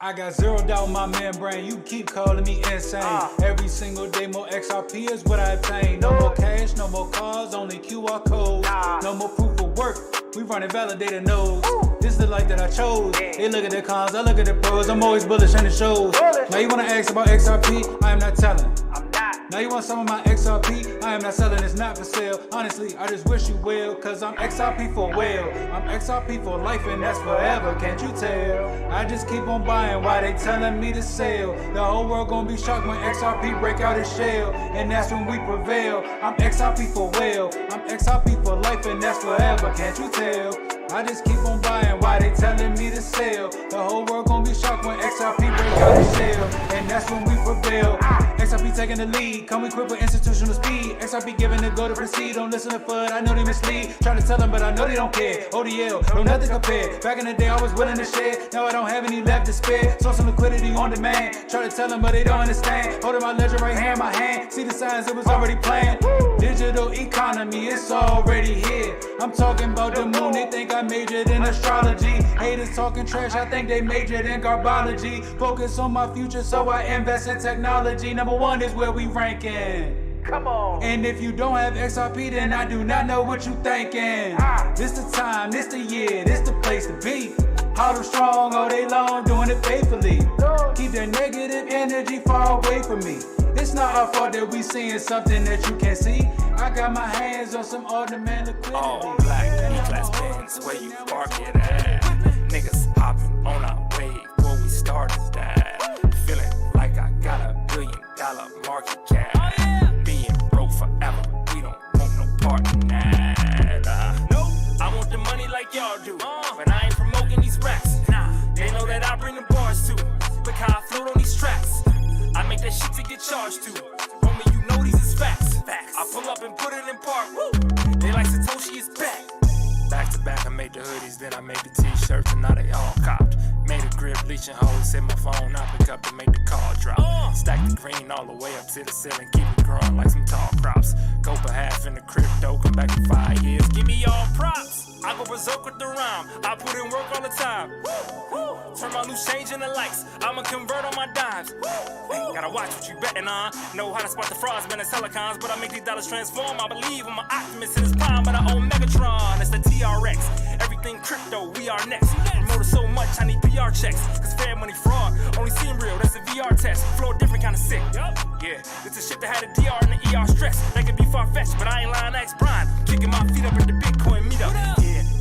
I got zero doubt in my membrane, you keep calling me insane. Every single day more XRP is what I obtain. No more cash, no more cars, only QR codes. No more proof of work, we running validated nodes. This is the life that I chose. They look at the cons, I look at the pros. I'm always bullish and it shows. Now you wanna ask about XRP, I am not telling. Now you want some of my XRP, I am not selling, it's not for sale. Honestly, I just wish you well, cause I'm XRP for well. I'm XRP for life and that's forever, can't you tell? I just keep on buying while they telling me to sell. The whole world gonna be shocked when XRP break out its shell, and that's when we prevail. I'm XRP for well, I'm XRP for life and that's forever, can't you tell? I just keep on buying while they telling me to sell. The whole world gonna be shocked when XRP break out its shell, and that's when we prevail. XRP taking the lead, come equipped with institutional speed. XRP giving the go to proceed, don't listen to FUD, I know they mislead. Try to tell them but I know they don't care. ODL, no nothing compared. Back in the day I was willing to share, now I don't have any left to spare. Source some liquidity on demand, try to tell them but they don't understand. Holding my ledger right here in my hand, see the signs it was already planned. Digital economy, it's already here. I'm talking about the moon, they think I majored in astrology. Haters talking trash, I think they majored in garbology. Focus on my future, so I invest in technology. Number one is where we ranking. Come on. And if you don't have XRP, then I do not know what you thinking. This the time, this the year, this the place to be. Hold them strong all day long, doing it faithfully. Keep that negative energy far away from me. It's not our fault that we seeing something that you can't see. I got my hands on some on-demand liquidity. All black, E-class Benz, where you park it at? Niggas hopping on our wave before we started that. Feeling like I got $1 billion market cap. Being broke forever, we don't want no part in that. Nope, I want the money like y'all do, but I ain't promoting these racks. They know that I bring the bars too. Look how I float on these tracks. I make that shit to get charged to. Homie, you know these is facts. I pull up and put it in park. Woo. They like Satoshi is back. Back to back, I made the hoodies, then I made the t-shirts, and now they all copped. Made a grip, bleaching hoes, hit my phone, I pick up to make the call drop. Stack the green all the way up to the ceiling, keep it growing like some tall crops. Go for half in the crypto, come back in 5 years, give me all props. I go berserk with the rhyme, I put in work all the time. Turn my loose change into likes, I'ma convert on my dimes. Hey, gotta watch what you betting on. Know how to spot the frauds, man, it's telecons. But I make these dollars transform, I believe I'm an optimist in his prime. But I own Megatron, it's the TRX. Everything crypto, we are next. Promoted so much, I need PR checks. Cause fair money fraud, only seem real, that's a VR test. Flow different, kinda sick. Yeah, this is shit that had a DR and the ER stress. That could be far-fetched, but I ain't lying, ask Brian. Kicking my feet up at the Bitcoin meetup.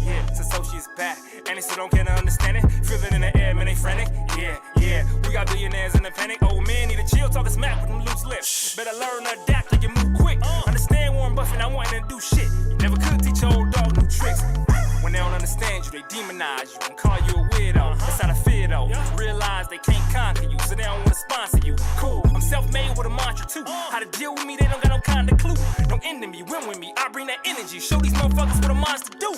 Yeah, Satoshi is back, and they still don't care to understand it. Feel it in the air, man, they frantic. Yeah, we got billionaires in the panic. Old man need a chill, talk his map with them loose lips. Better learn to adapt, they can move quick. Understand Warren Buffett, I want him to do shit. You never could teach your old dog new tricks. When they don't understand you, they demonize you and call you a weirdo. That's how I fear though. Realize they can't conquer you, so they don't want to sponsor you. Cool, I'm self-made with a mantra too. How to deal with me, they don't got no kind of clue. Don't end me, win with me, I bring that energy. Show these motherfuckers what a monster do.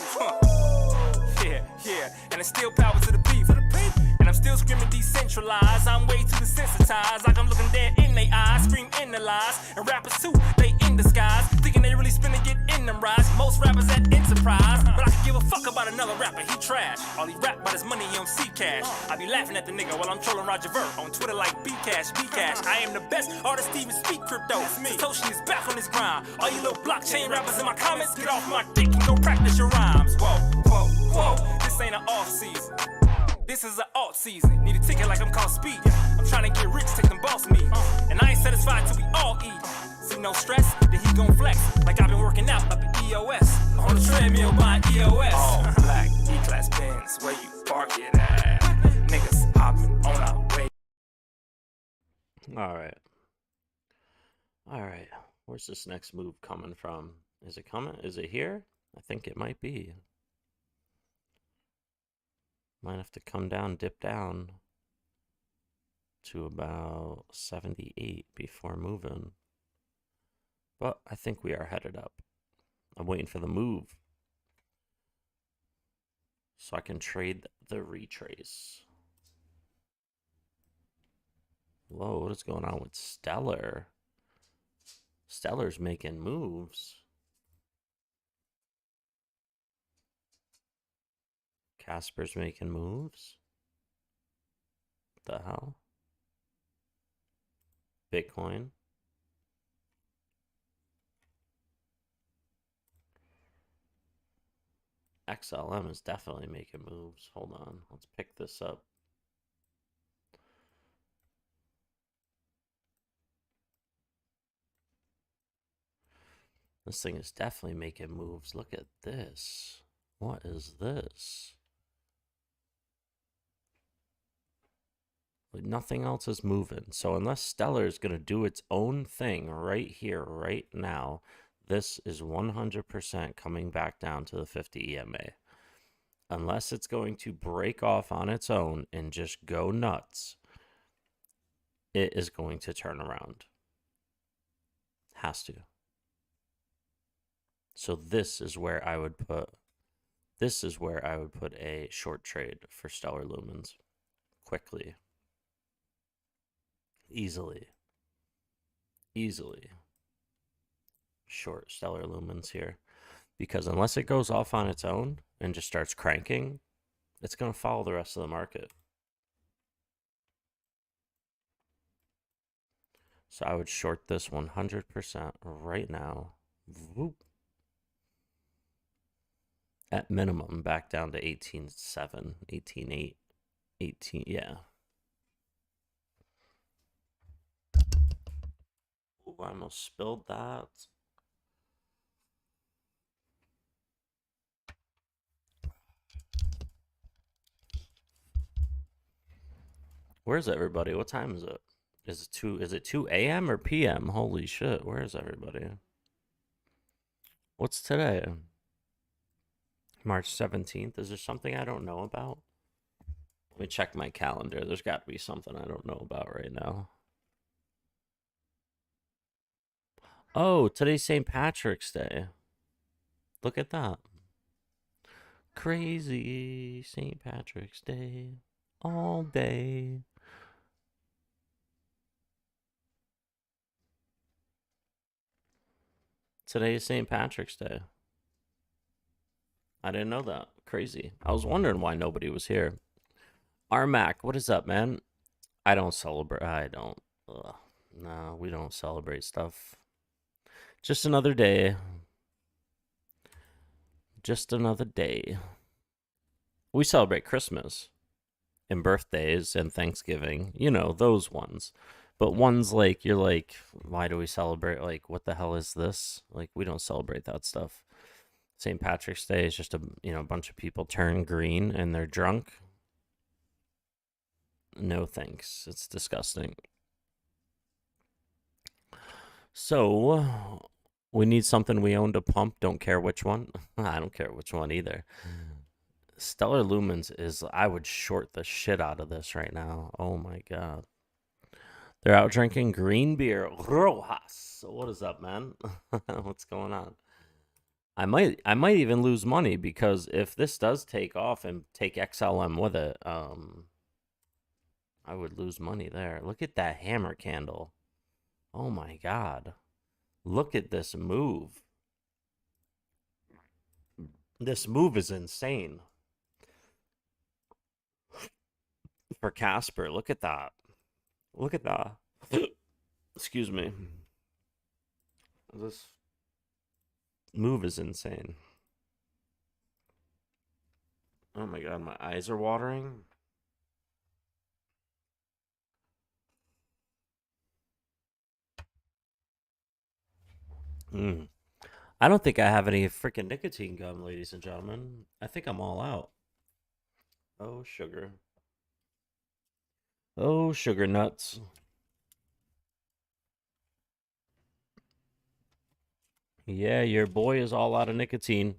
Yeah, and it's still power to the people. And I'm still screaming decentralized. I'm way too desensitized. Like I'm looking dead in they eyes, scream in the lies. And rappers too, they in disguise. Thinking they really spinning, get in them rides. Most rappers at Enterprise. But I can give a fuck about another rapper, he trash. All he rap about his money, he don't see cash. I be laughing at the nigga while I'm trolling Roger Ver on Twitter like Bcash. I am the best artist to even speak crypto. Satoshi is back on his grind. All you little blockchain rappers in my comments, get off my dick and go practice your rhymes. Whoa, this ain't an off season. This is an alt season. Need a ticket like I'm called Speed. I'm trying to get rich, take them boss me. And I ain't satisfied till we all eat. See no stress, then he gon' flex. Like I've been working out up at EOS. On the treadmill buying EOS. All black, E-class Benz, where you park it at? Niggas hopping on our way. Alright. Where's this next move coming from? Is it coming? Is it here? I think it might be. Might have to come down, dip down to about 78 before moving. But I think we are headed up. I'm waiting for the move so I can trade the retrace. Whoa, what is going on with Stellar? Stellar's making moves. Casper's making moves. the hell? Bitcoin. XLM is definitely making moves. Hold on. Let's pick this up. This thing is definitely making moves. Look at this. What is this? Nothing else is moving. So unless Stellar is going to do its own thing right here, right now, this is 100% coming back down to the 50 EMA. Unless it's going to break off on its own and just go nuts, it is going to turn around. Has to. So this is where I would put a short trade for Stellar Lumens quickly. Easily short Stellar Lumens here, because unless it goes off on its own and just starts cranking, it's going to follow the rest of the market. So I would short this 100% right now. Whoop. At minimum, back down to 18.7, 18.8, 18, yeah. Ooh, I almost spilled that. Where's everybody? What time is it? Is it 2 a.m. or p.m.? Holy shit, where's everybody? What's today? March 17th. Is there something I don't know about? Let me check my calendar. There's got to be something I don't know about right now. Oh, today's St. Patrick's Day. Look at that. Crazy St. Patrick's Day. All day. Today is St. Patrick's Day. I didn't know that. Crazy. I was wondering why nobody was here. Armac, what is up, man? I don't celebrate. I don't. No, we don't celebrate stuff. Just another day. Just another day. We celebrate Christmas and birthdays and Thanksgiving. You know, those ones. But ones like, you're like, why do we celebrate? Like, what the hell is this? Like, we don't celebrate that stuff. St. Patrick's Day is just a bunch of people turn green and they're drunk. No thanks. It's disgusting. So, we need something we own to pump. Don't care which one. I don't care which one either. Stellar Lumens is, I would short the shit out of this right now. Oh my god. They're out drinking green beer. Rojas. What is up, man? What's going on? I might even lose money, because if this does take off and take XLM with it, I would lose money there. Look at that hammer candle. Oh my god. Look at this move. This move is insane. For Casper, look at that. Look at that. Excuse me. This move is insane. Oh my god, my eyes are watering. I don't think I have any freaking nicotine gum, ladies and gentlemen. I think I'm all out. Oh, sugar. Oh, sugar nuts. Yeah, your boy is all out of nicotine.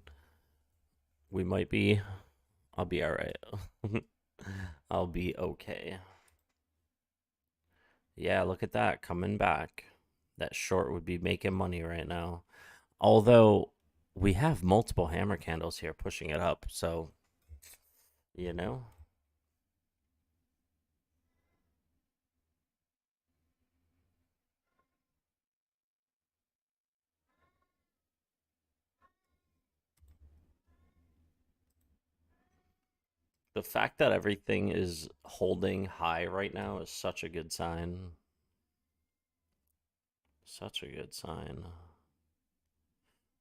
We might be. I'll be all right. I'll be okay. Yeah, look at that. Coming back. That short would be making money right now. Although, we have multiple hammer candles here pushing it up. So, you know. The fact that everything is holding high right now is such a good sign. Such a good sign.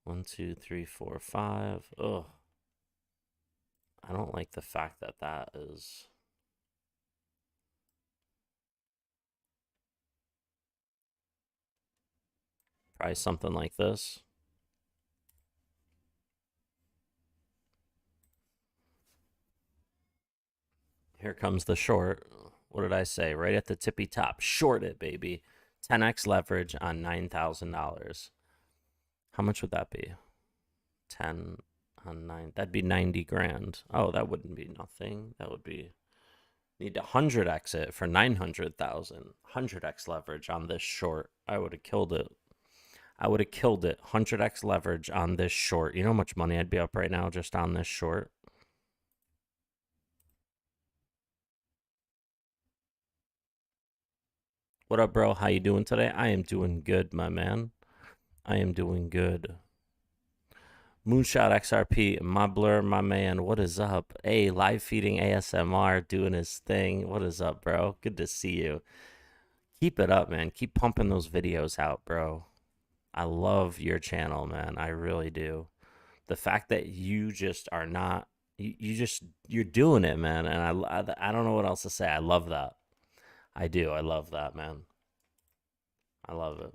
1, 2, 3, 4, 5. Ugh. I don't like the fact that that is. Probably something like this. Here comes the short. What did I say? Right at the tippy top. Short it, baby. 10x leverage on $9,000. How much would that be? 10 on 9. That'd be 90 grand. Oh, that wouldn't be nothing. That would be. Need to 100x it for 900,000. 100x leverage on this short. I would have killed it. I would have killed it. 100x leverage on this short. You know how much money I'd be up right now just on this short? What up, bro? How you doing today? I am doing good, my man. I am doing good. Moonshot XRP, my blur, my man. What is up? Hey, live feeding ASMR, doing his thing. What is up, bro? Good to see you. Keep it up, man. Keep pumping those videos out, bro. I love your channel, man. I really do. The fact that you just are not, you're doing it, man. And I don't know what else to say. I love that. I do. I love that, man. I love it.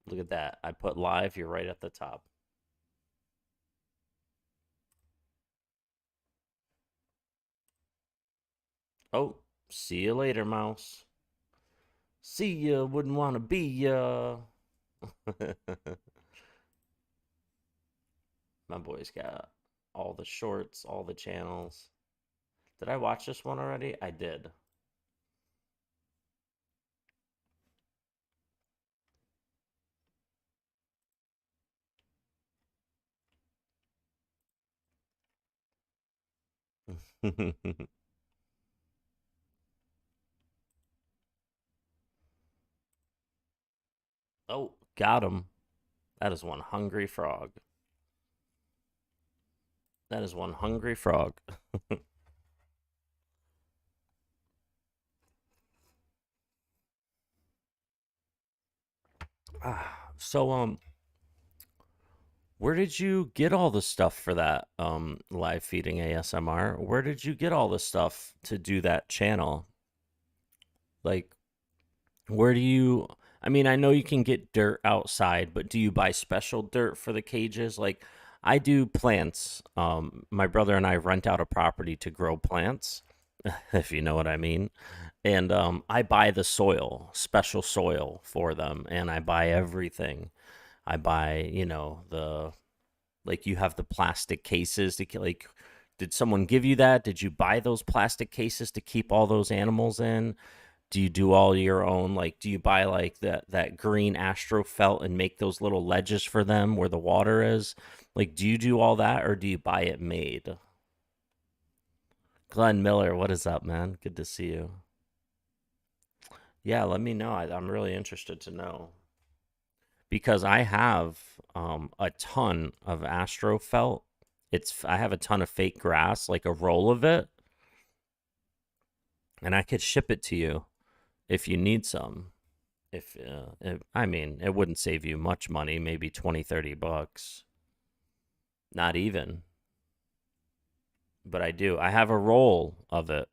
Look at that. I put live. You're right at the top. Oh, see you later, mouse. See ya. Wouldn't want to be ya. My boy's got all the shorts, all the channels. Did I watch this one already? I did. Oh, got him. That is one hungry frog. That is one hungry frog. So, where did you get all the stuff for that live feeding ASMR? Where did you get all the stuff to do that channel? Like, where do you, I mean, I know you can get dirt outside, but do you buy special dirt for the cages? Like, I do plants. My brother and I rent out a property to grow plants, if you know what I mean. And I buy the soil, special soil for them, and I buy everything. I buy, you know, like you have the plastic cases to like, did someone give you that? Did you buy those plastic cases to keep all those animals in? Do you do all your own? Like, do you buy like that green astro felt and make those little ledges for them where the water is? Like, do you do all that or do you buy it made? Glenn Miller, what is up, man? Good to see you. Yeah, let me know. I'm really interested to know. Because I have a ton of astro felt. I have a ton of fake grass, like a roll of it. And I could ship it to you if you need some. I mean, it wouldn't save you much money, maybe 20, 30 bucks. Not even. But I do. I have a roll of it.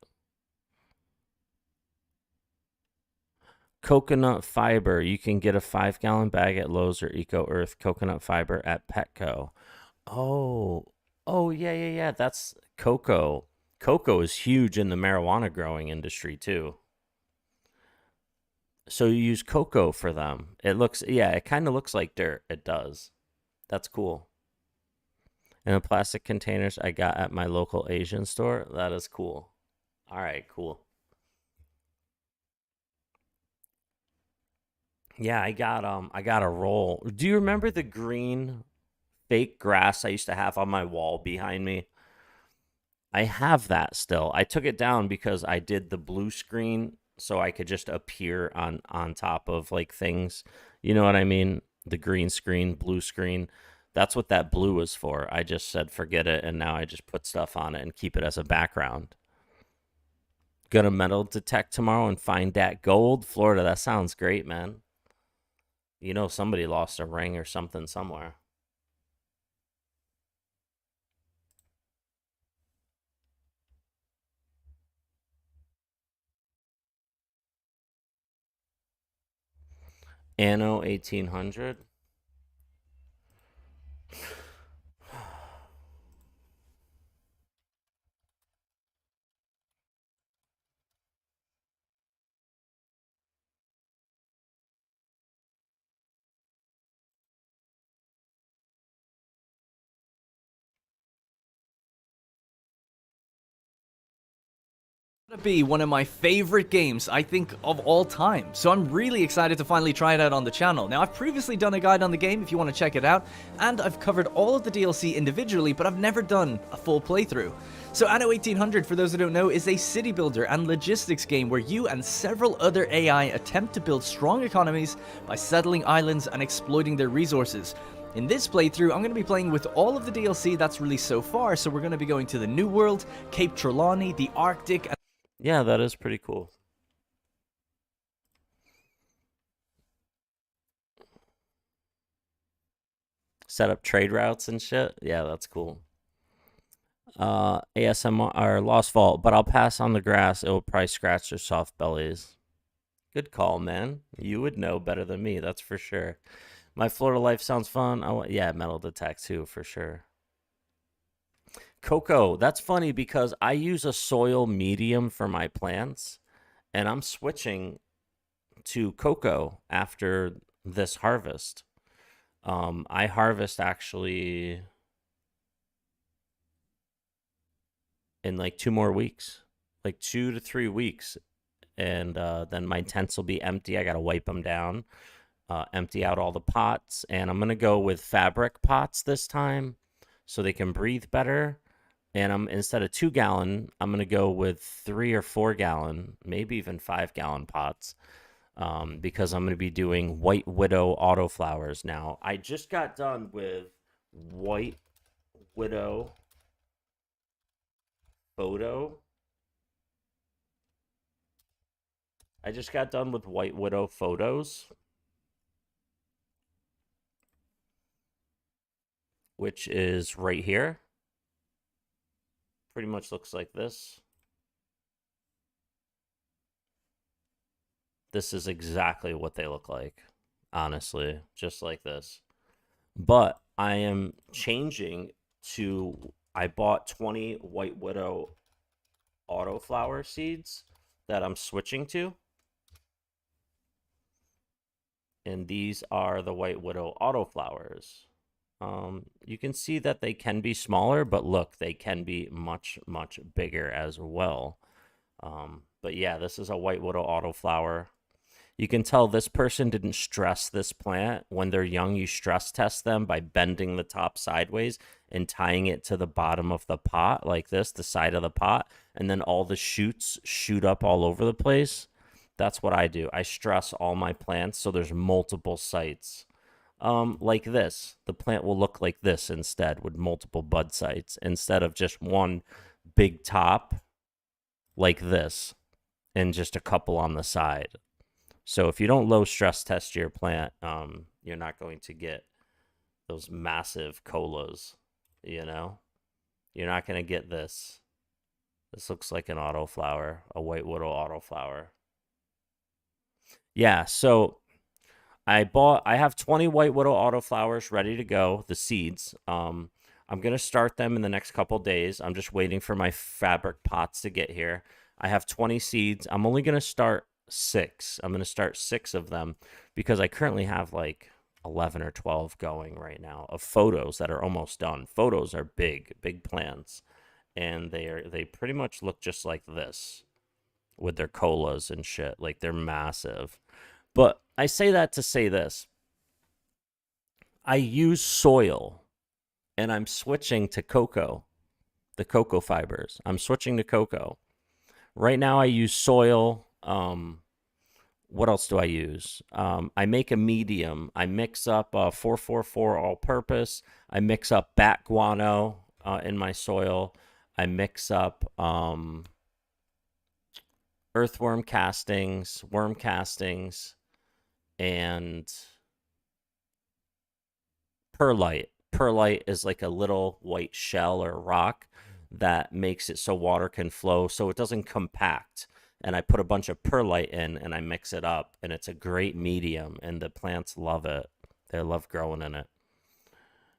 Coconut fiber. You can get a 5-gallon bag at Lowe's or Eco Earth. Coconut fiber at Petco. Oh, yeah. That's cocoa. Cocoa is huge in the marijuana growing industry too. So you use cocoa for them. It kind of looks like dirt. It does. That's cool. And the plastic containers I got at my local Asian store. That is cool. All right, cool. Yeah, I got a roll. Do you remember the green fake grass I used to have on my wall behind me? I have that still. I took it down because I did the blue screen so I could just appear on top of like things. You know what I mean? The green screen, blue screen. That's what that blue is for. I just said forget it, and now I just put stuff on it and keep it as a background. Gonna metal detect tomorrow and find that gold. Florida, that sounds great, man. You know somebody lost a ring or something somewhere. Anno 1800. Be one of my favorite games, I think, of all time. So I'm really excited to finally try it out on the channel. Now, I've previously done a guide on the game if you want to check it out, and I've covered all of the DLC individually, but I've never done a full playthrough. So Anno 1800, for those who don't know, is a city builder and logistics game where you and several other AI attempt to build strong economies by settling islands and exploiting their resources. In this playthrough, I'm going to be playing with all of the DLC that's released so far, so we're going to be going to the New World, Cape Trelawney, the Arctic, and Yeah, that is pretty cool. Set up trade routes and shit. Yeah, that's cool. ASMR or Lost Vault, but I'll pass on the grass. It will probably scratch their soft bellies. Good call, man. You would know better than me, that's for sure. My Florida life sounds fun. Yeah, metal detect too, for sure. Cocoa, that's funny because I use a soil medium for my plants, and I'm switching to cocoa after this harvest. I harvest actually in like 2 more weeks, like 2 to 3 weeks, and then my tents will be empty. I gotta wipe them down, empty out all the pots, and I'm gonna go with fabric pots this time so they can breathe better. And instead of 2-gallon, I'm gonna go with 3 or 4-gallon, maybe even 5-gallon pots, because I'm gonna be doing White Widow autoflowers now. I just got done with White Widow photo. I just got done with White Widow photos, which is right here. Pretty much looks like this. This is exactly what they look like, honestly, just like this. But I am changing to, I bought 20 White Widow autoflower seeds that I'm switching to. And these are the White Widow autoflowers. You can see that they can be smaller, but look, they can be much, much bigger as well. But yeah, this is a White Widow autoflower. You can tell this person didn't stress this plant. When they're young, you stress test them by bending the top sideways and tying it to the bottom of the pot like this, the side of the pot, and then all the shoots shoot up all over the place. That's what I do. I stress all my plants so there's multiple sites. Like this. The plant will look like this instead, with multiple bud sites instead of just one big top like this and just a couple on the side. So if you don't low stress test your plant, you're not going to get those massive colas, you know? You're not going to get this. This looks like an autoflower, a White Widow autoflower. Yeah, so I have 20 White Widow autoflowers ready to go, the seeds. I'm going to start them in the next couple days. I'm just waiting for my fabric pots to get here. I have 20 seeds. I'm only going to start 6. I'm going to start 6 of them because I currently have like 11 or 12 going right now of photos that are almost done. Photos are big plants, and they pretty much look just like this with their colas and shit. Like, they're massive. But I say that to say this. I use soil, and I'm switching to cocoa, the cocoa fibers. I'm switching to cocoa. Right now I use soil. what else do I use? I make a medium. I mix up 444 all-purpose. I mix up bat guano in my soil. I mix up earthworm castings, worm castings, and perlite. Perlite is like a little white shell or rock that makes it so water can flow so it doesn't compact. And I put a bunch of perlite in and I mix it up, and it's a great medium, and the plants love it. They love growing in it.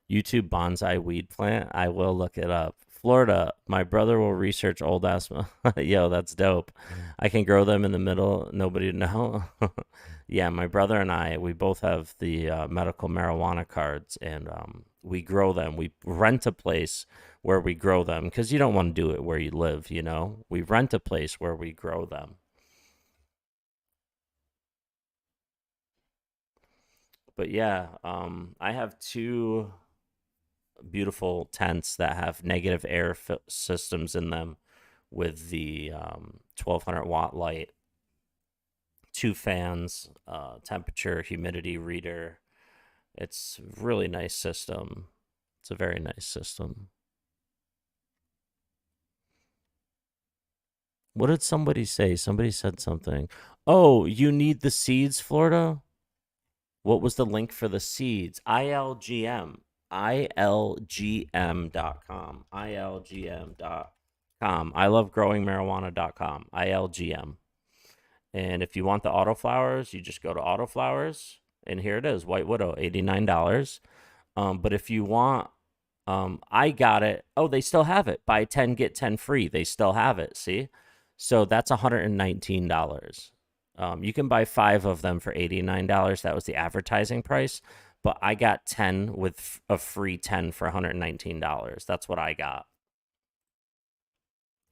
YouTube bonsai weed plant. I will look it up. Florida, my brother will research old asthma. Yo, that's dope. I can grow them in the middle. Nobody know. Yeah, my brother and I, we both have the medical marijuana cards, and we grow them. We rent a place where we grow them because you don't want to do it where you live, you know. We rent a place where we grow them. But yeah, I have 2 beautiful tents that have negative air systems in them with the 1200 watt light, 2 fans, temperature, humidity reader. It's a really nice system. It's a very nice system. What did somebody say? Somebody said something. Oh, you need the seeds, Florida? What was the link for the seeds? ILGM. ILGM.com. ILGM.com. I love growing marijuana.com. ILGM. And if you want the autoflowers, you just go to autoflowers. And here it is, White Widow, $89. But if you want, I got it. Oh, they still have it. Buy 10, get 10 free. They still have it. See? So that's $119. You can buy 5 of them for $89. That was the advertising price. But I got 10 with a free 10 for $119. That's what I got.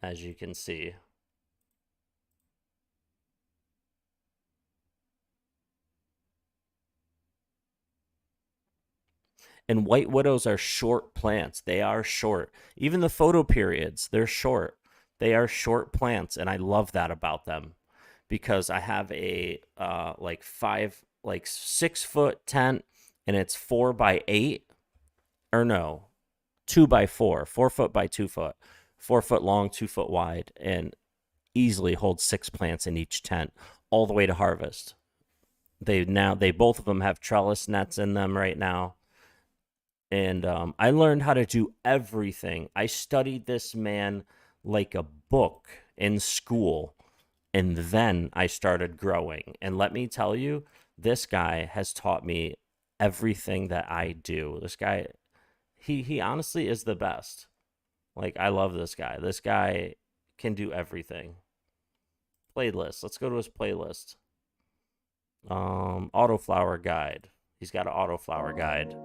As you can see. And White Widows are short plants. They are short. Even the photo periods, they're short. They are short plants, and I love that about them because I have a 6 foot tent, and it's 4 by 8, or no, 2 by 4, 4 foot by 2 foot, 4 foot long, 2 foot wide, and easily holds 6 plants in each tent all the way to harvest. They both of them have trellis nets in them right now. And I learned how to do everything. I studied this man like a book in school, and then I started growing. And let me tell you, this guy has taught me everything that I do. This guy, he honestly is the best. Like, I love this guy. This guy can do everything. Playlist. Let's go to his playlist. Autoflower guide. He's got an autoflower guide.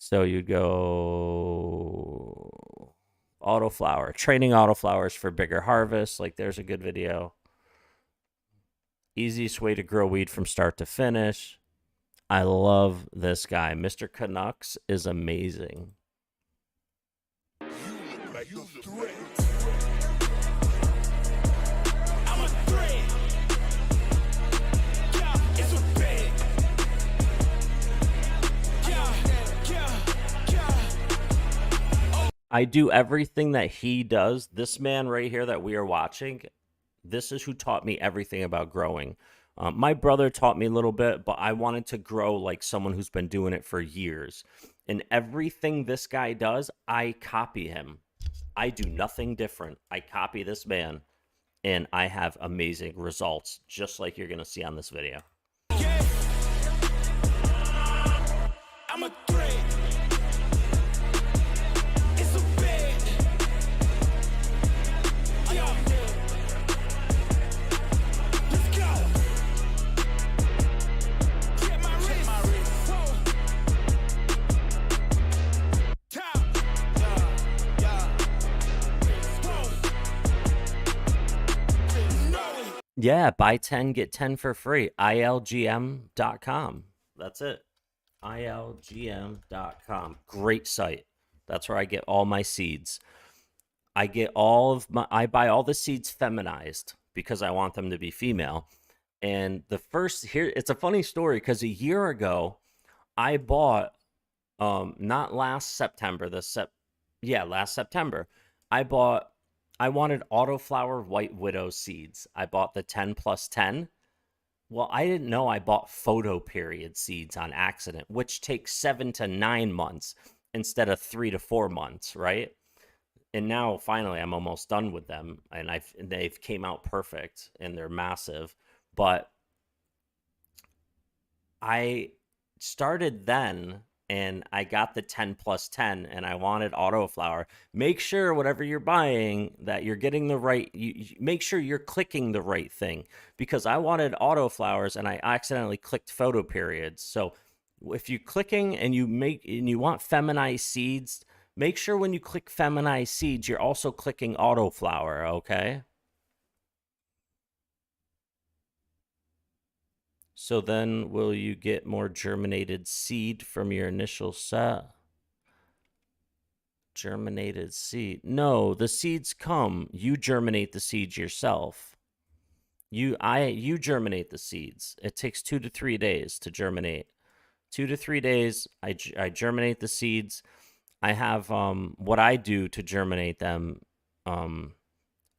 So you go autoflower, training autoflowers for bigger harvests. Like, there's a good video. Easiest way to grow weed from start to finish. I love this guy. Mr. Canucks is amazing. I do everything that he does. This man right here that we are watching, this is who taught me everything about growing. My brother taught me a little bit, but I wanted to grow like someone who's been doing it for years. And everything this guy does, I copy him. I do nothing different. I copy this man, and I have amazing results, just like you're going to see on this video. Yeah. I'm a threat. It's a bet. Yeah. Let's go. Check my wrist. Whoa. Top. Yeah. Whoa. Know it. Yeah, buy 10, get 10 for free. ILGM.com. That's it. ILGM.com. Great site. That's where I get all my seeds. I buy all the seeds feminized because I want them to be female. And the first here, it's a funny story because a year ago, I bought, not last September, last September, I wanted Autoflower White Widow seeds. I bought the 10+10. Well, I didn't know I bought photo period seeds on accident, which takes 7 to 9 months instead of 3 to 4 months, right? And now finally I'm almost done with them, and they've came out perfect and they're massive. But I started then, and I got the 10+10, and I wanted Autoflower. Make sure whatever you're buying that you're getting the right, you make sure you're clicking the right thing, because I wanted Autoflowers and I accidentally clicked photo periods. So if you're clicking and you want feminized seeds, make sure when you click feminized seeds, you're also clicking Autoflower, okay? So then will you get more germinated seed from your initial set? Germinated seed. No, the seeds come. You germinate the seeds yourself. You germinate the seeds. It takes 2 to 3 days to germinate. 2 to 3 days, I germinate the seeds. I have what I do to germinate them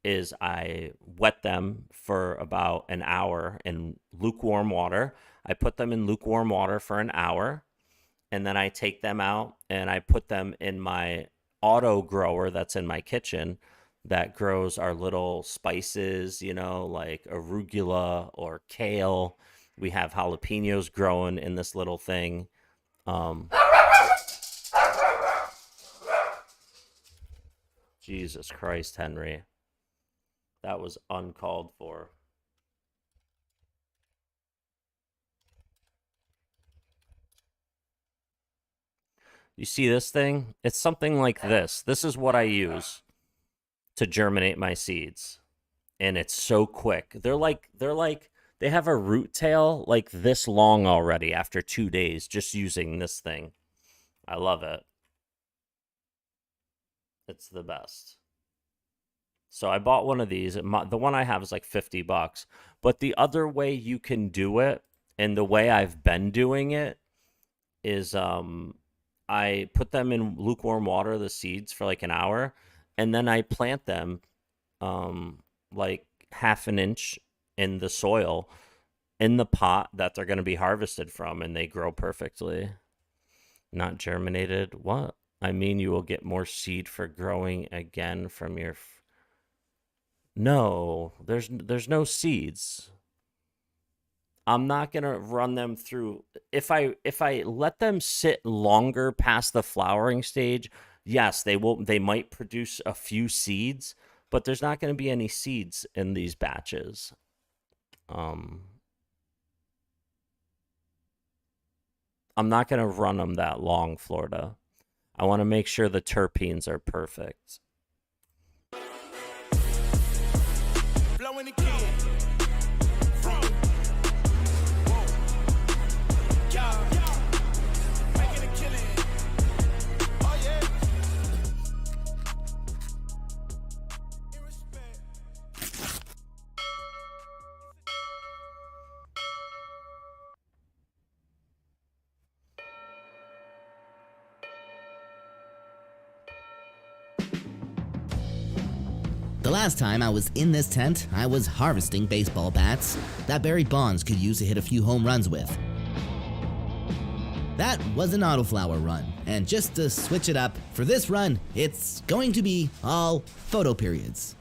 is I wet them for about an hour in lukewarm water. I put them in lukewarm water for an hour, and then I take them out and I put them in my auto grower that's in my kitchen that grows our little spices, you know, like arugula or kale. We have jalapenos growing in this little thing. Jesus Christ, Henry. That was uncalled for. You see this thing? It's something like this. This is what I use to germinate my seeds. And it's so quick. They have a root tail like this long already after 2 days just using this thing. I love it. It's the best. So I bought one of these. The one I have is like $50. But the other way you can do it, and the way I've been doing it, is I put them in lukewarm water, the seeds, for like an hour, and then I plant them like half an inch in the soil in the pot that they're going to be harvested from, and they grow perfectly. Not germinated? What? I mean, you will get more seed for growing again from your... No, there's no seeds. I'm not going to run them through. If I let them sit longer past the flowering stage, yes, they might produce a few seeds, but there's not going to be any seeds in these batches. I'm not going to run them that long, Florida. I want to make sure the terpenes are perfect. Blowing the kid. The last time I was in this tent, I was harvesting baseball bats that Barry Bonds could use to hit a few home runs with. That was an autoflower run, and just to switch it up, for this run, it's going to be all photo periods.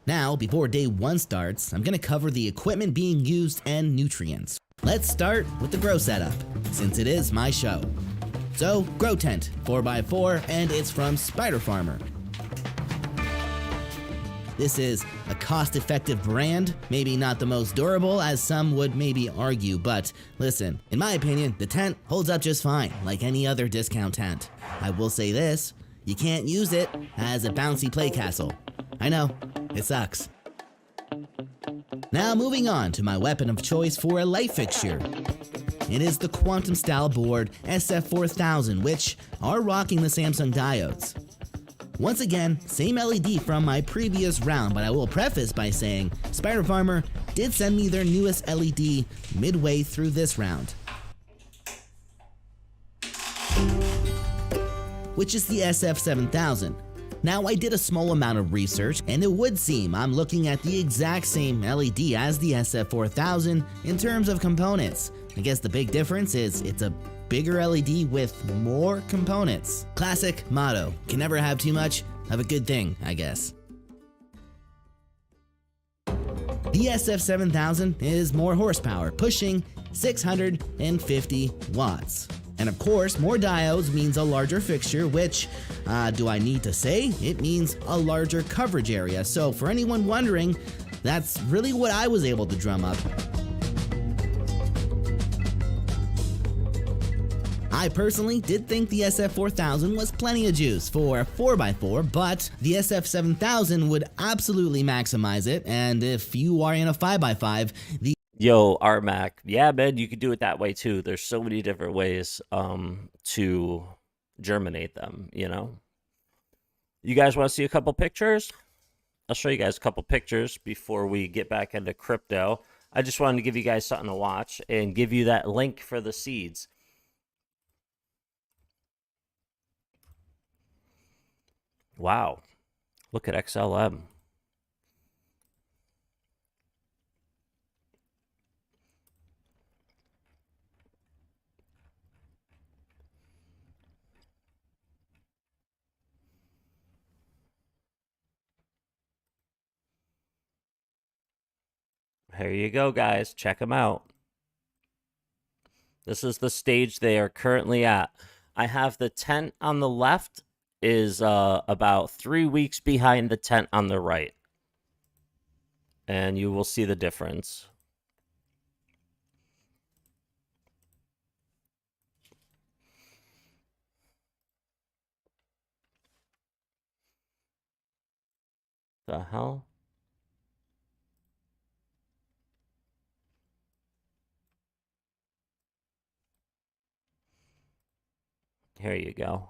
Now, before day 1 starts, I'm going to cover the equipment being used and nutrients. Let's start with the grow setup, since it is my show. So, Grow Tent, 4x4, and it's from Spider Farmer. This is a cost-effective brand, maybe not the most durable as some would maybe argue, but listen, in my opinion, the tent holds up just fine, like any other discount tent. I will say this, you can't use it as a bouncy play castle. I know, it sucks. Now moving on to my weapon of choice for a light fixture. It is the Quantum Style Board SF4000, which are rocking the Samsung diodes. Once again, same LED from my previous round, but I will preface by saying Spider Farmer did send me their newest LED midway through this round, which is the SF7000. Now, I did a small amount of research, and it would seem I'm looking at the exact same LED as the SF4000 in terms of components. I guess the big difference is it's a bigger LED with more components. Classic motto, can never have too much of a good thing, I guess. The SF7000 is more horsepower, pushing 650 watts. And of course, more diodes means a larger fixture, which, do I need to say? It means a larger coverage area. So for anyone wondering, that's really what I was able to drum up. I personally did think the SF4000 was plenty of juice for a 4x4, but the SF7000 would absolutely maximize it, and if you are in a 5x5, the Yo, RMAC. Yeah, man, you could do it that way too. There's so many different ways to germinate them, you know? You guys want to see a couple pictures? I'll show you guys a couple pictures before we get back into crypto. I just wanted to give you guys something to watch and give you that link for the seeds. Wow. Look at XLM. Here you go, guys. Check them out. This is the stage they are currently at. I have the tent on the left is about 3 weeks behind the tent on the right. And you will see the difference. The hell? Here you go.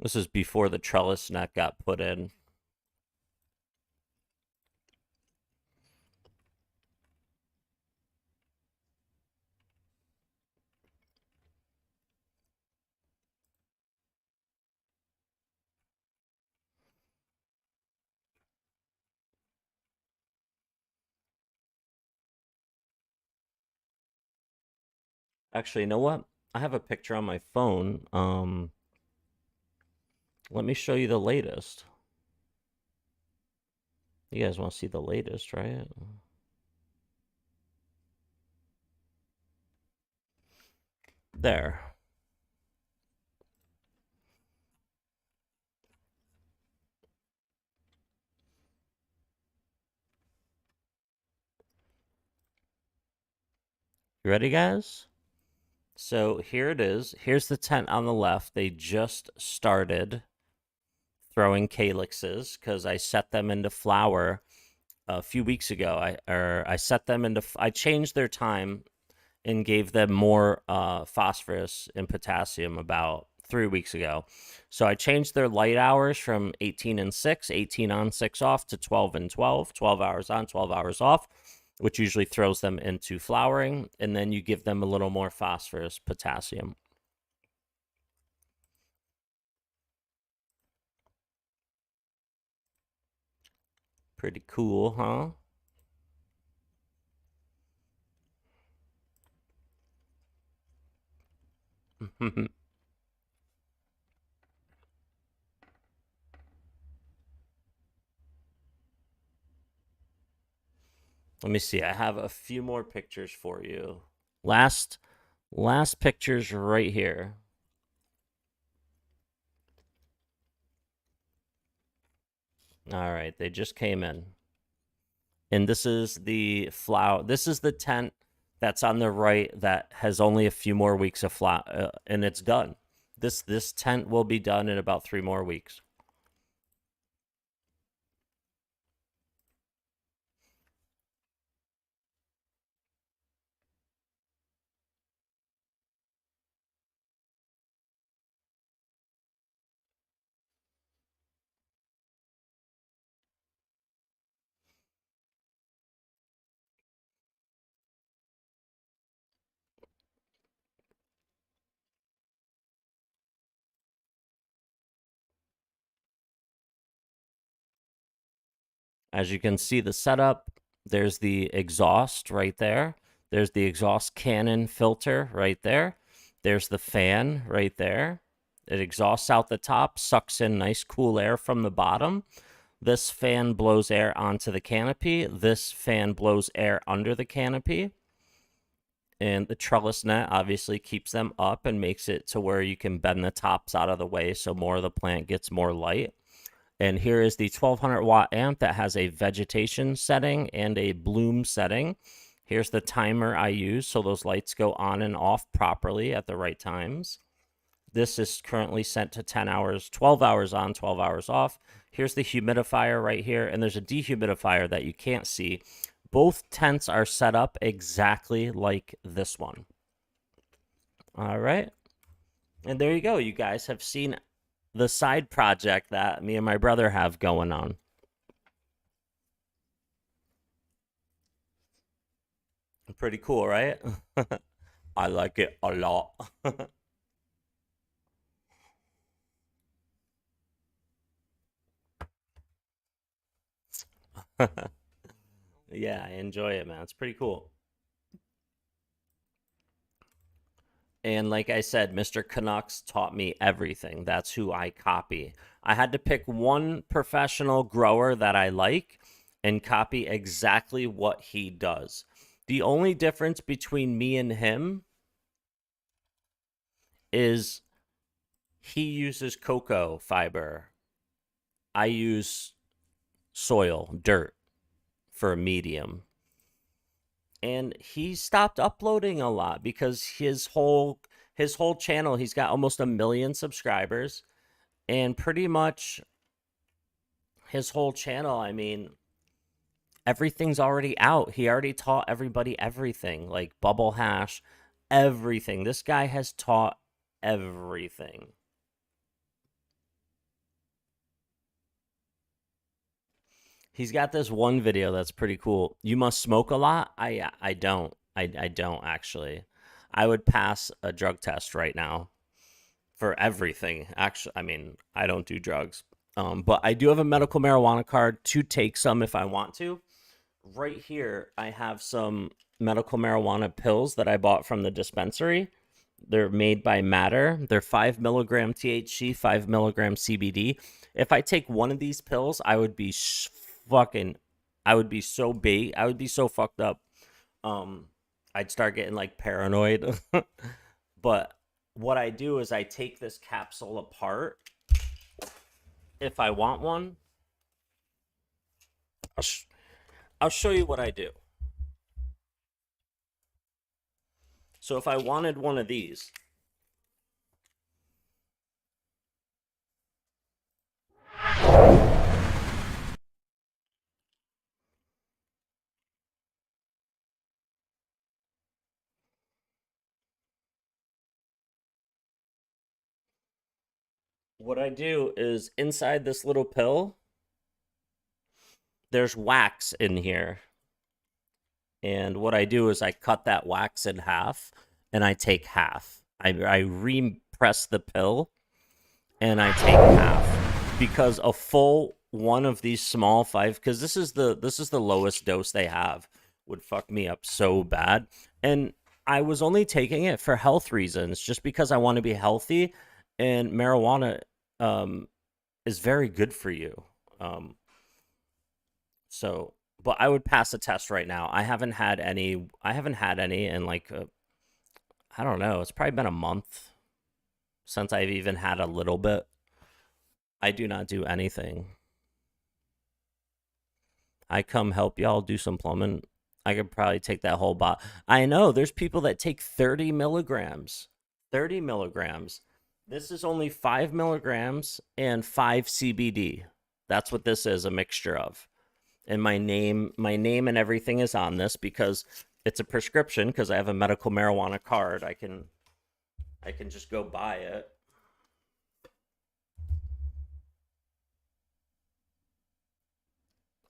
This is before the trellis net got put in. Actually, you know what? I have a picture on my phone. Let me show you the latest. You guys want to see the latest, right? There. You ready, guys? So here it is. Here's the tent on the left. They just started throwing calyxes because I set them into flower a few weeks ago. I changed their time and gave them more phosphorus and potassium about 3 weeks ago. So I changed their light hours from 18 and 6, 18 on, 6 off, to 12 and 12, 12 hours on, 12 hours off, which usually throws them into flowering, and then you give them a little more phosphorus, potassium. Pretty cool, huh? Let me see. I have a few more pictures for you. Last pictures right here. All right, they just came in. And this is the flower. This is the tent that's on the right that has only a few more weeks of flower, and it's done. This tent will be done in about 3 more weeks. As you can see the setup, there's the exhaust right there. There's the exhaust cannon filter right there. There's the fan right there. It exhausts out the top, sucks in nice cool air from the bottom. This fan blows air onto the canopy. This fan blows air under the canopy. And the trellis net obviously keeps them up and makes it to where you can bend the tops out of the way so more of the plant gets more light. And here is the 1200 watt amp that has a vegetation setting and a bloom setting. Here's the timer I use so those lights go on and off properly at the right times. This is currently set to 10 hours, 12 hours on, 12 hours off. Here's the humidifier right here, and there's a dehumidifier that you can't see. Both tents are set up exactly like this one. All right. And there you go. You guys have seen the side project that me and my brother have going on. Pretty cool, right? I like it a lot. Yeah, I enjoy it, man. It's pretty cool. And like I said, Mr. Canucks taught me everything. That's who I copy. I had to pick one professional grower that I like and copy exactly what he does. The only difference between me and him is he uses cocoa fiber. I use soil, dirt for a medium. And he stopped uploading a lot because his whole channel, he's got almost 1 million subscribers, and pretty much his whole channel, I mean, everything's already out. He already taught everybody everything, like bubble hash, everything. This guy has taught everything. He's got this one video that's pretty cool. You must smoke a lot? I don't. I don't actually. I would pass a drug test right now for everything. Actually, I mean, I don't do drugs. But I do have a medical marijuana card to take some if I want to. Right here, I have some medical marijuana pills that I bought from the dispensary. They're made by Matter. They're 5 milligram THC, 5 milligram CBD. If I take one of these pills, I would be I would be so bait. I would be so fucked up. I'd start getting like paranoid. But what I do is I take this capsule apart. If I want one, I'll show you what I do. So if I wanted one of these, what I do is inside this little pill, there's wax in here. And what I do is I cut that wax in half and I take half. I repress the pill and I take half because a full one of these small 5, because this is the lowest dose they have, would fuck me up so bad. And I was only taking it for health reasons, just because I want to be healthy, and marijuana is very good for you. So, but I would pass a test right now. I haven't had any in like I don't know, it's probably been a month since I've even had a little bit. I do not do anything. I come help y'all do some plumbing. I could probably take that whole bot. I know there's people that take 30 milligrams. 30 milligrams. This is only 5 milligrams and 5 CBD. That's what this is, a mixture of. And my name and everything is on this because it's a prescription, because I have a medical marijuana card. I can just go buy it.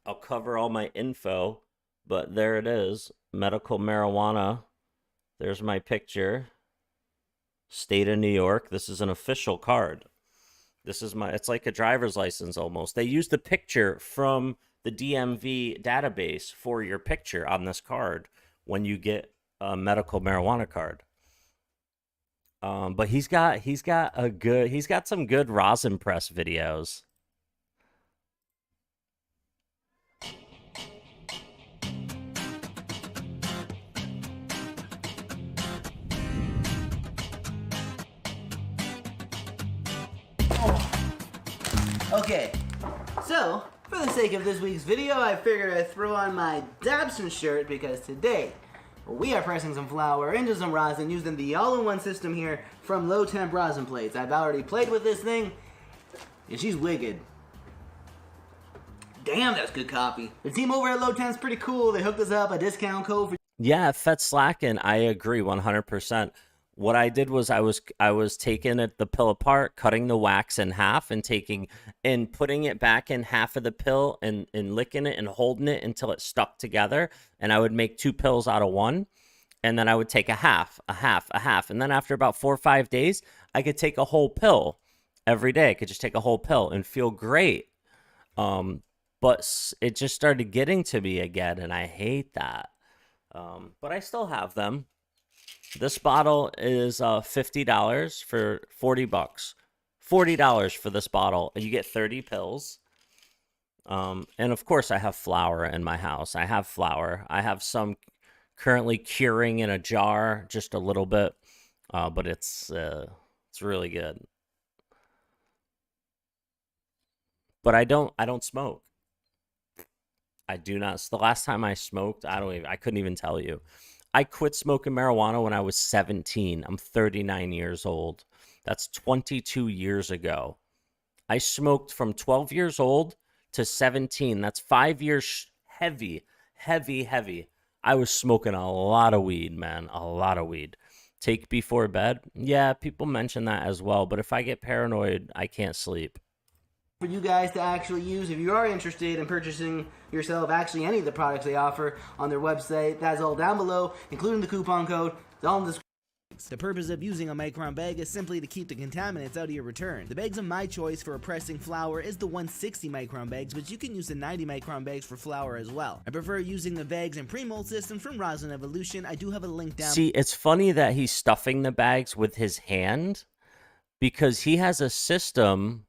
I'll cover all my info, but there it is, medical marijuana. There's my picture. State of New York. This is an official card. This is it's like a driver's license almost. They use the picture from the DMV database for your picture on this card when you get a medical marijuana card. But he's got some good rosin press videos. Okay, so for the sake of this week's video, I figured I'd throw on my Dabson shirt because today we are pressing some flour into some rosin using the all-in-one system here from Low Temp Rosin Plates. I've already played with this thing, and she's wicked. Damn, that's good copy. The team over at Low Temp's pretty cool. They hooked us up a discount code for... Yeah, Fet Slackin', I agree 100%. What I did was I was taking the pill apart, cutting the wax in half, and putting it back in half of the pill and licking it and holding it until it stuck together. And I would make 2 pills out of one, and then I would take a half, and then after about 4 or 5 days, I could take a whole pill every day. I could just take a whole pill and feel great. But it just started getting to me again, and I hate that. But I still have them. This bottle is $50 for $40. $40 for this bottle, and you get 30 pills. And of course, I have flour in my house. I have flour. I have some currently curing in a jar, just a little bit, but it's really good. But I don't smoke. I do not. The last time I smoked, I couldn't even tell you. I quit smoking marijuana when I was 17. I'm 39 years old. That's 22 years ago. I smoked from 12 years old to 17. That's 5 years heavy. I was smoking a lot of weed, man. A lot of weed. Take before bed? Yeah, people mention that as well. But if I get paranoid, I can't sleep. For you guys to actually use if you are interested in purchasing yourself actually any of the products they offer on their website. That's all down below, including the coupon code. It's all in the description. The purpose of using a micron bag is simply to keep the contaminants out of your return. The bags of my choice for pressing flour is the 160 micron bags, but you can use the 90 micron bags for flour as well. I prefer using the bags and pre-mold system from Rosin Evolution. I do have a link down. See, it's funny that he's stuffing the bags with his hand because he has a system.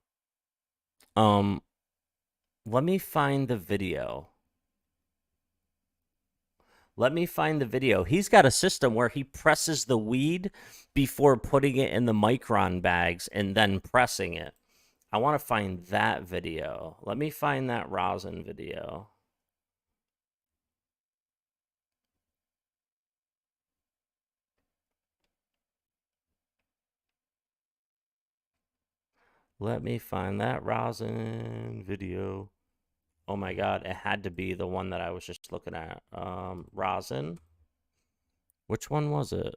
Let me find the video. He's got a system where he presses the weed before putting it in the micron bags and then pressing it. I want to find that video. Let me find that rosin video. Let me find that rosin video. Oh my God, it had to be the one that I was just looking at. Rosin. Which one was it?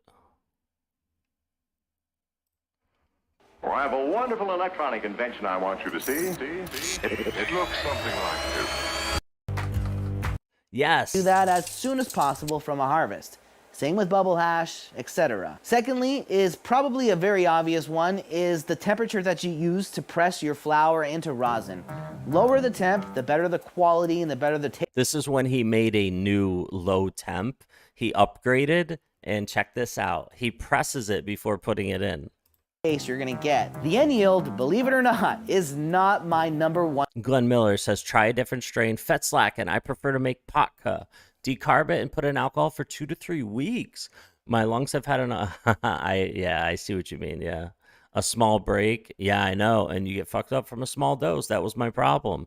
Well, I have a wonderful electronic invention I want you to see. It looks something like this. Yes. Do that as soon as possible from a harvest. Same with bubble hash, etc. Secondly, is probably a very obvious one, is the temperature that you use to press your flour into rosin. Lower the temp, the better the quality and the better the taste. This is when he made a new low temp. He upgraded, and check this out. He presses it before putting it in. You're gonna get. The end yield, believe it or not, is not my #1. Glenn Miller says, try a different strain. Fet Slackin', I prefer to make Potka. Decarb it and put in alcohol for 2 to 3 weeks. My lungs have had I see what you mean. Yeah. A small break. Yeah, I know. And you get fucked up from a small dose. That was my problem.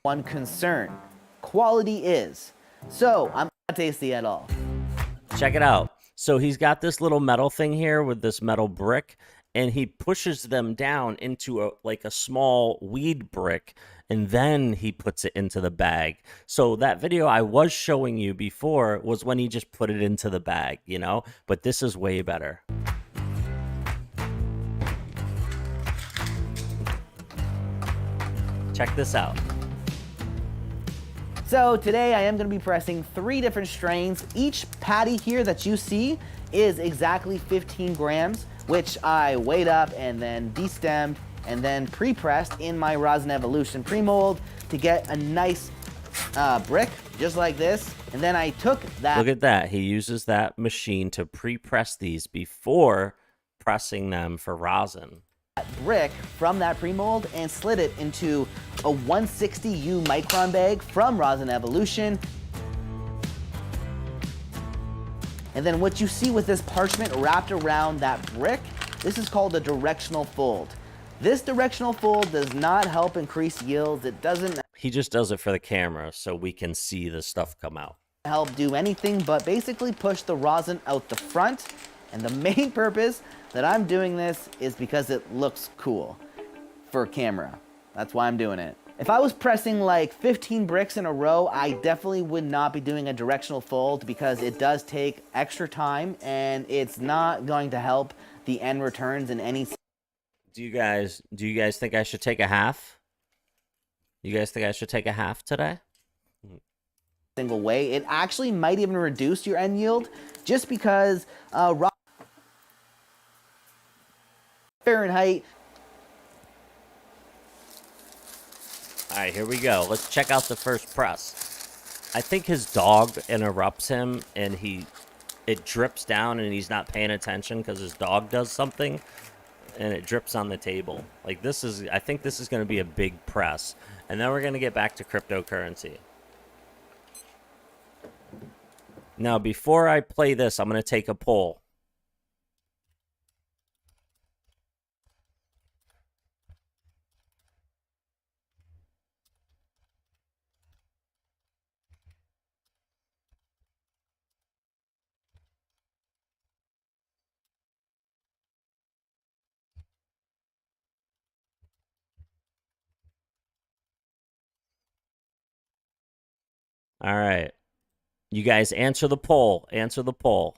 One concern. Quality is. So, I'm not tasty at all. Check it out. So he's got this little metal thing here with this metal brick, and he pushes them down into a small weed brick, and then he puts it into the bag. So that video I was showing you before was when he just put it into the bag, you know? But this is way better. Check this out. So today I am going to be pressing 3 different strains. Each patty here that you see is exactly 15 grams, which I weighed up and then destemmed and then pre-pressed in my Rosin Evolution pre-mold to get a nice brick, just like this, and then I took that. Look at that. He uses that machine to pre-press these before pressing them for rosin. Brick from that pre-mold and slid it into a 160U micron bag from Rosin Evolution. And then what you see with this parchment wrapped around that brick, this is called a directional fold. This directional fold does not help increase yields. It doesn't. He just does it for the camera so we can see the stuff come out. Help do anything but basically push the rosin out the front. And the main purpose that I'm doing this is because it looks cool for camera. That's why I'm doing it. If I was pressing like 15 bricks in a row, I definitely would not be doing a directional fold because it does take extra time and it's not going to help the end returns in any. Do you guys think I should take a half? You guys think I should take a half today? Single way. It actually might even reduce your end yield just because Fahrenheit. All right, here we go. Let's check out the first press. I think his dog interrupts him and it drips down and he's not paying attention because his dog does something and it drips on the table. Like I think this is going to be a big press. And then we're going to get back to cryptocurrency. Now, before I play this, I'm going to take a poll. All right. You guys answer the poll. Answer the poll.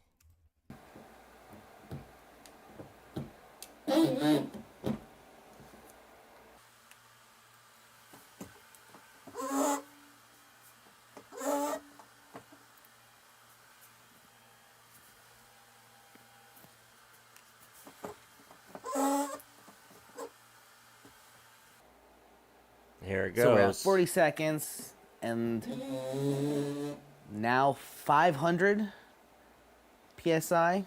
Here it goes. So we're at 40 seconds and now 500 PSI.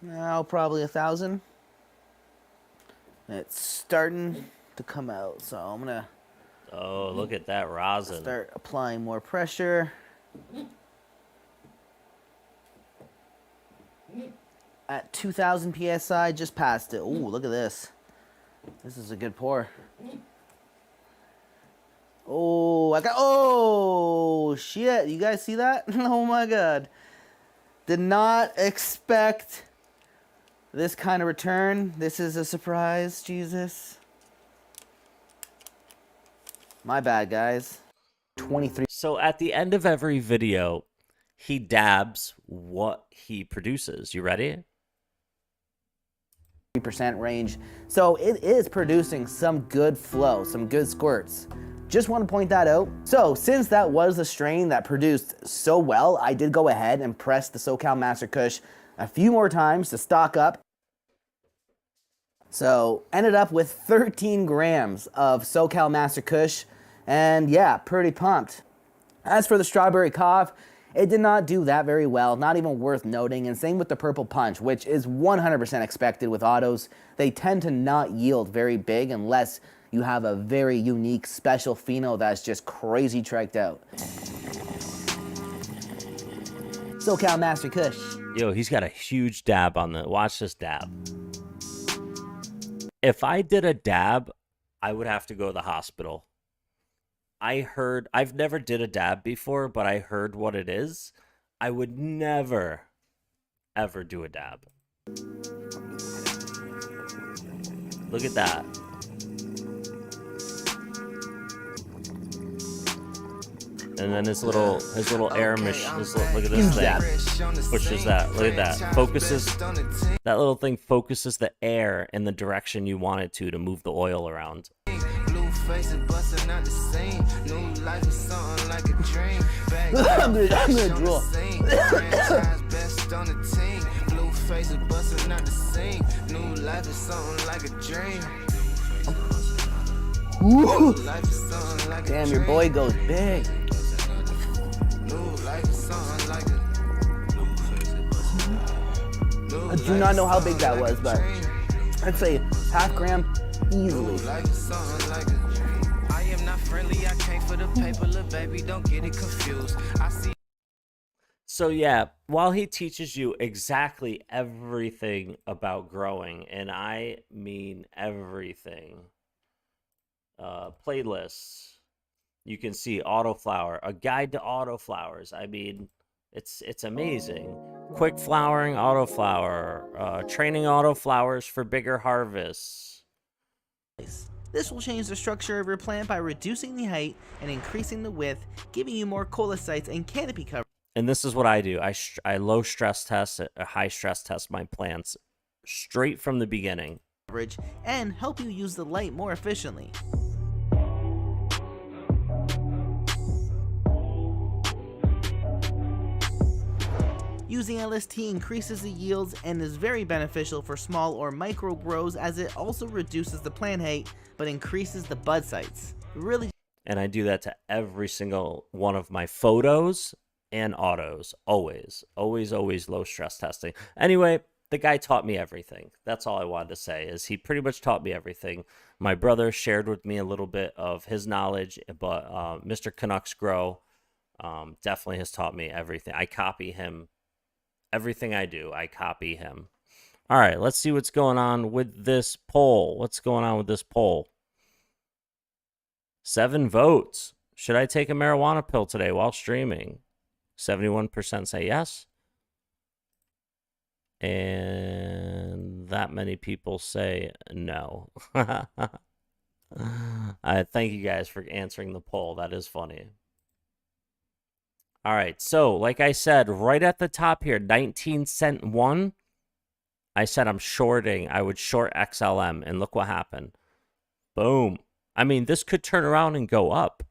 Now probably 1,000. It's starting to come out, so I'm gonna. Oh, look at that rosin. Start applying more pressure. At 2,000 PSI, just past it. Ooh, look at this. This is a good pour. Oh, oh, shit. You guys see that? Oh my God. Did not expect this kind of return. This is a surprise, Jesus. My bad, guys. 23. So at the end of every video, he dabs what he produces. You ready? % range. So it is producing some good flow, some good squirts. Just want to point that out. So since that was the strain that produced so well, I did go ahead and press the SoCal Master Kush a few more times to stock up. So ended up with 13 grams of SoCal Master Kush, and yeah, pretty pumped. As for the Strawberry Cough, it did not do that very well, not even worth noting, and same with the Purple Punch, which is 100% expected with autos. They tend to not yield very big unless you have a very unique special pheno that's just crazy tricked out. SoCal Master Kush. Yo, he's got a huge dab on the, watch this dab. If I did a dab, I would have to go to the hospital. I've never did a dab before, but I heard what it is. I would never, ever do a dab. Look at that. And then his little air machine. Look at this thing. Pushes that. Look at that. Focuses. That little thing focuses the air in the direction you want it to move the oil around. I'm gonna drool. life is something like a dream. Ooh. Life is something like a Damn, your boy goes big. life is something like I do not know how big that was, but I'd say half gram easily. life is something like a I am not friendly, I came for the paper, little baby, don't get it confused. I see. So yeah, while he teaches you exactly everything about growing, and I mean everything, playlists, you can see autoflower, a guide to autoflowers. I mean, it's amazing. Quick flowering autoflower, training autoflowers for bigger harvests. This will change the structure of your plant by reducing the height and increasing the width, giving you more coleocytes and canopy coverage. And this is what I do. I low stress test, high stress test my plants straight from the beginning. And help you use the light more efficiently. Using LST increases the yields and is very beneficial for small or micro grows, as it also reduces the plant height but increases the bud sites. Really. And I do that to every single one of my photos and autos. Always low stress testing. Anyway, the guy taught me everything. That's all I wanted to say, is he pretty much taught me everything. My brother shared with me a little bit of his knowledge, but Mr. Canucks Grow definitely has taught me everything. I copy him. Everything I do, I copy him. All right, let's see what's going on with this poll. What's going on with this poll? 7 votes. Should I take a marijuana pill today while streaming? 71% say yes. And that many people say no. I thank you guys for answering the poll. That is funny. All right, so like I said, right at the top here, 19-cent one, I said I'm shorting. I would short XLM, and look what happened. Boom. I mean, this could turn around and go up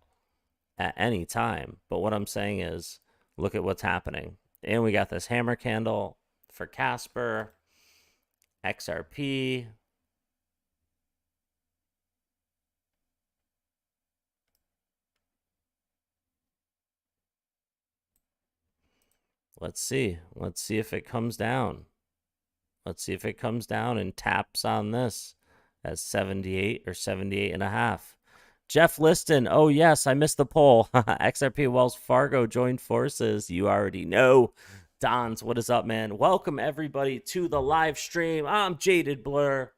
at any time. But what I'm saying is, look at what's happening. And we got this hammer candle for Casper, XRP. Let's see. Let's see if it comes down. Let's see if it comes down and taps on this at 78 or 78 and a half. Jeff Liston. Oh, yes, I missed the poll. XRP Wells Fargo joined forces. You already know. Dons, what is up, man? Welcome, everybody, to the live stream. I'm Jaded Blur.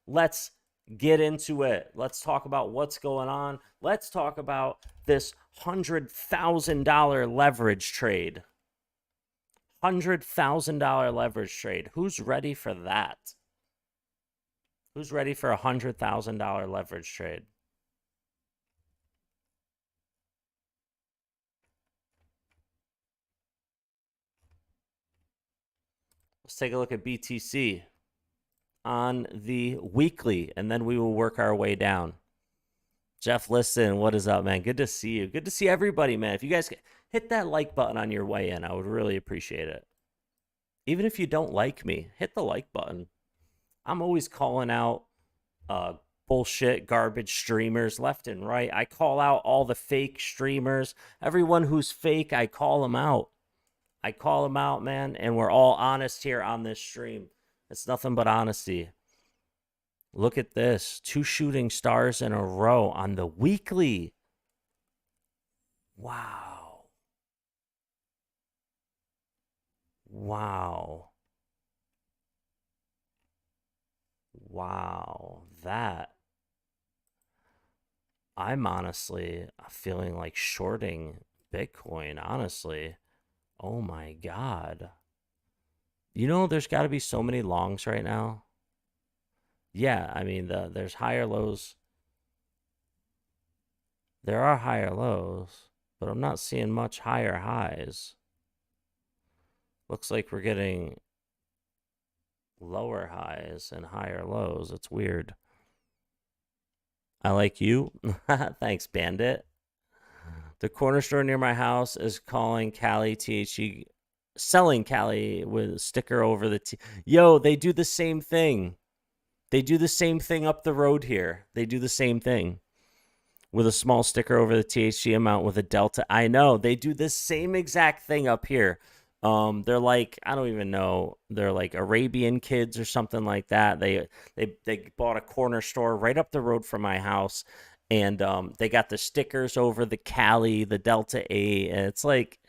Let's get into it. Let's talk about what's going on. Let's talk about this $100,000 leverage trade. $100,000 leverage trade. Who's ready for that? Who's ready for a $100,000 leverage trade? Let's take a look at BTC on the weekly, and then we will work our way down. Jeff, listen, what is up, man? Good to see you. Good to see everybody, man. If you guys hit that like button on your way in, I would really appreciate it. Even if you don't like me, hit the like button. I'm always calling out bullshit, garbage streamers left and right. I call out all the fake streamers. Everyone who's fake, I call them out. I call them out, man, and we're all honest here on this stream. It's nothing but honesty. Look at this. 2 shooting stars in a row on the weekly. Wow. Wow. Wow. That. I'm honestly feeling like shorting Bitcoin, honestly. Oh my God. You know, there's got to be so many longs right now. Yeah, I mean, there's higher lows. There are higher lows, but I'm not seeing much higher highs. Looks like we're getting lower highs and higher lows. It's weird. I like you. Thanks, Bandit. The corner store near my house is calling Cali THC, selling Cali with a sticker over the T. Yo, they do the same thing. They do the same thing up the road here. They do the same thing with a small sticker over the THC amount with a delta. I know. They do the same exact thing up here. They're like, I don't even know. They're like Arabian kids or something like that. They bought a corner store right up the road from my house, and they got the stickers over the Cali, the Delta 8, and it's like,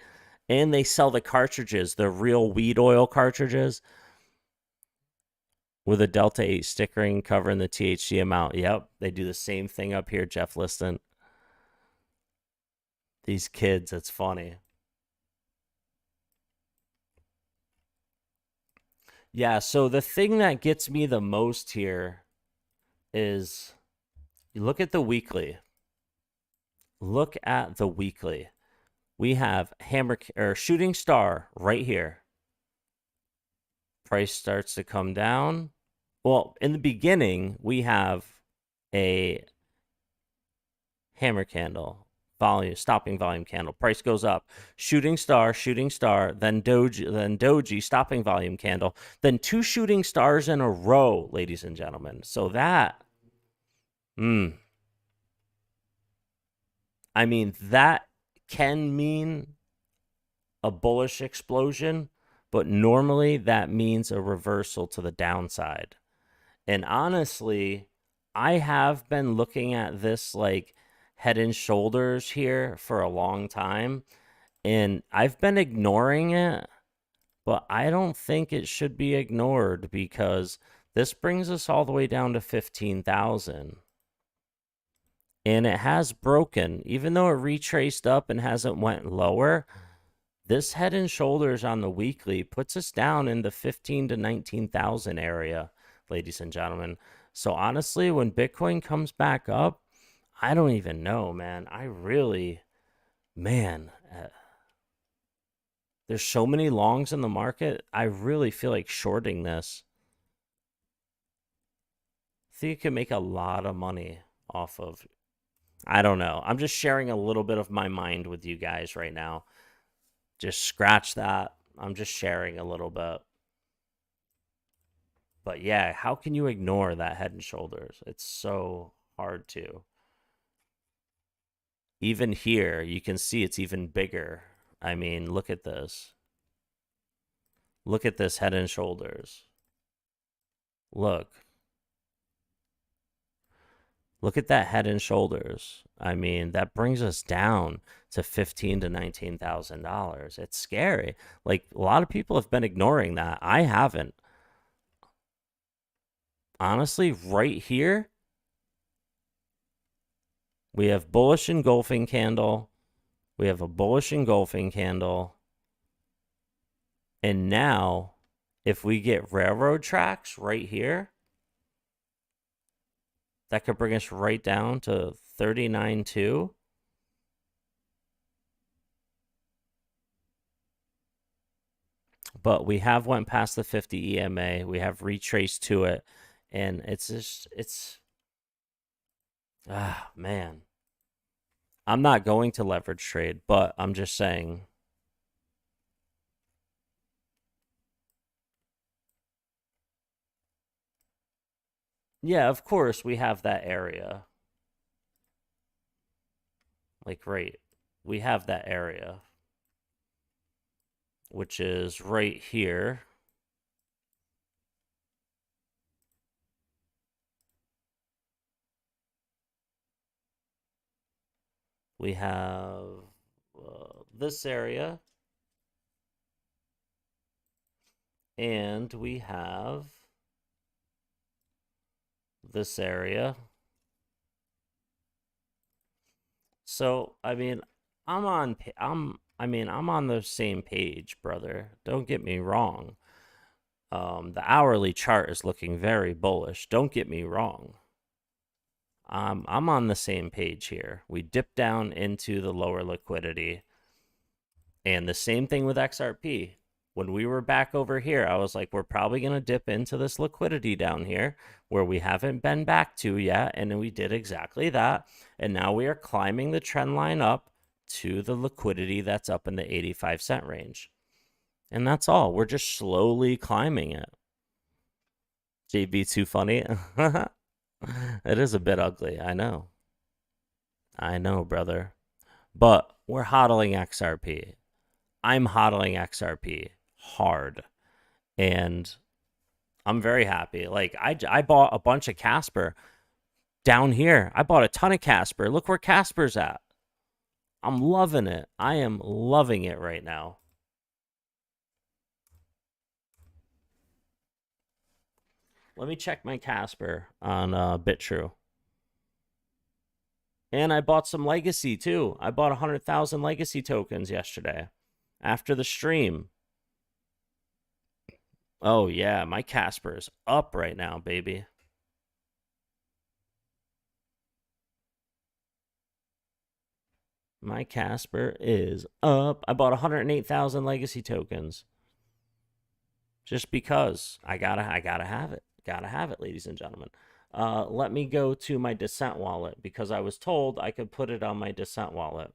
and they sell the cartridges, the real weed oil cartridges with a Delta 8 stickering covering the THC amount. Yep, they do the same thing up here, Jeff Liston. These kids, it's funny. Yeah, so the thing that gets me the most here is you look at the weekly. Look at the weekly. We have Shooting Star right here. Price starts to come down. Well, in the beginning, we have a hammer candle, stopping volume candle. Price goes up. Shooting star, then doji, stopping volume candle. Then 2 shooting stars in a row, ladies and gentlemen. So that, I mean, that can mean a bullish explosion, but normally that means a reversal to the downside. And honestly, I have been looking at this like head and shoulders here for a long time, and I've been ignoring it, but I don't think it should be ignored because this brings us all the way down to 15,000. And it has broken, even though it retraced up and hasn't went lower. This head and shoulders on the weekly puts us down in the 15 to 19,000 area, ladies and gentlemen. So honestly, when Bitcoin comes back up, I don't even know, man. There's so many longs in the market. I really feel like shorting this. I think you can make a lot of money off of, I don't know. I'm just sharing a little bit of my mind with you guys right now. Just scratch that. I'm just sharing a little bit. But yeah, how can you ignore that head and shoulders? It's so hard to. Even here, you can see it's even bigger. I mean, look at this. Look at this head and shoulders. Look. Look at that head and shoulders. I mean, that brings us down to $15,000 to $19,000. It's scary. Like, a lot of people have been ignoring that. I haven't. Honestly, right here, we have bullish engulfing candle. We have a bullish engulfing candle. And now, if we get railroad tracks right here, that could bring us right down to 39.2. But we have went past the 50 EMA. We have retraced to it. And it's man. I'm not going to leverage trade, but I'm just saying. Yeah, of course, we have that area. Like, right. We have that area. Which is right here. We have this area. And we have this area. So, I mean, I'm on the same page, brother. Don't get me wrong. The hourly chart is looking very bullish. Don't get me wrong. I'm on the same page here. We dip down into the lower liquidity. And the same thing with XRP. When we were back over here, I was like, we're probably going to dip into this liquidity down here where we haven't been back to yet. And then we did exactly that. And now we are climbing the trend line up to the liquidity that's up in the 85-cent range. And that's all. We're just slowly climbing it. JB too funny. It is a bit ugly, I know. I know, brother. But we're hodling XRP. I'm hodling XRP hard. And I'm very happy. Like, I bought a bunch of Casper down here. I bought a ton of Casper. Look where Casper's at. I'm loving it. I am loving it right now. Let me check my Casper on BitTrue. And I bought some Legacy, too. I bought 100,000 Legacy tokens yesterday after the stream. Oh, yeah. My Casper is up right now, baby. My Casper is up. I bought 108,000 Legacy tokens. Just because. I gotta have it. Gotta have it, ladies and gentlemen. Let me go to my Descent wallet because I was told I could put it on my Descent wallet.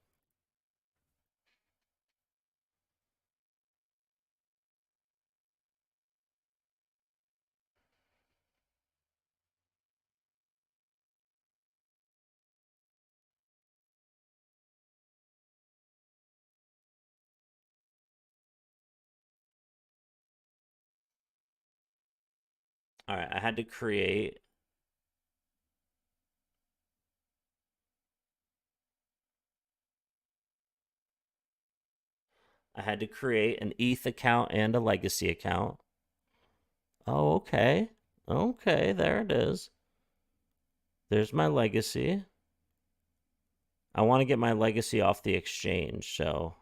All right, I had to create an ETH account and a Legacy account. Oh, okay. Okay, there it is. There's my Legacy. I want to get my Legacy off the exchange, so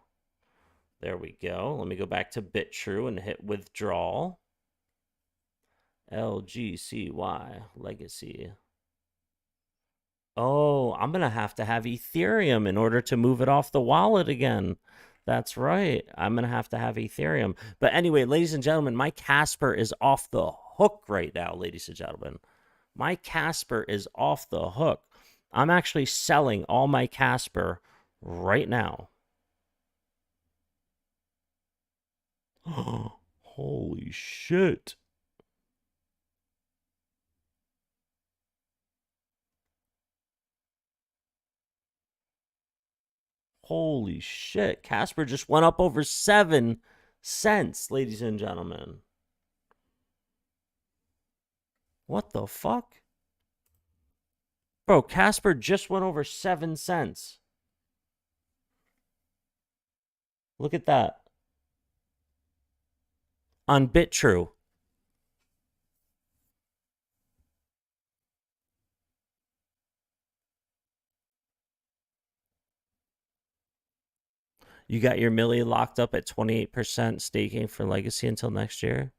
there we go. Let me go back to BitTrue and hit withdrawal. LGCY, Legacy. Oh, I'm going to have Ethereum in order to move it off the wallet again. That's right. I'm going to have Ethereum. But anyway, ladies and gentlemen, my Casper is off the hook right now, ladies and gentlemen. My Casper is off the hook. I'm actually selling all my Casper right now. Holy shit. Holy shit. Casper just went up over 7 cents, ladies and gentlemen. What the fuck? Bro, Casper just went over 7 cents. Look at that. On BitTrue. You got your Millie locked up at 28% staking for Legacy until next year?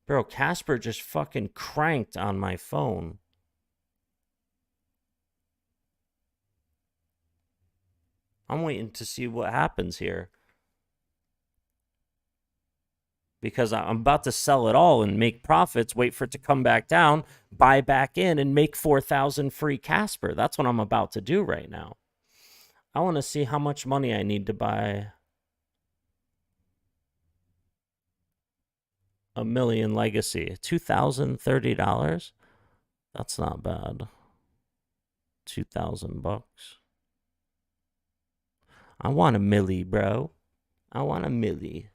Bro, Casper just fucking cranked on my phone. I'm waiting to see what happens here. Because I'm about to sell it all and make profits, wait for it to come back down, buy back in, and make 4,000 free Casper. That's what I'm about to do right now. I want to see how much money I need to buy a million Legacy. $2,030? That's not bad. 2,000 bucks. I want a milli, bro. I want a milli.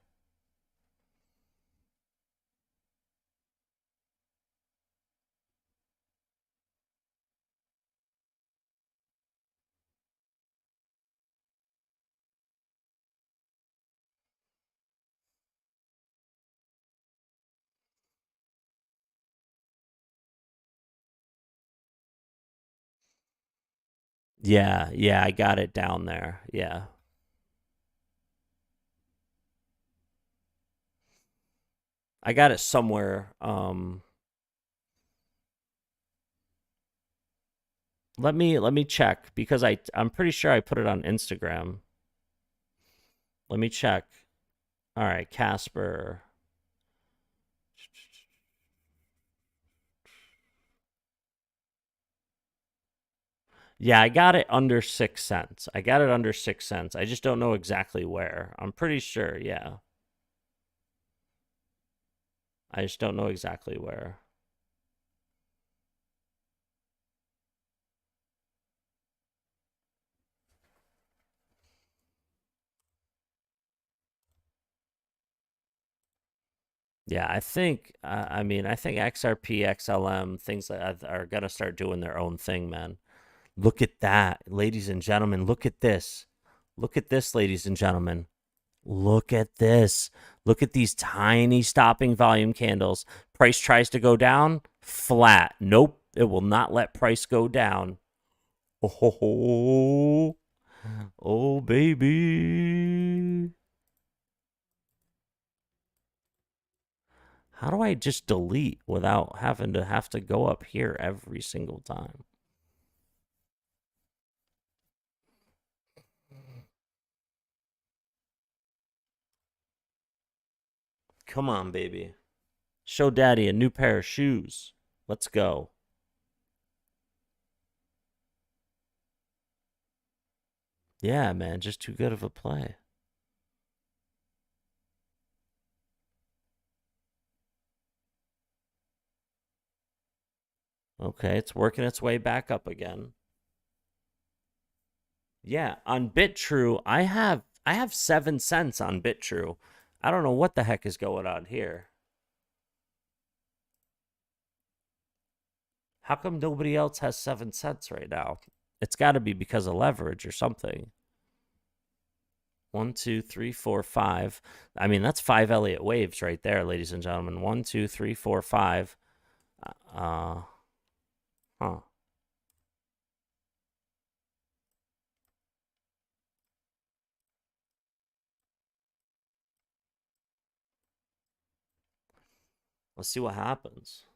Yeah, I got it down there. Yeah. I got it somewhere. Let me check because I'm pretty sure I put it on Instagram. Let me check. All right, Casper. Yeah, I got it under 6 cents. I got it under 6 cents. I just don't know exactly where. I'm pretty sure, yeah. I just don't know exactly where. Yeah, I think, I mean, I think XRP, XLM, things like that are going to start doing their own thing, man. Look at that, ladies and gentlemen. Look at this. Look at this, ladies and gentlemen. Look at this. Look at these tiny stopping volume candles. Price tries to go down, flat. Nope, it will not let price go down. Oh, oh baby. How do I just delete without having to have to go up here every single time? Come on, baby. Show daddy a new pair of shoes. Let's go. Yeah, man, just too good of a play. Okay, it's working its way back up again. Yeah, on BitTrue, I have 7 cents on BitTrue. I don't know what the heck is going on here. How come nobody else has 7 cents right now? It's got to be because of leverage or something. 1, 2, 3, 4, 5. I mean, that's 5 Elliott waves right there, ladies and gentlemen. 1, 2, 3, 4, 5. Huh. Let's see what happens.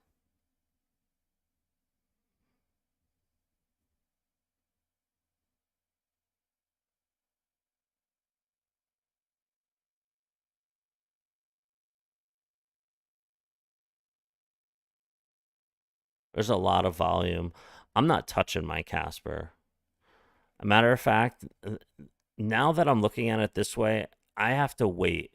There's a lot of volume. I'm not touching my Casper. A matter of fact, now that I'm looking at it this way, I have to wait.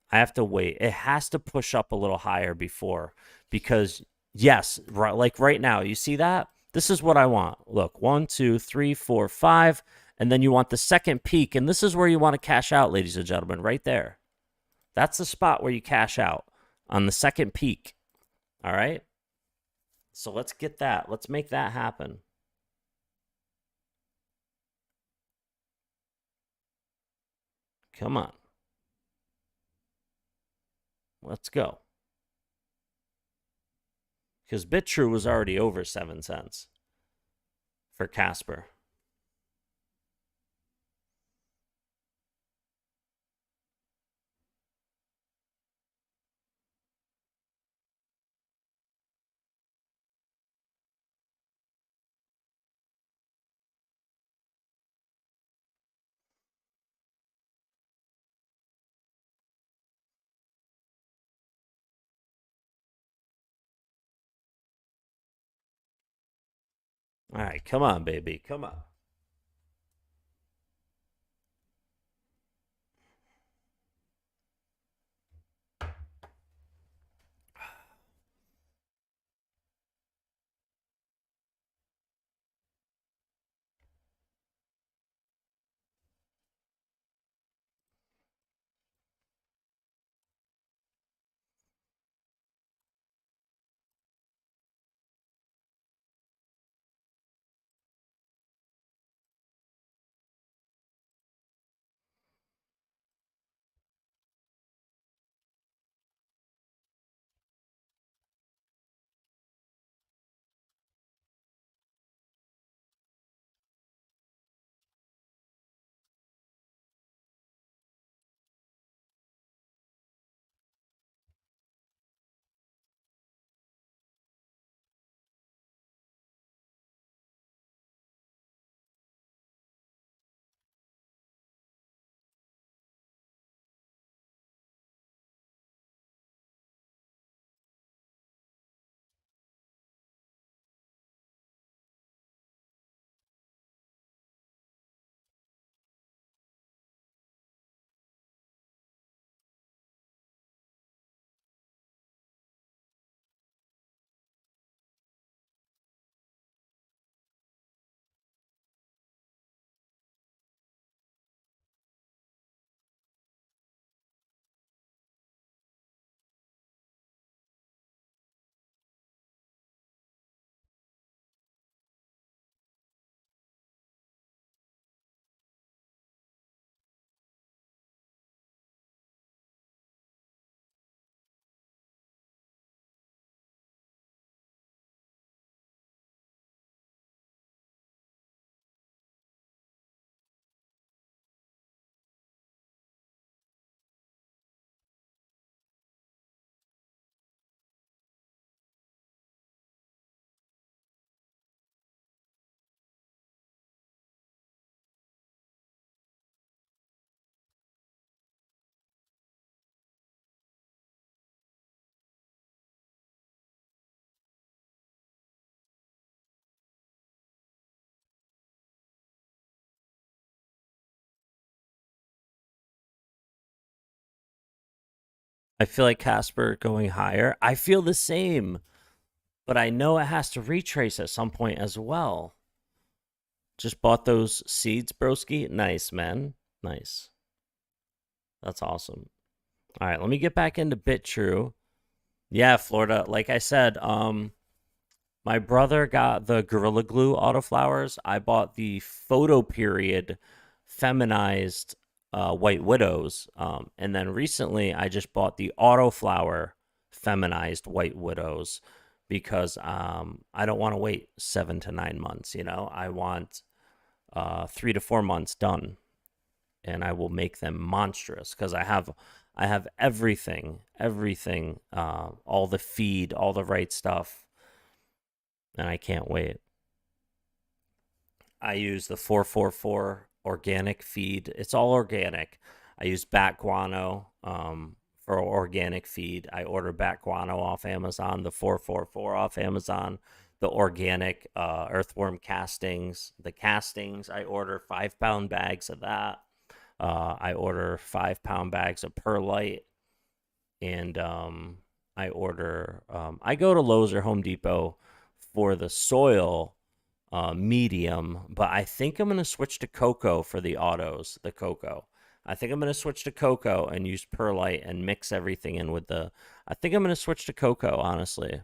I have to wait. It has to push up a little higher before, because yes, right, like right now, you see that? This is what I want. Look, 1, 2, 3, 4, 5, and then you want the second peak, and this is where you want to cash out, ladies and gentlemen, right there. That's the spot where you cash out, on the second peak. All right? So let's get that. Let's make that happen. Come on. Let's go. Because BitTrue was already over 7 cents for Casper. All right, come on, baby. Come on. I feel like Casper going higher. I feel the same, but I know it has to retrace at some point as well. Just bought those seeds, broski. Nice, man. Nice. That's awesome. All right, let me get back into BitTrue. Yeah, Florida. Like I said, my brother got the Gorilla Glue autoflowers. I bought the Photo Period feminized White Widows. And then recently I just bought the Autoflower feminized White Widows because I don't want to wait 7 to 9 months. You know, I want 3 to 4 months done, and I will make them monstrous because I have everything, all the feed, all the right stuff. And I can't wait. I use the 444 organic feed. It's all organic. I use bat guano for organic feed. I order bat guano off Amazon, the 444 off Amazon, the organic earthworm castings. The castings, I order 5-pound bags of that. I order 5-pound bags of perlite. And I order, I go to Lowe's or Home Depot for the soil medium, but I think I'm going to switch to cocoa for the autos, the cocoa. I think I'm going to switch to cocoa and use perlite and mix everything in with the, I think I'm going to switch to cocoa, honestly.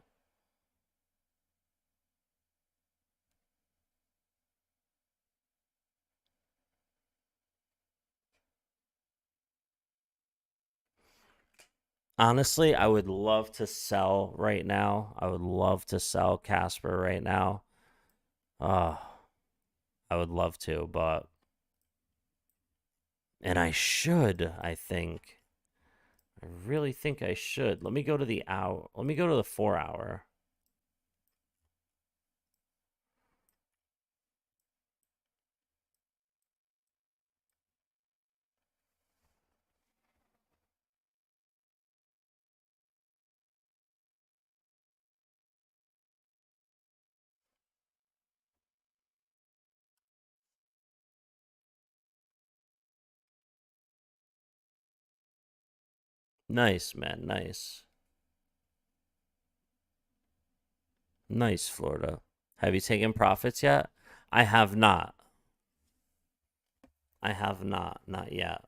Honestly, I would love to sell right now. I would love to sell Casper right now. I would love to, but... And I should, I think. I really think I should. Let me go to the hour. Let me go to the 4-hour. Nice, man. Nice. Nice, Florida. Have you taken profits yet? I have not. I have not. Not yet.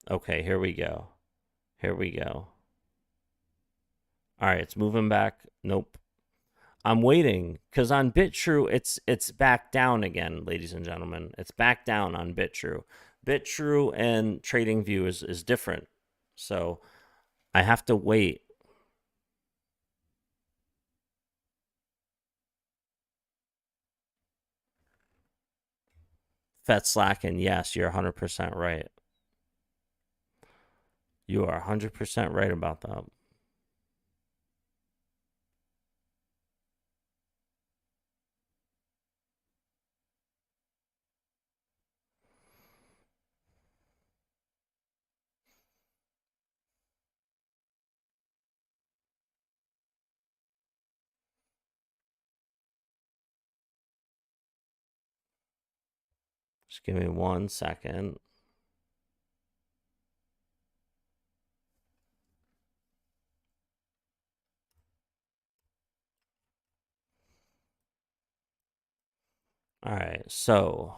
Okay, here we go. Here we go. All right, it's moving back. Nope. I'm waiting because on BitTrue, it's back down again, ladies and gentlemen. It's back down on BitTrue. BitTrue and TradingView is different. So I have to wait. Fat slacking. Yes, you're 100% right. You are 100% right about that. Just give me 1 second. All right, so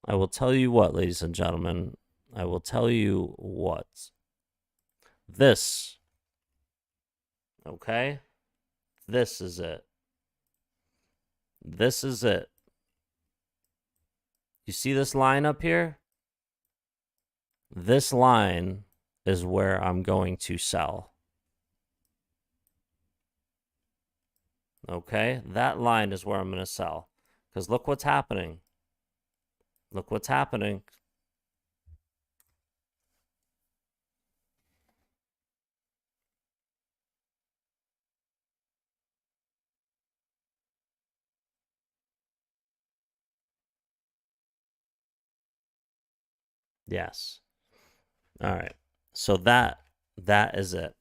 I will tell you what, ladies and gentlemen. I will tell you what. This. Okay? This is it. This is it. You see this line up here? This line is where I'm going to sell. Okay? That line is where I'm going to sell. Because look what's happening. Look what's happening. Yes. All right. So that is it.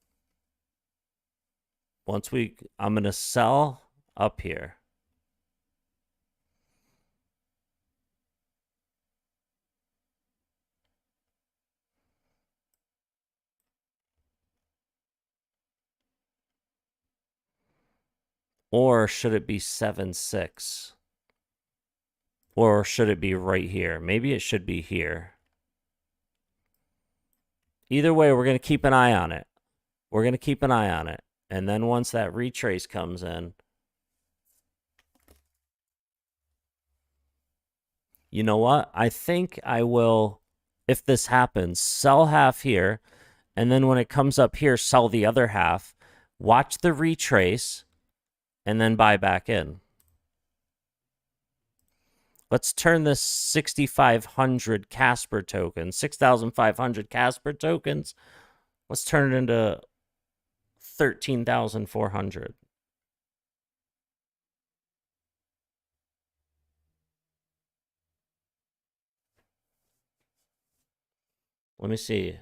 Once I'm going to sell up here. Or should it be 7.6? Or should it be right here? Maybe it should be here. Either way, we're going to keep an eye on it. We're going to keep an eye on it. And then once that retrace comes in, you know what? I think I will, if this happens, sell half here. And then when it comes up here, sell the other half. Watch the retrace. And then buy back in. Let's turn this 6,500 Casper tokens, 6,500 Casper tokens. Let's turn it into 13,400. Let me see.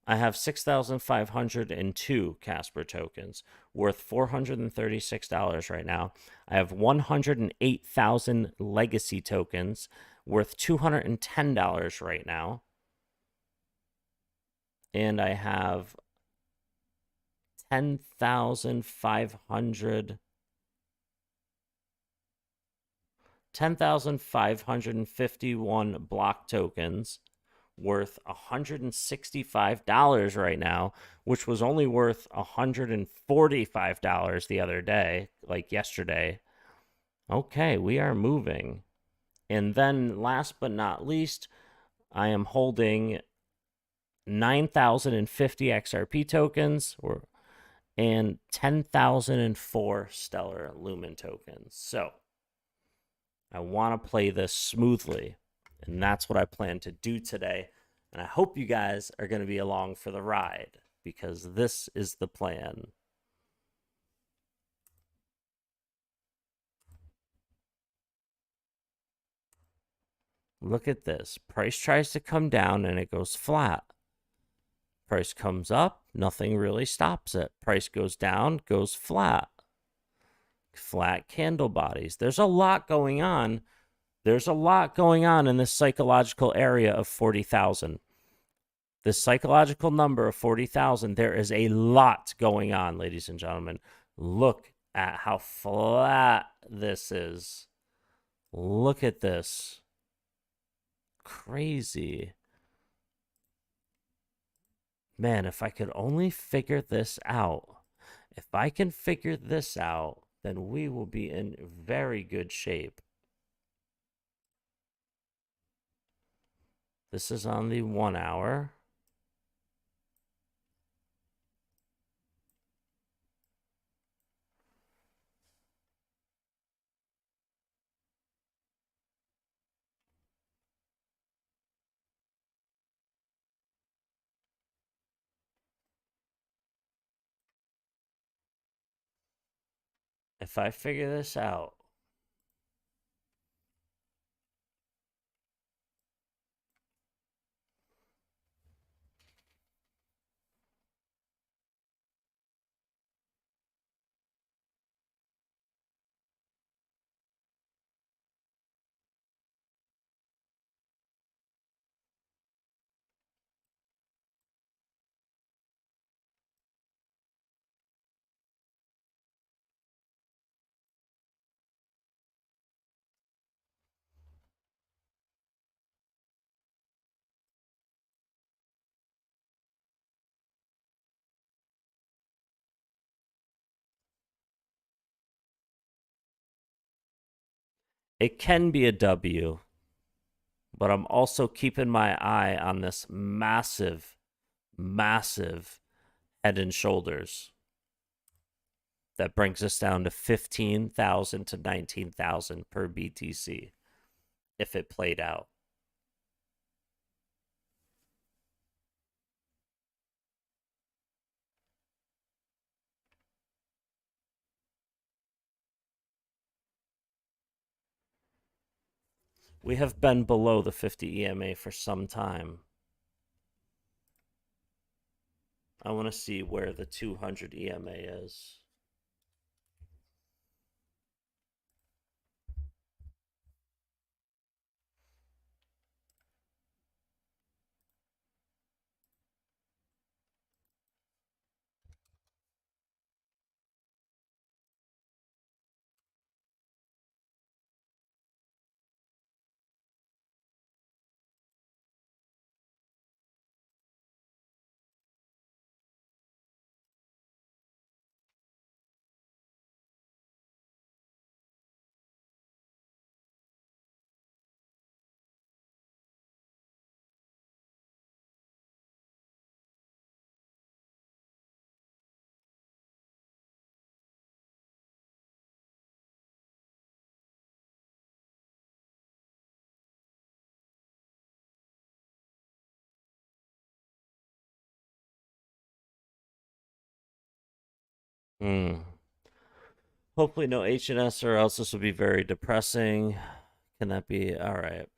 I have 6,502 Casper tokens worth $436 right now. I have 108,000 legacy tokens worth $210 right now. And I have 10,551 block tokens worth $165 right now, which was only worth $145 the other day, like yesterday. Okay, we are moving. And then last but not least, I am holding 9,050 XRP tokens and 10,004 Stellar Lumen tokens. So I want to play this smoothly. And that's what I plan to do today. And I hope you guys are going to be along for the ride, because this is the plan. Look at this. Price tries to come down and it goes flat. Price comes up, nothing really stops it. Price goes down, goes flat. Flat candle bodies. There's a lot going on. There's a lot going on in this psychological area of 40,000. This psychological number of 40,000, there is a lot going on, ladies and gentlemen. Look at how flat this is. Look at this. Crazy. Man, if I could only figure this out. If I can figure this out, then we will be in very good shape. This is on the 1 hour. If I figure this out, it can be a W, but I'm also keeping my eye on this massive, massive head and shoulders. That brings us down to 15,000 to 19,000 per BTC if it played out. We have been below the 50 EMA for some time. I want to see where the 200 EMA is. Hopefully no HNS, or else this will be very depressing. Can that be? All right.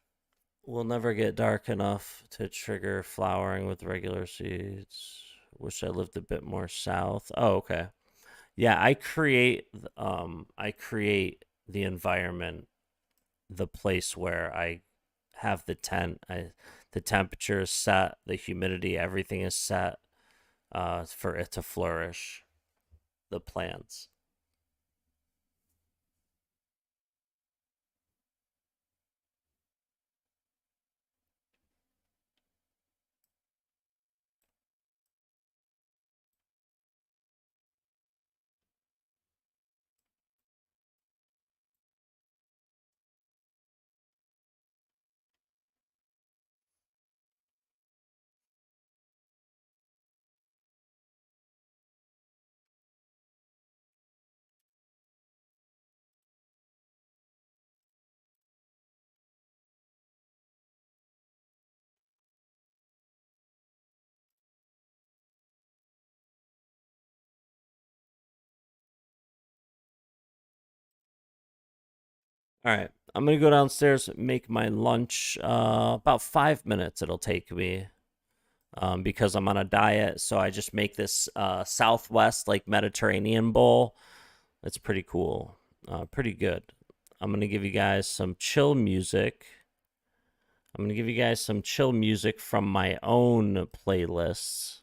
We'll never get dark enough to trigger flowering with regular seeds. Wish I lived a bit more south. Oh, okay. Yeah, I create the environment, the place where I have the tent. The temperature is set, the humidity, everything is set for it to flourish. The plants. All right, I'm gonna go downstairs, make my lunch. About 5 minutes it'll take me, because I'm on a diet. So I just make this Southwest like Mediterranean bowl. It's pretty cool, pretty good. I'm gonna give you guys some chill music. I'm gonna give you guys some chill music from my own playlists.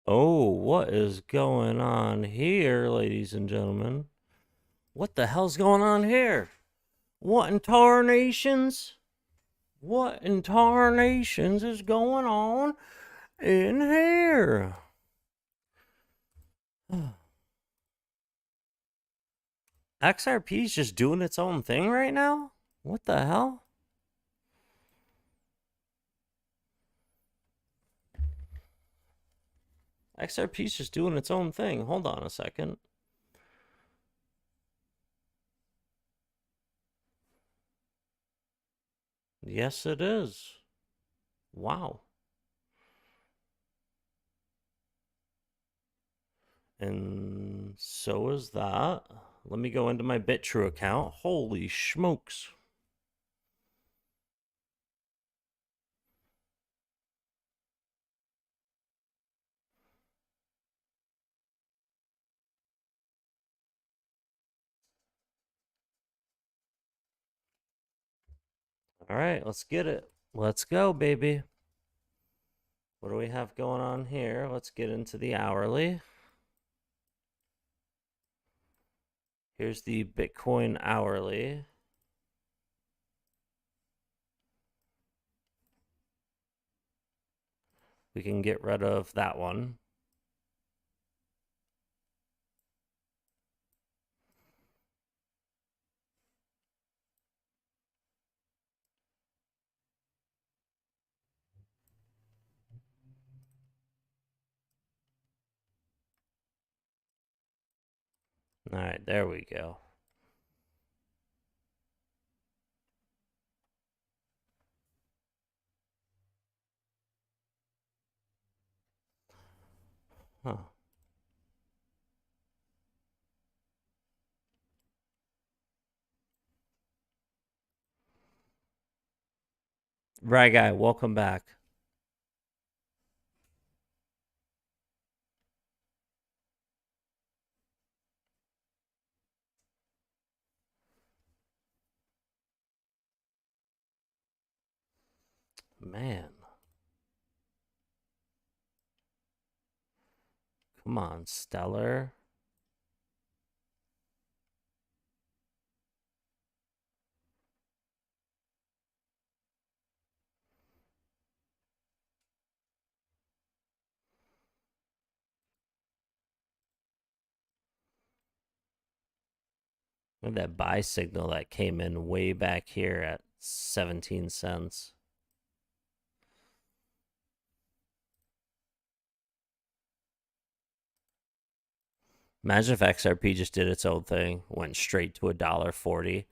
Oh, what is going on here, ladies and gentlemen? What the hell's going on here? What in tarnations? What in tarnations is going on in here? XRP's just doing its own thing right now? What the hell? XRP's just doing its own thing. Hold on a second. Yes, it is. Wow. And so is that. Let me go into my BitTrue account. Holy smokes. All right, let's get it. Let's go, baby. What do we have going on here? Let's get into the hourly. Here's the Bitcoin hourly. We can get rid of that one. All right, there we go. Huh. Right, guy, welcome back. Man. Come on, Stellar. Look at that buy signal that came in way back here at 17 cents. Imagine if XRP just did its own thing, went straight to $1.40,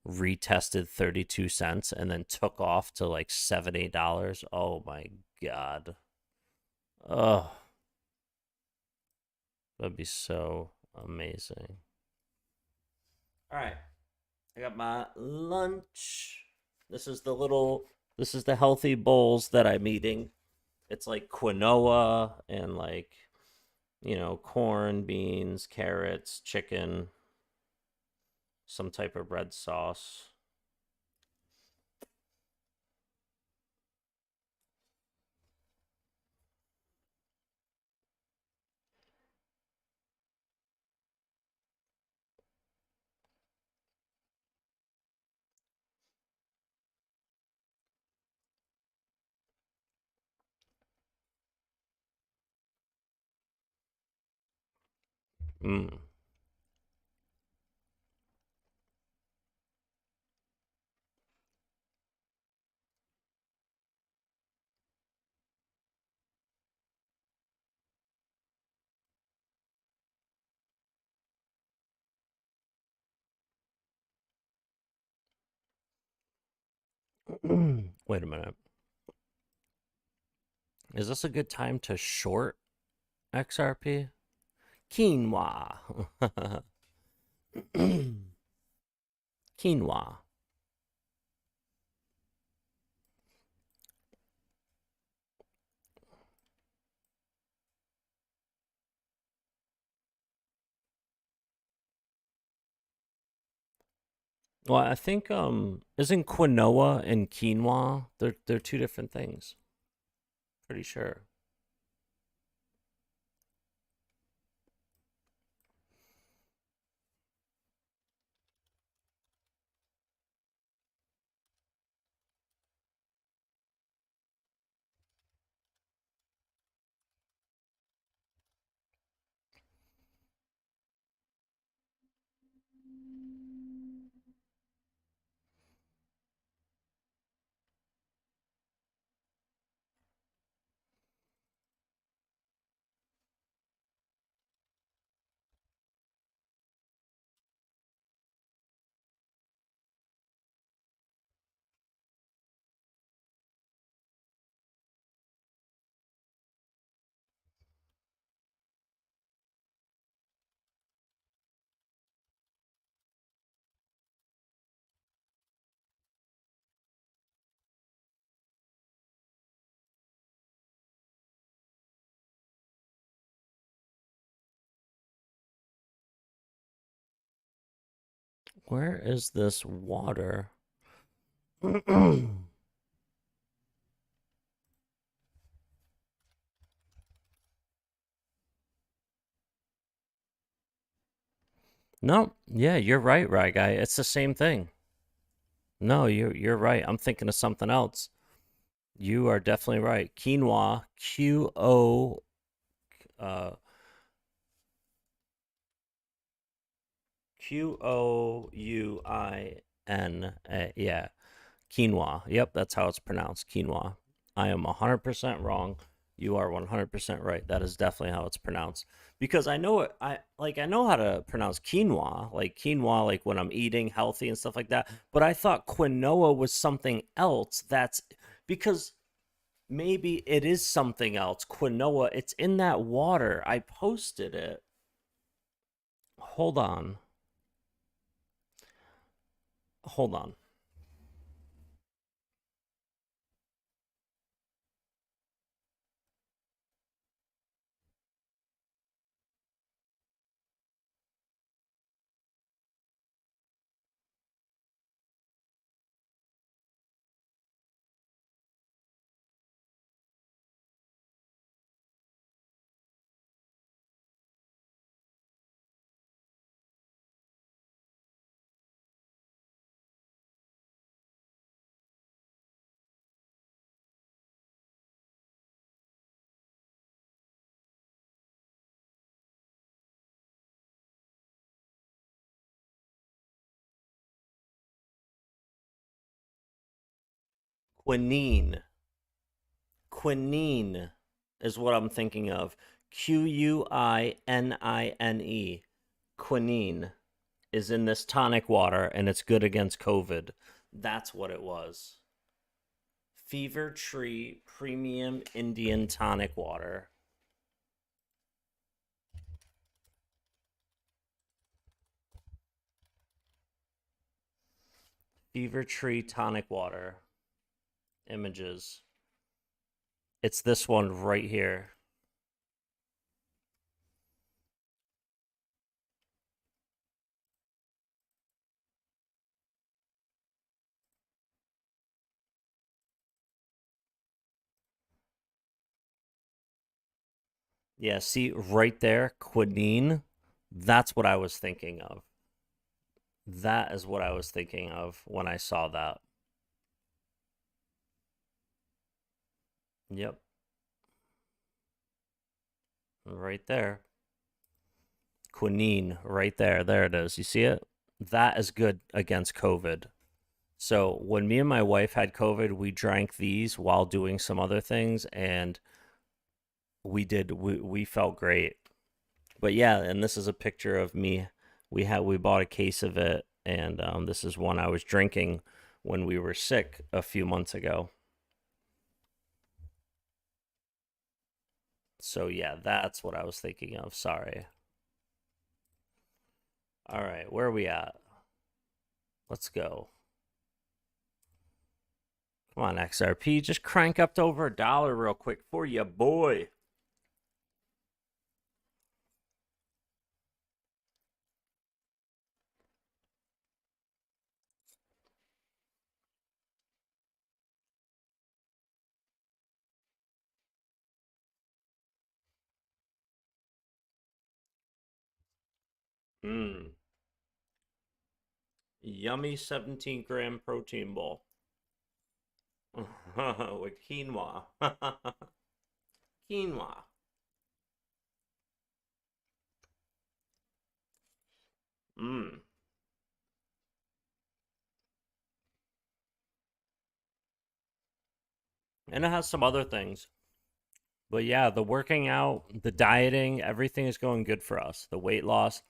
retested 32 cents, and then took off to like $7, $8. Oh my god. Oh. That'd be so amazing. All right. I got my lunch. This is the healthy bowls that I'm eating. It's like quinoa and like, you know, corn, beans, carrots, chicken, some type of red sauce. Mmm. Wait a minute. Is this a good time to short XRP? Quinoa. Quinoa. Well, I think isn't quinoa and quinoa they're two different things. Pretty sure. Where is this water? No, yeah, you're right, Rye Guy. It's the same thing. No, you're right. I'm thinking of something else. You are definitely right. Quinoa, uh, Quouin. Yeah, quinoa. Yep, that's how it's pronounced. Quinoa. I am 100% wrong. You are 100% right. That is definitely how it's pronounced. Because I know it. I know how to pronounce quinoa, like when I'm eating healthy and stuff like that. But I thought quinoa was something else. That's because maybe it is something else. Quinoa. It's in that water. I posted it. Hold on. Hold on. Quinine. Quinine is what I'm thinking of. Quinine. Quinine is in this tonic water and it's good against COVID. That's what it was. Fever Tree Premium Indian Tonic Water. Fever Tree Tonic Water. Images. It's this one right here. Yeah, see right there, quinine. That's what I was thinking of. That is what I was thinking of when I saw that. Yep. Right there. Quinine, right there. There it is. You see it? That is good against COVID. So when me and my wife had COVID, we drank these while doing some other things, and we felt great. But yeah, and this is a picture of me. We bought a case of it, and this is one I was drinking when we were sick a few months ago. So yeah, that's what I was thinking of. Sorry. All right, where are we at? Let's go. Come on, XRP, just crank up to over $1 real quick for you, boy. Mmm. Yummy 17-gram protein bowl. With quinoa. Quinoa. Mmm. And it has some other things. But yeah, the working out, the dieting, everything is going good for us. The weight loss.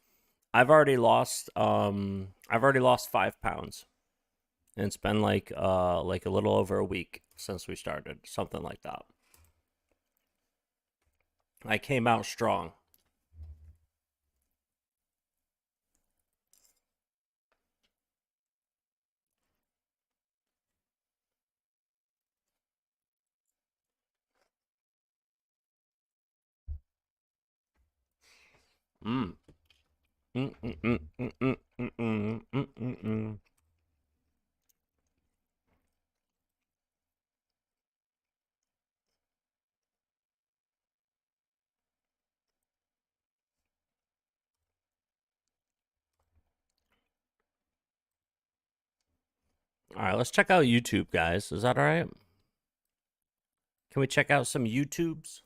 I've already lost 5 pounds. And it's been like a little over a week since we started, something like that. I came out strong. Mm. Mm, mm, mm, mm, mm, mm, mm, Mm-mm-mm. All right, let's check out YouTube, guys. Is that all right? Can we check out some YouTubes?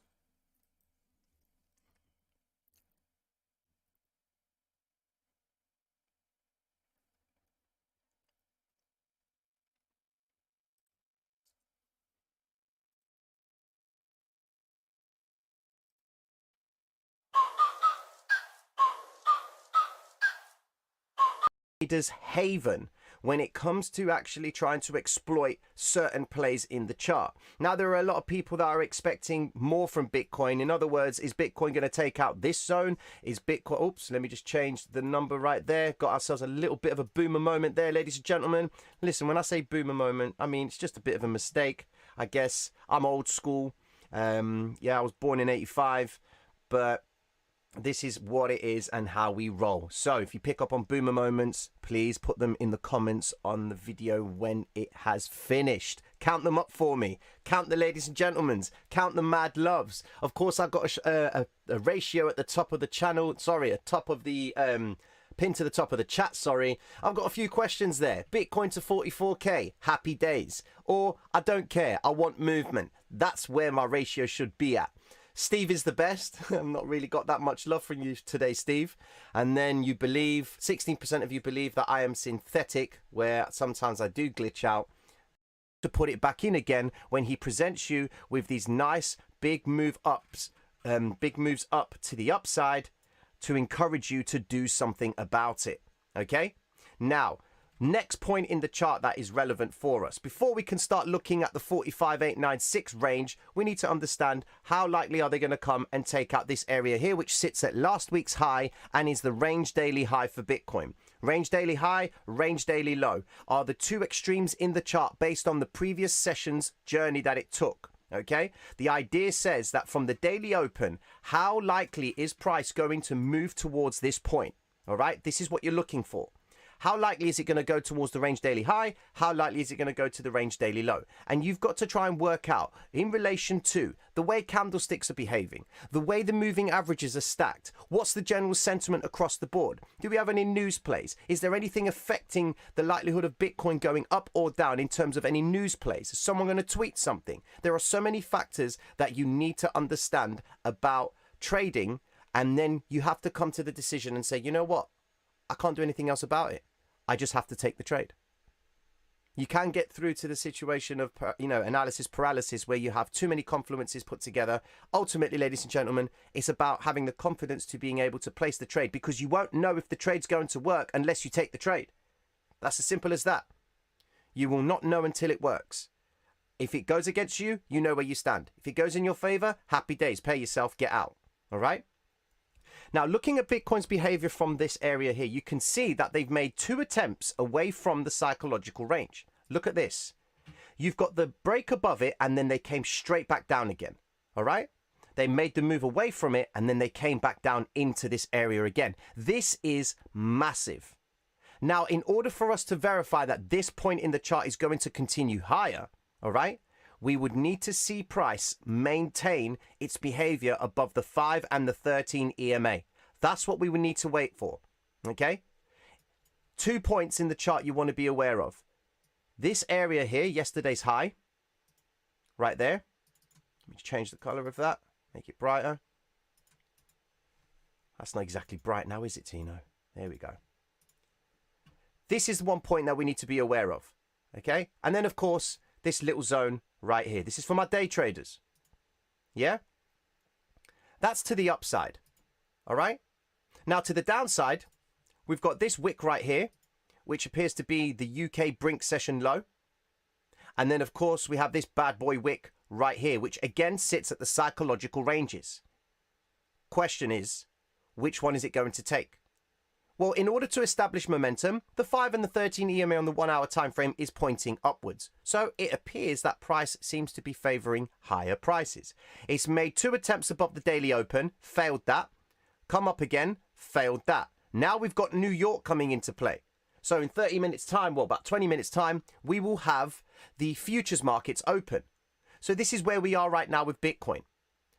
Trader's haven when it comes to actually trying to exploit certain plays in the chart. Now, there are a lot of people that are expecting more from Bitcoin. In other words, is Bitcoin going to take out this zone? Is Bitcoin... Oops, let me just change the number right there. Got ourselves a little bit of a boomer moment there, ladies and gentlemen. Listen, when I say boomer moment, I mean, it's just a bit of a mistake. I guess I'm old school. Yeah, I was born in 85, but this is what it is and how we roll. So if you pick up on boomer moments, please put them in the comments on the video when it has finished. Count them up for me. Count the ladies and gentlemen's. Count the mad loves. Of course, I've got a ratio at the top of the channel. Sorry, at top of the pin to the top of the chat. Sorry, I've got a few questions there. Bitcoin to 44k. Happy days. Or I don't care. I want movement. That's where my ratio should be at. Steve is the best. I've not really got that much love from you today, Steve. And then you believe, 16% of you believe that I am synthetic, where sometimes I do glitch out. To put it back in again when he presents you with these nice big moves up to the upside to encourage you to do something about it. Okay? Now, next point in the chart that is relevant for us. Before we can start looking at the 45,896 range, we need to understand how likely are they going to come and take out this area here, which sits at last week's high and is the range daily high for Bitcoin. Range daily high, range daily low are the two extremes in the chart based on the previous session's journey that it took. Okay, the idea says that from the daily open, how likely is price going to move towards this point? All right, this is what you're looking for. How likely is it going to go towards the range daily high? How likely is it going to go to the range daily low? And you've got to try and work out in relation to the way candlesticks are behaving, the way the moving averages are stacked. What's the general sentiment across the board? Do we have any news plays? Is there anything affecting the likelihood of Bitcoin going up or down in terms of any news plays? Is someone going to tweet something? There are so many factors that you need to understand about trading, and then you have to come to the decision and say, you know what? I can't do anything else about it. I just have to take the trade. You can get through to the situation of, analysis paralysis, where you have too many confluences put together. Ultimately, ladies and gentlemen, it's about having the confidence to being able to place the trade, because you won't know if the trade's going to work unless you take the trade. That's as simple as that. You will not know until it works. If it goes against you, you know where you stand. If it goes in your favor, happy days. Pay yourself, get out. All right? Now, looking at Bitcoin's behavior from this area here, you can see that they've made two attempts away from the psychological range. Look at this. You've got the break above it, and then they came straight back down again. All right? They made the move away from it, and then they came back down into this area again. This is massive. Now, in order for us to verify that this point in the chart is going to continue higher, all right, we would need to see price maintain its behavior above the 5 and the 13 EMA. That's what we would need to wait for, okay? 2 points in the chart you want to be aware of. This area here, yesterday's high, right there. Let me change the color of that, make it brighter. That's not exactly bright now, is it, Tino? There we go. This is the 1 point that we need to be aware of, okay? And then, of course, this little zone right here. This is for my day traders. Yeah? That's to the upside. All right? Now, to the downside, we've got this wick right here, which appears to be the UK Brink session low. And then, of course, we have this bad boy wick right here, which again sits at the psychological ranges. Question is, which one is it going to take? Well, in order to establish momentum, the 5 and the 13 EMA on the 1 hour time frame is pointing upwards. So it appears that price seems to be favoring higher prices. It's made 2 attempts above the daily open, failed that. Come up again, failed that. Now we've got New York coming into play. So in 30 minutes time, well, about 20 minutes time, we will have the futures markets open. So this is where we are right now with Bitcoin.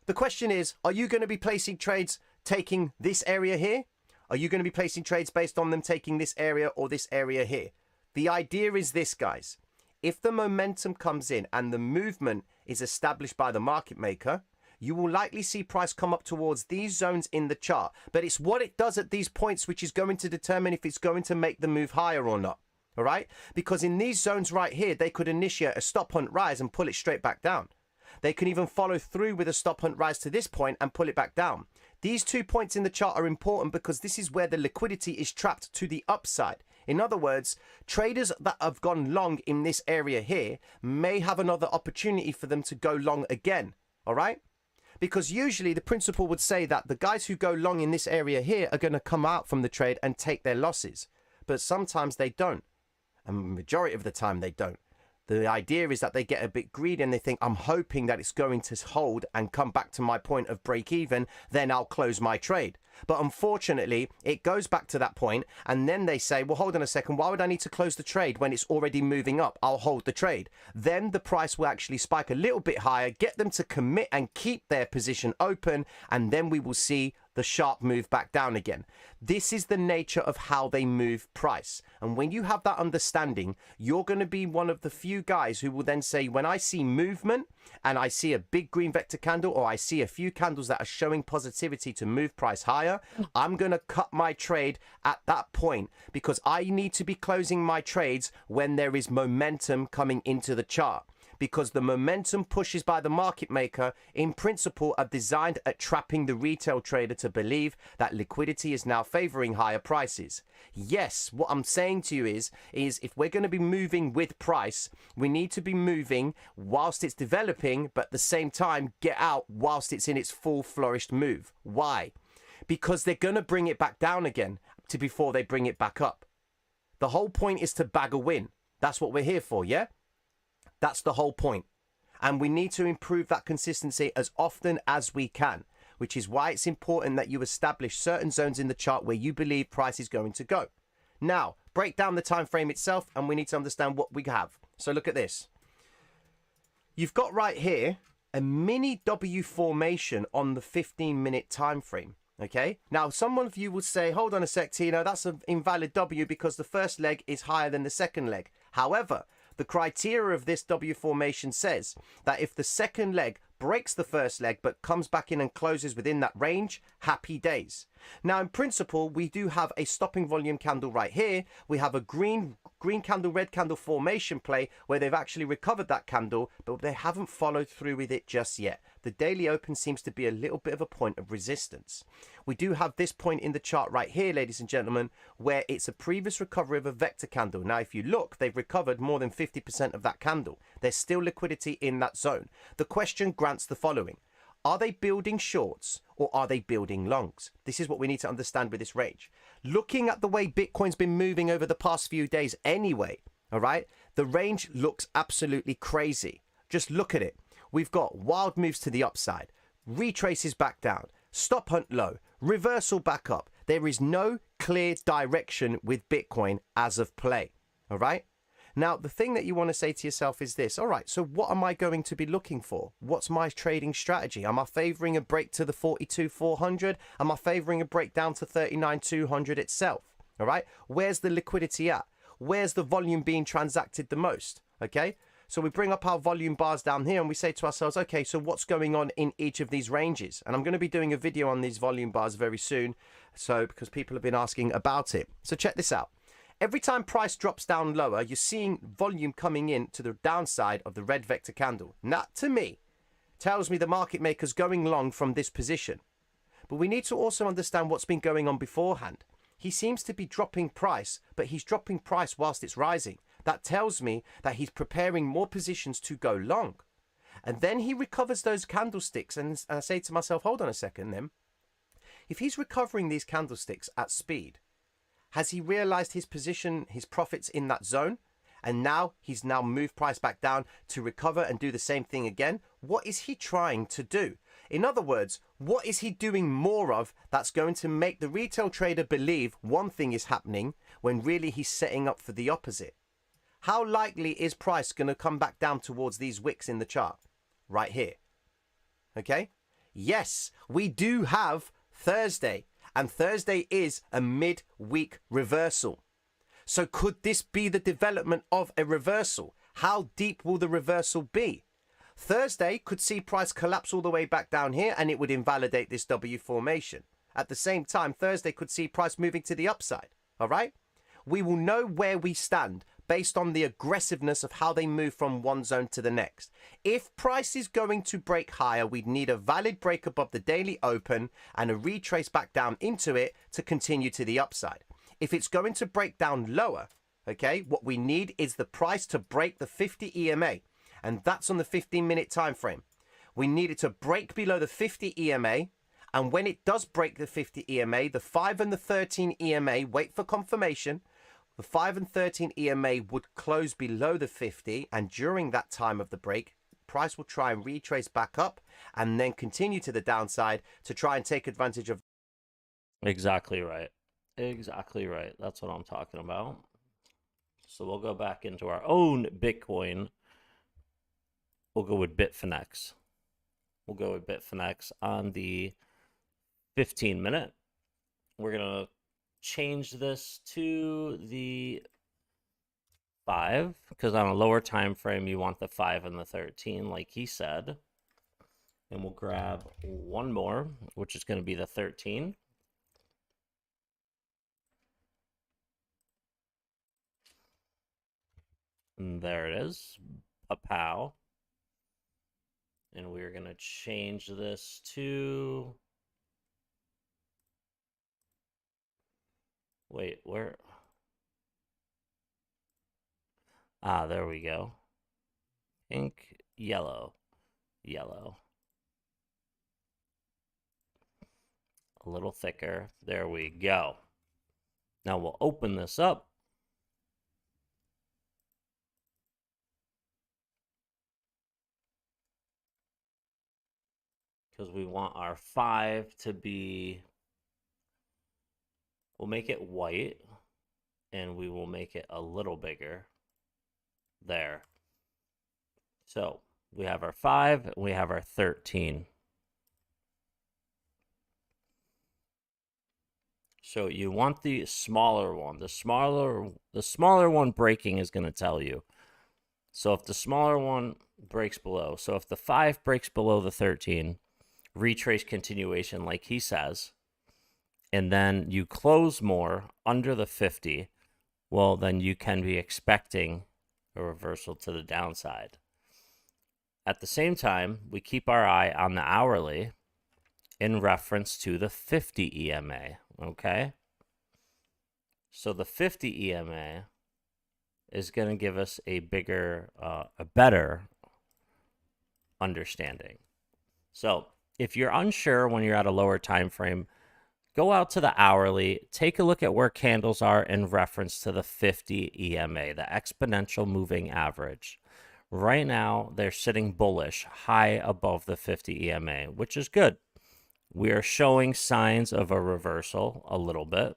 The question is, are you going to be placing trades taking this area here? Are you going to be placing trades based on them taking this area or this area here? The idea is this, guys. If the momentum comes in and the movement is established by the market maker, you will likely see price come up towards these zones in the chart. But it's what it does at these points which is going to determine if it's going to make the move higher or not. All right? Because in these zones right here, they could initiate a stop hunt rise and pull it straight back down. They can even follow through with a stop hunt rise to this point and pull it back down. These 2 points in the chart are important because this is where the liquidity is trapped to the upside. In other words, traders that have gone long in this area here may have another opportunity for them to go long again. All right? Because usually the principle would say that the guys who go long in this area here are going to come out from the trade and take their losses. But sometimes they don't. And majority of the time they don't. The idea is that they get a bit greedy and they think, I'm hoping that it's going to hold and come back to my point of break even, then I'll close my trade. But unfortunately, it goes back to that point and then they say, well, hold on a second, why would I need to close the trade when it's already moving up? I'll hold the trade. Then the price will actually spike a little bit higher, get them to commit and keep their position open, and then we will see the sharp move back down again. This is the nature of how they move price. And when you have that understanding, you're going to be one of the few guys who will then say, when I see movement and I see a big green vector candle or I see a few candles that are showing positivity to move price higher, I'm going to cut my trade at that point because I need to be closing my trades when there is momentum coming into the chart. Because the momentum pushes by the market maker, in principle, are designed at trapping the retail trader to believe that liquidity is now favoring higher prices. Yes, what I'm saying to you is if we're going to be moving with price, we need to be moving whilst it's developing, but at the same time, get out whilst it's in its full flourished move. Why? Because they're going to bring it back down again to before they bring it back up. The whole point is to bag a win. That's what we're here for, yeah? That's the whole point. And we need to improve that consistency as often as we can, which is why it's important that you establish certain zones in the chart where you believe price is going to go. Now, break down the time frame itself, and we need to understand what we have. So look at this. You've got right here a mini W formation on the 15-minute time frame. Okay, now some of you would say, hold on a sec, Tino, that's an invalid W because the first leg is higher than the second leg. However, the criteria of this W formation says that if the second leg breaks the first leg but comes back in and closes within that range, happy days. Now, in principle, we do have a stopping volume candle right here. We have a green candle, red candle formation play where they've actually recovered that candle, but they haven't followed through with it just yet. The daily open seems to be a little bit of a point of resistance. We do have this point in the chart right here, ladies and gentlemen, where it's a previous recovery of a vector candle. Now, if you look, they've recovered more than 50% of that candle. There's still liquidity in that zone. The question grants the following. Are they building shorts or are they building longs? This is what we need to understand with this range. Looking at the way Bitcoin's been moving over the past few days anyway, all right, the range looks absolutely crazy. Just look at it. We've got wild moves to the upside, retraces back down, stop hunt low, reversal back up. There is no clear direction with Bitcoin as of play, all right? Now, the thing that you want to say to yourself is this. All right, so what am I going to be looking for? What's my trading strategy? Am I favoring a break to the 42,400? Am I favoring a break down to 39,200 itself? All right, where's the liquidity at? Where's the volume being transacted the most? Okay, so we bring up our volume bars down here and we say to ourselves, okay, so what's going on in each of these ranges? And I'm going to be doing a video on these volume bars very soon, so because people have been asking about it. So check this out. Every time price drops down lower, you're seeing volume coming in to the downside of the red vector candle. And that, to me, tells me the market maker's going long from this position. But we need to also understand what's been going on beforehand. He seems to be dropping price, but he's dropping price whilst it's rising. That tells me that he's preparing more positions to go long. And then he recovers those candlesticks, and I say to myself, hold on a second then. If he's recovering these candlesticks at speed, has he realized his position, his profits in that zone? And now he's moved price back down to recover and do the same thing again? What is he trying to do? In other words, what is he doing more of that's going to make the retail trader believe one thing is happening when really he's setting up for the opposite? How likely is price going to come back down towards these wicks in the chart? Right here. Okay? Yes, we do have Thursday, and Thursday is a mid-week reversal. So could this be the development of a reversal? How deep will the reversal be? Thursday could see price collapse all the way back down here, and it would invalidate this W formation. At the same time, Thursday could see price moving to the upside. All right? We will know where we stand based on the aggressiveness of how they move from one zone to the next. If price is going to break higher, we'd need a valid break above the daily open and a retrace back down into it to continue to the upside. If it's going to break down lower, okay, what we need is the price to break the 50 EMA, and that's on the 15-minute time frame. We need it to break below the 50 EMA, and when it does break the 50 EMA, the 5 and the 13 EMA, wait for confirmation, the 5 and 13 EMA would close below the 50, and during that time of the break, price will try and retrace back up and then continue to the downside to try and take advantage of. Exactly right. Exactly right. That's what I'm talking about. So we'll go back into our own Bitcoin. We'll go with Bitfinex. We'll go with Bitfinex on the 15-minute. We're going to change this to the 5 because on a lower time frame you want the 5 and the 13 like he said. And we'll grab one more, which is going to be the 13. And there it is, a pow. And we're going to change this to, wait, where? Ah, there we go. Pink, yellow, yellow. A little thicker. There we go. Now we'll open this up. Because we want our 5 to be, we'll make it white, and we will make it a little bigger. There. So we have our 5, and we have our 13. So you want the smaller one. The smaller one breaking is going to tell you. So if the smaller one breaks below, so if the 5 breaks below the 13, retrace continuation like he says, and then you close more under the 50, well, then you can be expecting a reversal to the downside. At the same time, we keep our eye on the hourly in reference to the 50 EMA, okay? So the 50 EMA is going to give us a bigger, a better understanding. So if you're unsure when you're at a lower time frame, go out to the hourly, take a look at where candles are in reference to the 50 EMA, the exponential moving average. Right now, they're sitting bullish, high above the 50 EMA, which is good. We are showing signs of a reversal a little bit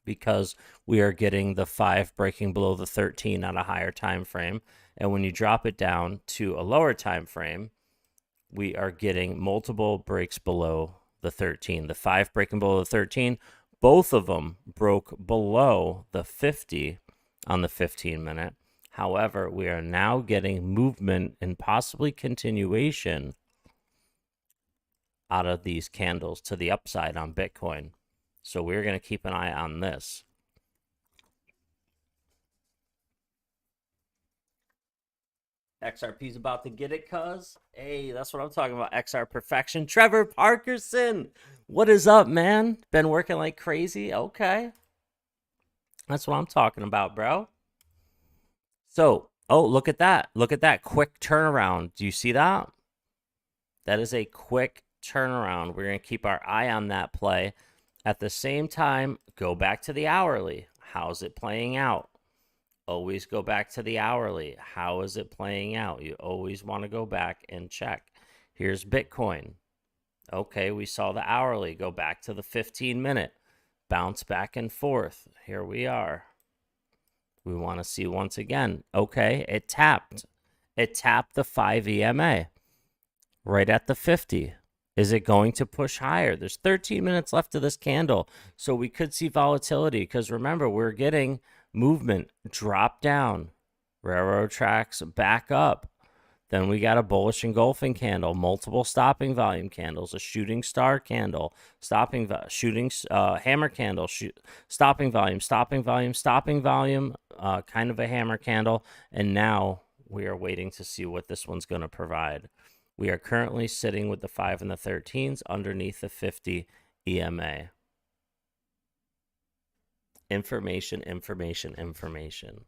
because we are getting the 5 breaking below the 13 on a higher time frame. And when you drop it down to a lower time frame, we are getting multiple breaks below the 13. The 5 breaking below the 13, both of them broke below the 50 on the 15-minute. However, we are now getting movement and possibly continuation out of these candles to the upside on Bitcoin. So we're going to keep an eye on this. XRP's about to get it, cuz. Hey, that's what I'm talking about. XR perfection. Trevor Parkerson, what is up, man? Been working like crazy? Okay. That's what I'm talking about, bro. So, oh, look at that. Look at that quick turnaround. Do you see that? That is a quick turnaround. We're going to keep our eye on that play. At the same time, go back to the hourly. How's it playing out? Always go back to the hourly. How is it playing out? You always want to go back and check. Here's Bitcoin. Okay, we saw the hourly go back to the 15-minute, bounce back and forth. Here we are. We want to see once again. Okay, it tapped. It tapped the 5 EMA right at the 50. Is it going to push higher? There's 13 minutes left of this candle, so we could see volatility because remember, we're getting movement drop down, railroad tracks back up. Then we got a bullish engulfing candle, multiple stopping volume candles, a shooting star candle, stopping shooting hammer candle, stopping volume, stopping volume, stopping volume, kind of a hammer candle, and now we are waiting to see what this one's going to provide. We are currently sitting with the 5 and the 13s underneath the 50 EMA. Information, information, information.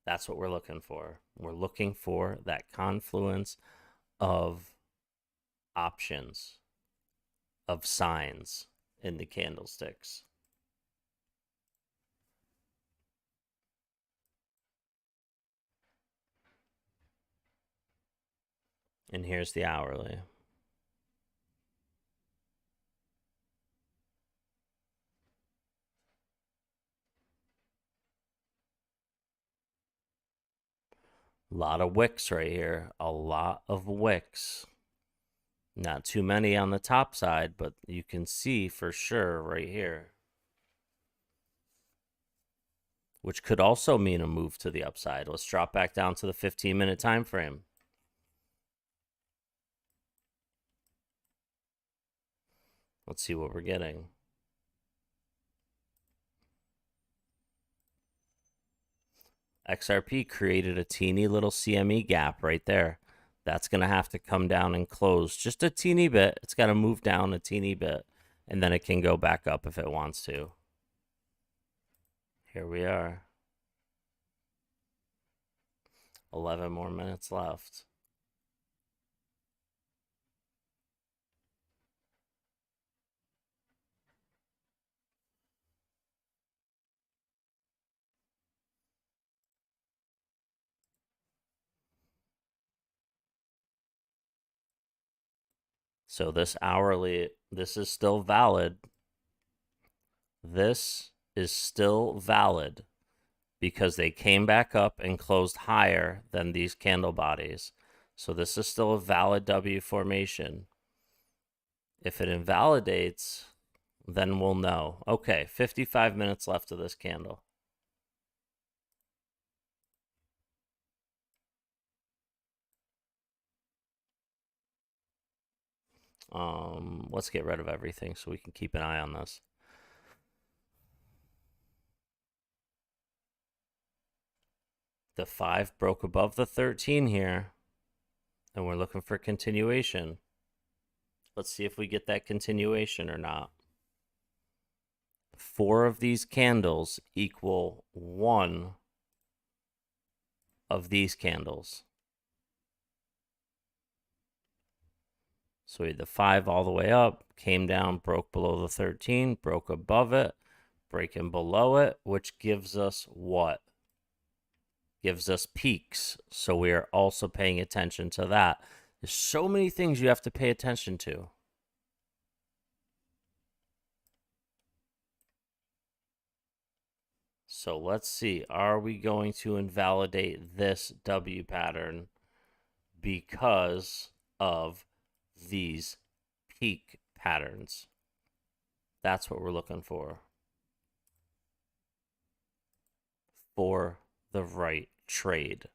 That's what we're looking for. We're looking for that confluence of options, of signs in the candlesticks. And here's the hourly. A lot of wicks right here. A lot of wicks. Not too many on the top side, but you can see for sure right here. Which could also mean a move to the upside. Let's drop back down to the 15-minute time frame. Let's see what we're getting. XRP created a teeny little CME gap right there. That's going to have to come down and close just a teeny bit. It's got to move down a teeny bit, and then it can go back up if it wants to. Here we are. 11 more minutes left. So this hourly, this is still valid. This is still valid because they came back up and closed higher than these candle bodies. So this is still a valid W formation. If it invalidates, then we'll know. Okay, 55 minutes left of this candle. Let's get rid of everything so we can keep an eye on this. The 5 broke above the 13 here, and we're looking for continuation. Let's see if we get that continuation or not. 4 of these candles equal 1 of these candles. So we had the 5 all the way up, came down, broke below the 13, broke above it, breaking below it, which gives us what? Gives us peaks. So we are also paying attention to that. There's so many things you have to pay attention to. So let's see, are we going to invalidate this W pattern because of these peak patterns? That's what we're looking for the right trade.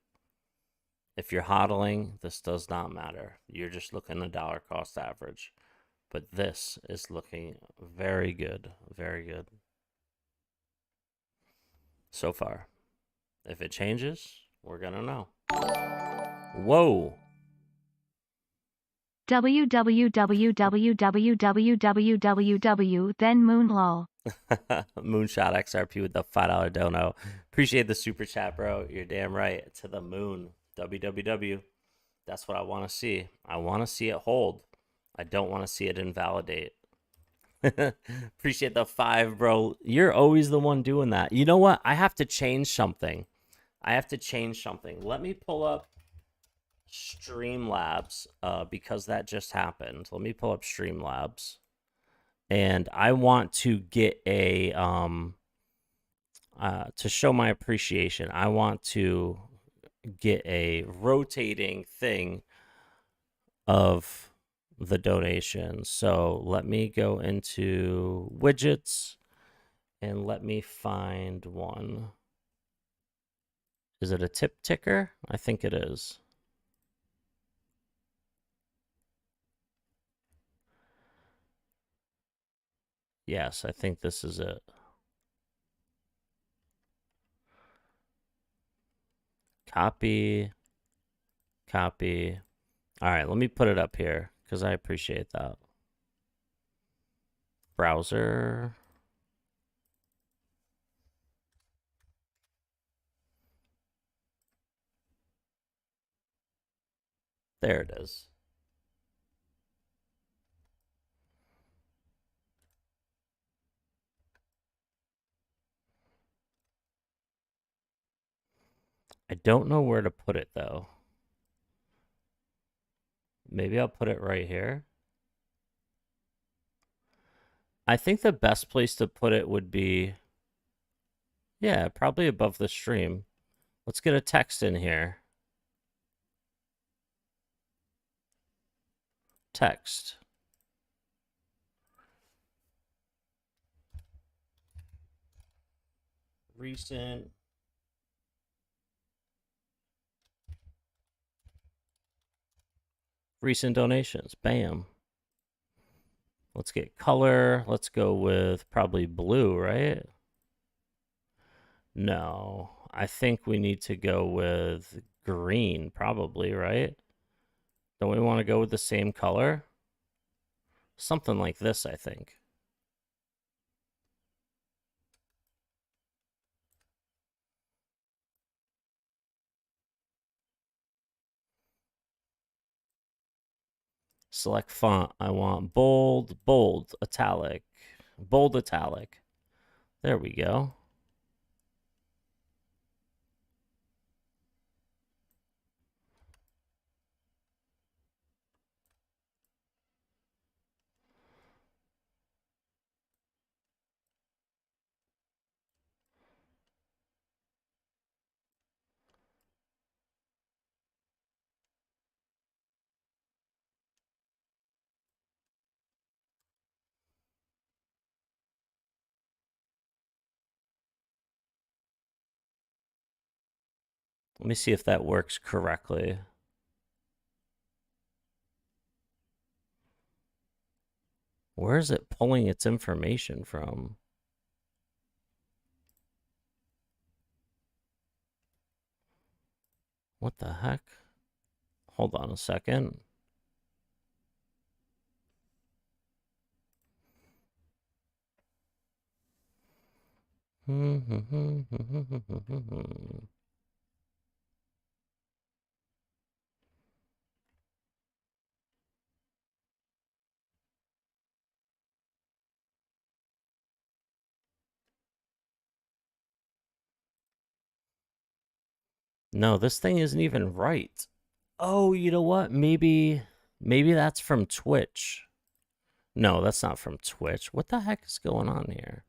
If you're hodling, this does not matter. You're just looking at dollar cost average. But this is looking very good, very good so far. If it changes, we're gonna know. Whoa. www, then moonlol. Moonshot XRP with the $5 dono. Appreciate the super chat, bro. You're damn right. To the moon. www. That's what I want to see. I want to see it hold. I don't want to see it invalidate. Appreciate the 5, bro. You're always the one doing that. You know what? I have to change something. Let me pull up Streamlabs because that just happened. Let me pull up Streamlabs. And I want to get a to show my appreciation, I want to get a rotating thing of the donation. So let me go into widgets and let me find one. Is it a tip ticker? I think it is. Yes, I think this is it. Copy. Copy. All right, let me put it up here because I appreciate that. Browser. There it is. I don't know where to put it though. Maybe I'll put it right here. I think the best place to put it would be, yeah, probably above the stream. Let's get a text in here. Text. Recent. Recent donations. Bam. Let's get color. Let's go with probably blue, right? No, I think we need to go with green, probably, right? Don't we want to go with the same color? Something like this, I think. Select font. I want bold, bold, italic, bold, italic. There we go. Let me see if that works correctly. Where is it pulling its information from? What the heck? Hold on a second. No, this thing isn't even right. Oh, you know what? Maybe that's from Twitch. No, that's not from Twitch. What the heck is going on here?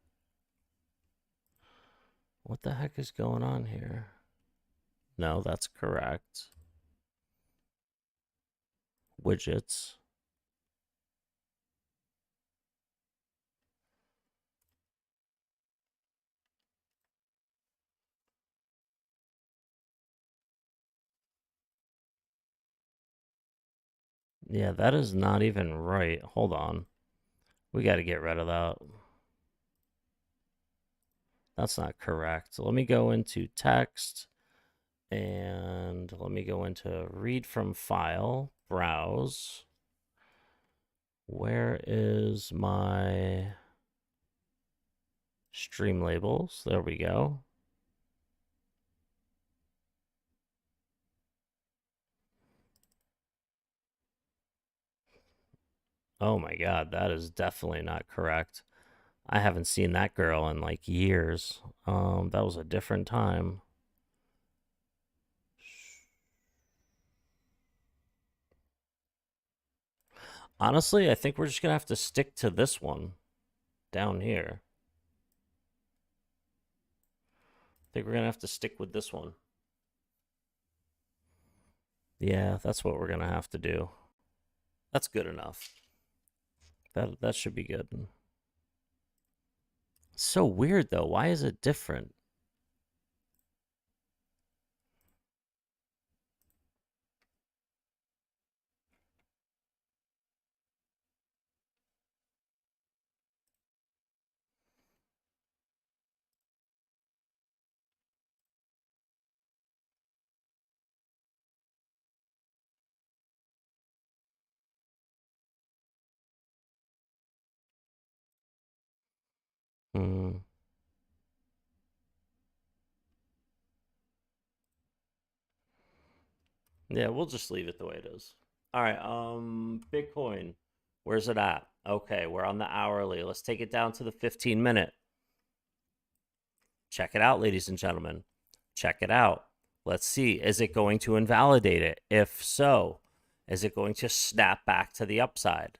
What the heck is going on here? No, that's correct. Widgets. Yeah, that is not even right. Hold on. We got to get rid of that. That's not correct. So let me go into text and let me go into read from file, browse. Where is my stream labels? There we go. Oh my God, that is definitely not correct. I haven't seen that girl in like years. That was a different time. Honestly, I think we're just going to have to stick to this one down here. I think we're going to have to stick with this one. Yeah, that's what we're going to have to do. That's good enough. That should be good. It's so weird, though. Why is it different? Hmm. Yeah, we'll just leave it the way it is. All right, Bitcoin, where's it at? Okay, we're on the hourly. Let's take it down to the 15-minute. Check it out, ladies and gentlemen. Check it out. Let's see, is it going to invalidate it? If so, is it going to snap back to the upside?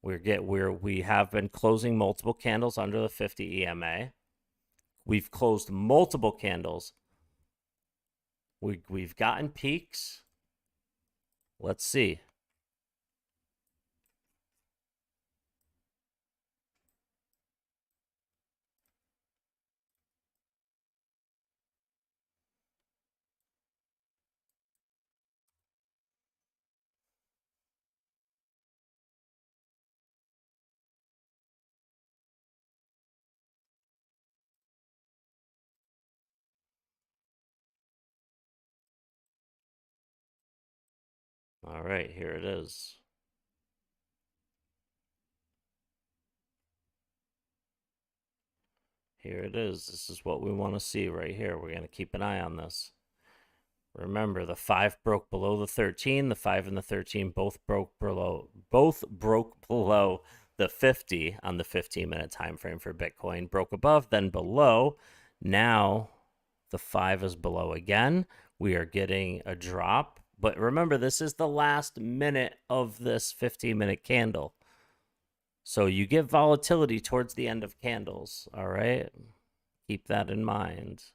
We have been closing multiple candles under the 50 EMA. We've closed multiple candles. We've gotten peaks. Let's see. All right, here it is. Here it is. This is what we want to see right here. We're going to keep an eye on this. Remember, the 5 broke below the 13. The 5 and the 13 both broke below the 50 on the 15-minute time frame for Bitcoin. Broke above, then below. Now the 5 is below again. We are getting a drop. But remember, this is the last minute of this 15-minute candle. So you get volatility towards the end of candles, all right? Keep that in mind.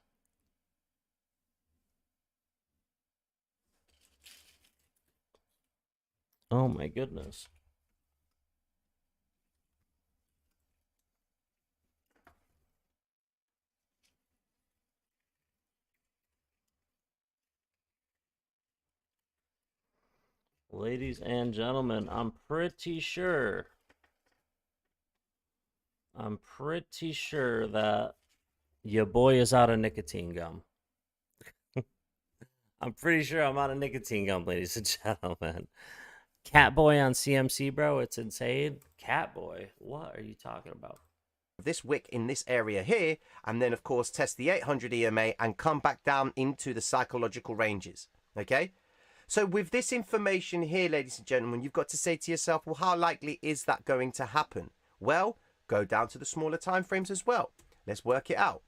Oh my goodness. Ladies and gentlemen, I'm pretty sure that your boy is out of nicotine gum. I'm pretty sure I'm out of nicotine gum, ladies and gentlemen. Catboy on CMC, bro, it's insane. Catboy, what are you talking about? This wick in this area here, and then of course test the 800 EMA and come back down into the psychological ranges. Okay, so with this information here, ladies and gentlemen, you've got to say to yourself, well, how likely is that going to happen? Well, go down to the smaller time frames as well. Let's work it out.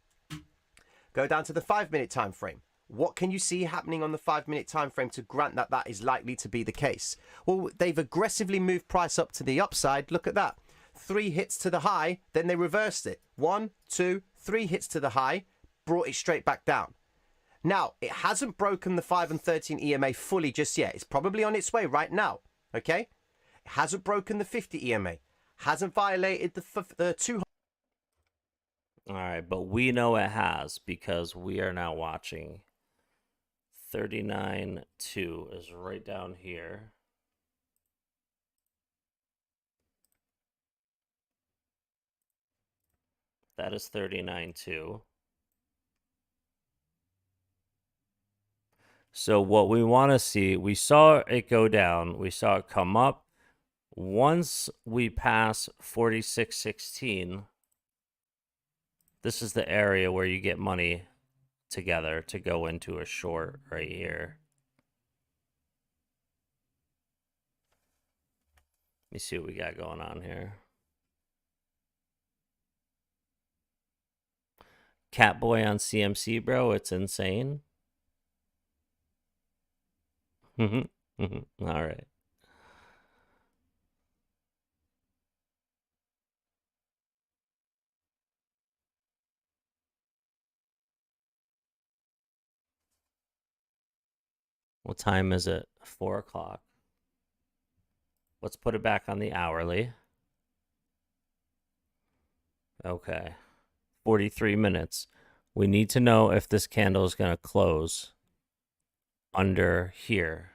Go down to the 5-minute time frame. What can you see happening on the 5-minute time frame to grant that that is likely to be the case? Well, they've aggressively moved price up to the upside. Look at that. 3 hits to the high, then they reversed it. 1, 2, 3 hits to the high, brought it straight back down. Now, it hasn't broken the 5 and 13 EMA fully just yet. It's probably on its way right now, okay? It hasn't broken the 50 EMA. Hasn't violated the 200. All right, but we know it has because we are now watching 39.2 is right down here. That is 39.2. So what we want to see, we saw it go down. We saw it come up. Once we pass 46.16, this is the area where you get money together to go into a short right here. Let me see what we got going on here. Catboy on CMC, bro, it's insane. All right. What time is it? 4 o'clock. Let's put it back on the hourly. Okay. 43 minutes. We need to know if this candle is going to close under here.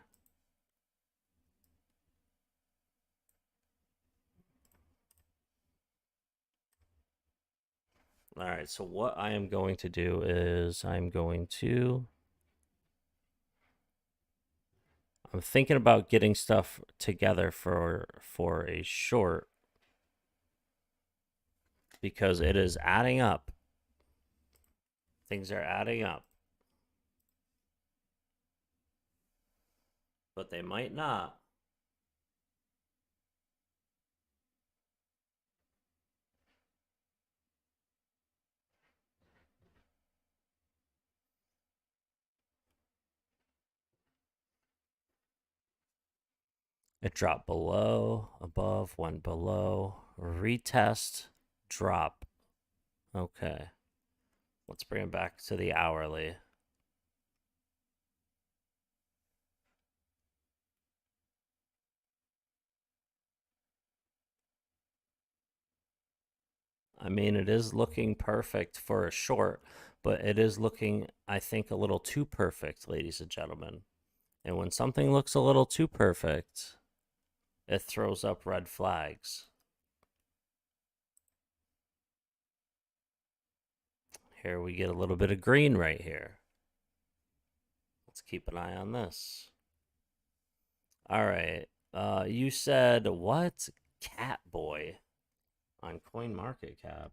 All right, so what I am going to do is I'm thinking about getting stuff together for a short because it is adding up. Things are adding up. But they might not. It dropped below, above, went below, retest, drop. Okay. Let's bring it back to the hourly. I mean, it is looking perfect for a short, but it is looking, I think, a little too perfect, ladies and gentlemen. And when something looks a little too perfect, it throws up red flags. Here we get a little bit of green right here. Let's keep an eye on this. All right. You said what? Catboy on CoinMarketCap.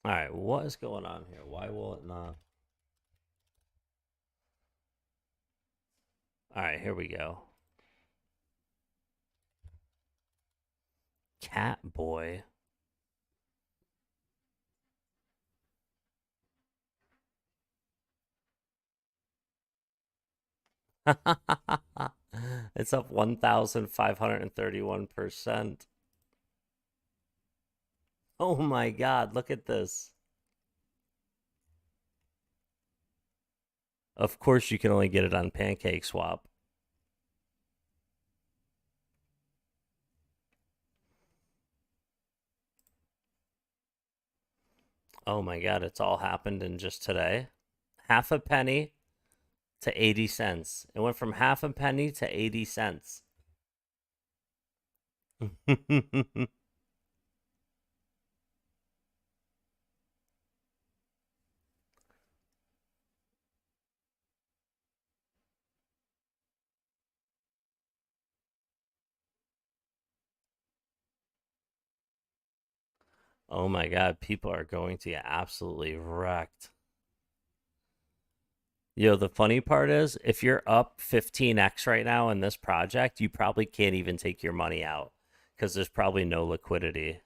All right, what is going on here? Why will it not? All right, here we go. Catboy. It's up 1,531%. Oh my God, look at this. Of course, you can only get it on PancakeSwap. Oh my God, it's all happened in just today. Half a penny to 80 cents. It went from half a penny to 80 cents. Oh my God, people are going to get absolutely wrecked. Yo, the funny part is, if you're up 15x right now in this project, you probably can't even take your money out because there's probably no liquidity.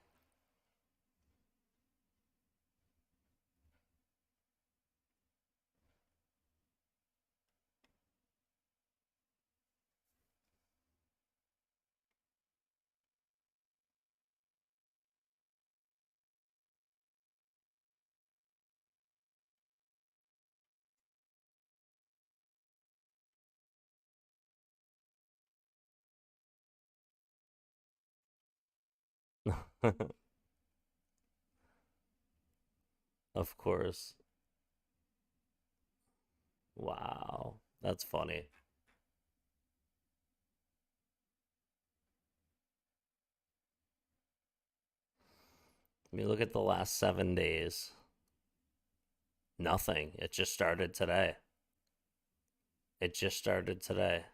Of course. Wow, that's funny. I mean, look at the last 7 days. Nothing. It just started today. It just started today.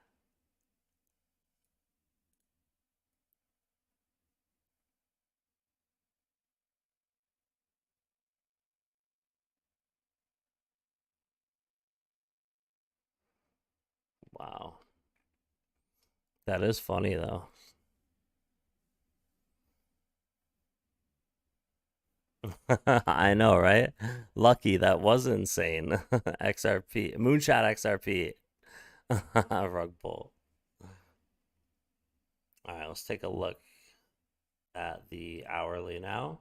Wow. That is funny, though. I know, right? Lucky that was insane. XRP, Moonshot XRP, rug pull. All right, let's take a look at the hourly now.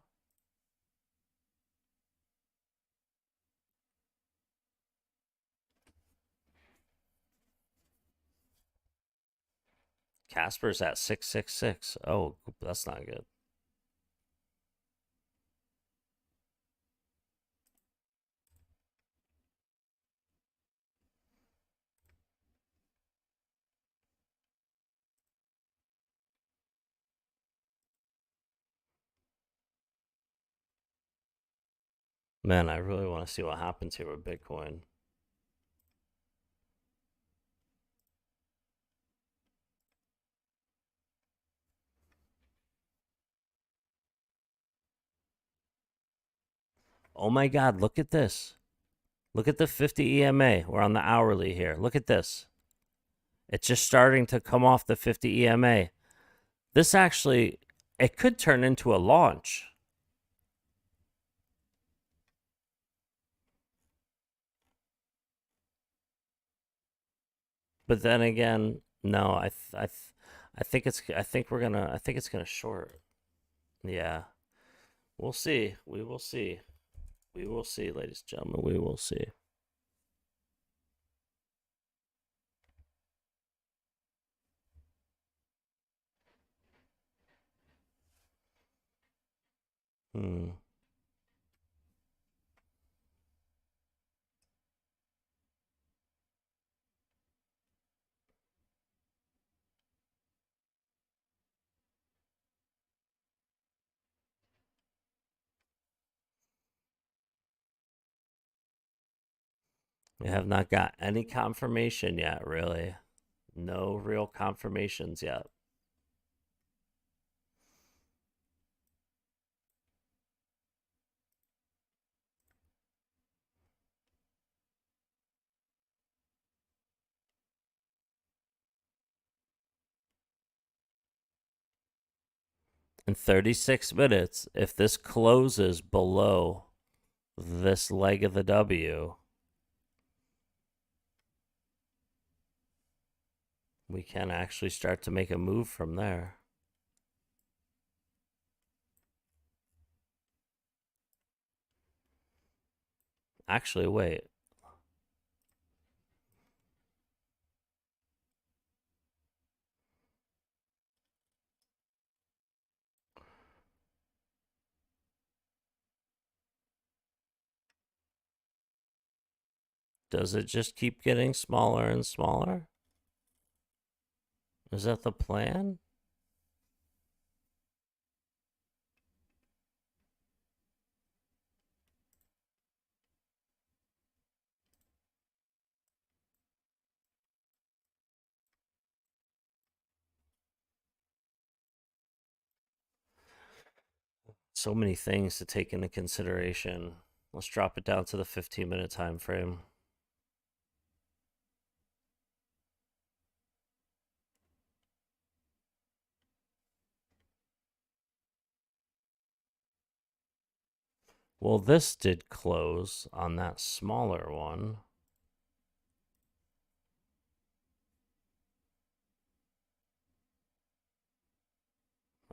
Casper's at 666. Oh, that's not good. Man, I really want to see what happens here with Bitcoin. Oh my God, look at this. Look at the 50 EMA. We're on the hourly here. Look at this. It's just starting to come off the 50 EMA. This actually, it could turn into a launch. But then again, no, I think it's gonna short. Yeah. We'll see. We will see. We will see, ladies and gentlemen. We will see. We have not got any confirmation yet, really. No real confirmations yet. In 36 minutes, if this closes below this leg of the W, we can actually start to make a move from there. Actually, wait. Does it just keep getting smaller and smaller? Is that the plan? So many things to take into consideration. Let's drop it down to the 15-minute time frame. Well, this did close on that smaller one.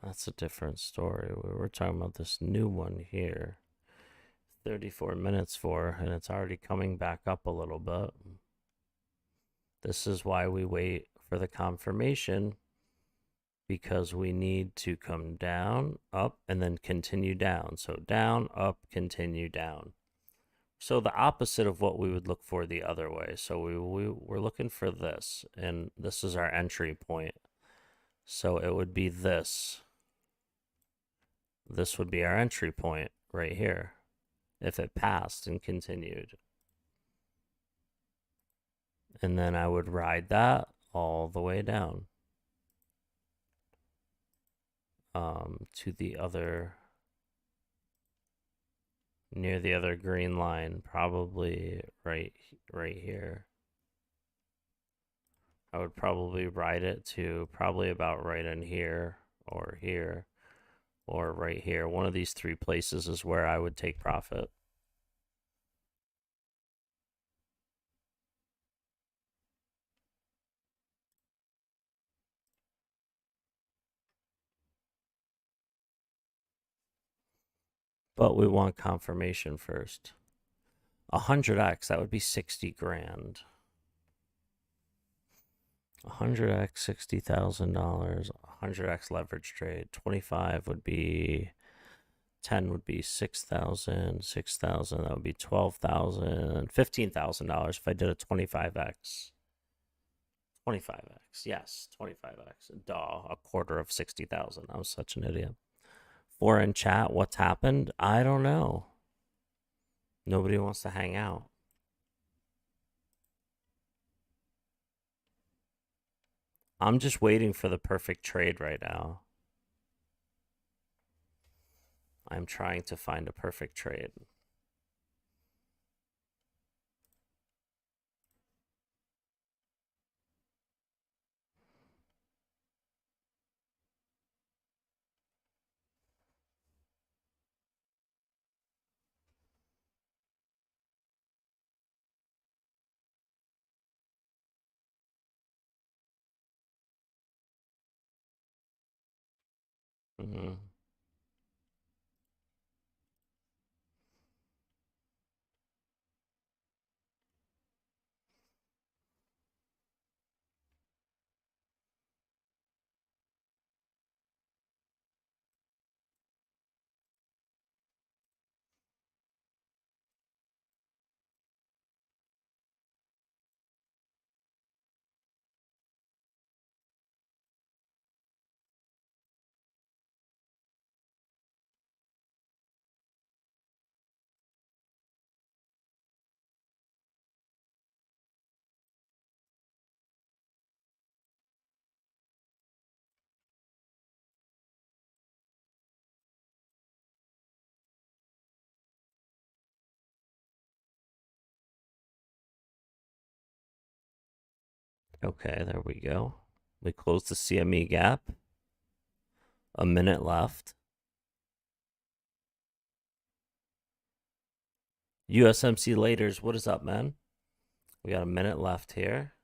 That's a different story. We were talking about this new one here. 34 minutes for, and it's already coming back up a little bit. This is why we wait for the confirmation, because we need to come down, up, and then continue down. So down, up, continue down. So the opposite of what we would look for the other way. So we're looking for this, and this is our entry point. So it would be this. This would be our entry point right here, if it passed and continued. And then I would ride that all the way down to the other, near the other green line, probably right here. I would probably ride it to probably about right in here or here, or right here. One of these three places is where I would take profit. But we want confirmation first. 100x, that would be 60 grand. 100x, $60,000. 100x leverage trade. 25 would be 10 would be 6,000. 6,000, that would be 12,000. $15,000 if I did a 25x. 25x, yes, 25x. Duh, a quarter of 60,000. I was such an idiot. 4 in chat, what's happened? I don't know. Nobody wants to hang out. I'm just waiting for the perfect trade right now. I'm trying to find a perfect trade. Mm-hmm. Okay, there we go. We closed the CME gap. A minute left. USMC laters, what is up, man? We got a minute left here.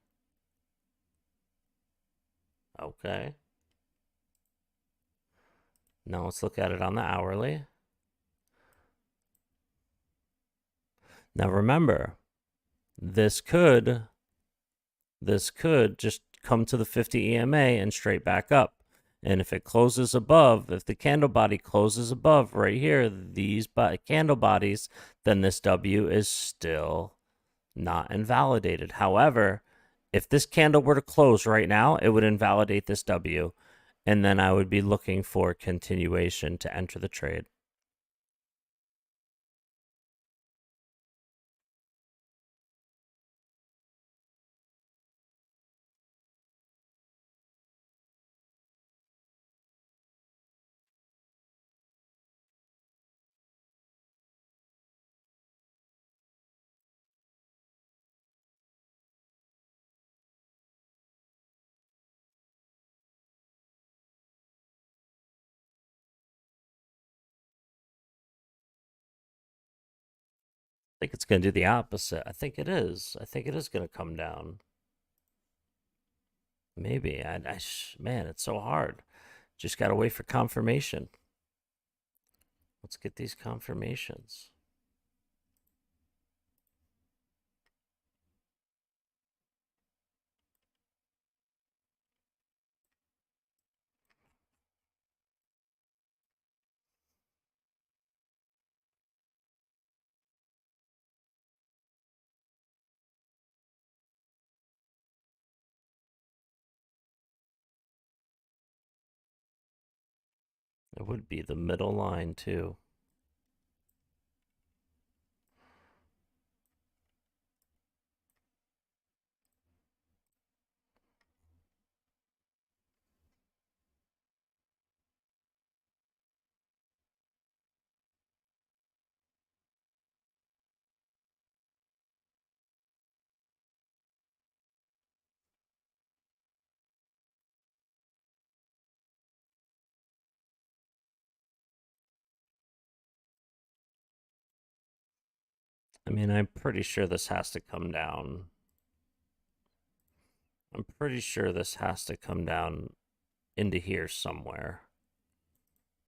Okay. Now let's look at it on the hourly. Now remember, this could just come to the 50 EMA and straight back up. And if it closes above, if the candle body closes above right here, these candle bodies, then this W is still not invalidated. However, if this candle were to close right now, it would invalidate this W. And then I would be looking for continuation to enter the trade. I think it's going to do the opposite. I think it is. I think it is going to come down. Maybe. Man, it's so hard. Just got to wait for confirmation. Let's get these confirmations. It would be the middle line too. I mean, I'm pretty sure this has to come down. I'm pretty sure this has to come down into here somewhere.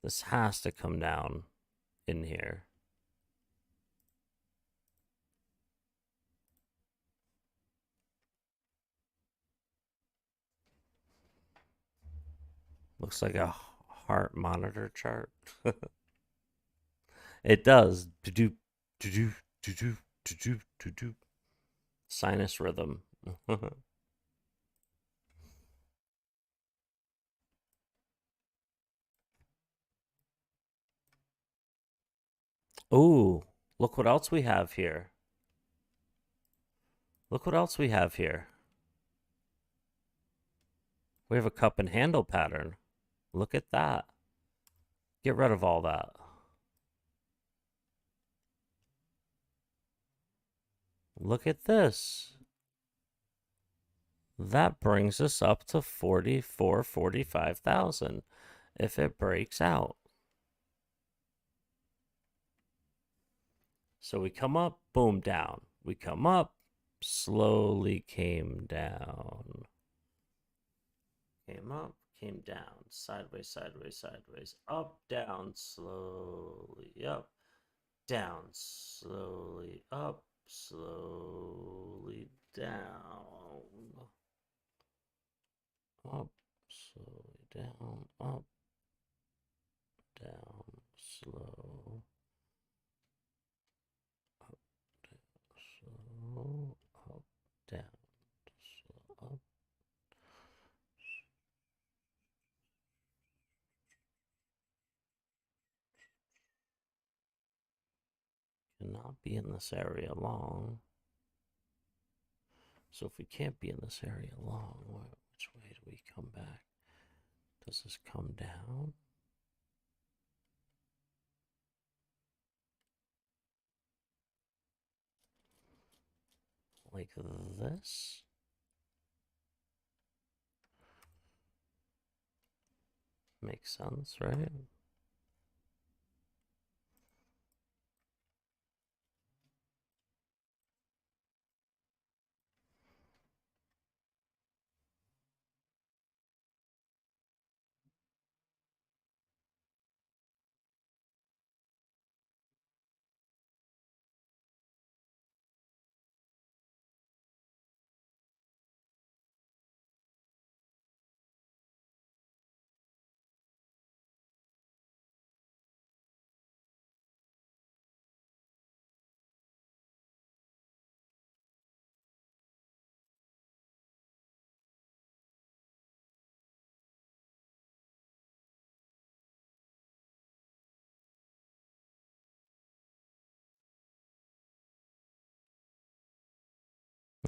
This has to come down in here. Looks like a heart monitor chart. It does. Do-do, do-do, do-do, do-do, do-do. Sinus rhythm. Ooh, look what else we have here. Look what else we have here. We have a cup and handle pattern. Look at that. Get rid of all that. Look at this. That brings us up to 45,000 if it breaks out. So we come up, boom, down. We come up, slowly came down. Came up, came down, sideways, sideways, sideways, up, down, slowly, up, down, slowly, up, slowly, down, up, slowly, down, up, down, slow, up, down, slow, up, down, slow, up. Cannot be in this area long. So if we can't be in this area long, which way do we come back? Does this come down? Like this? Makes sense, right?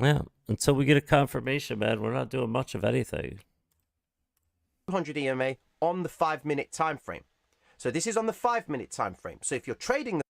Yeah, until we get a confirmation, man, we're not doing much of anything. 200 EMA on the 5-minute time frame. So this is on the 5-minute time frame. So if you're trading the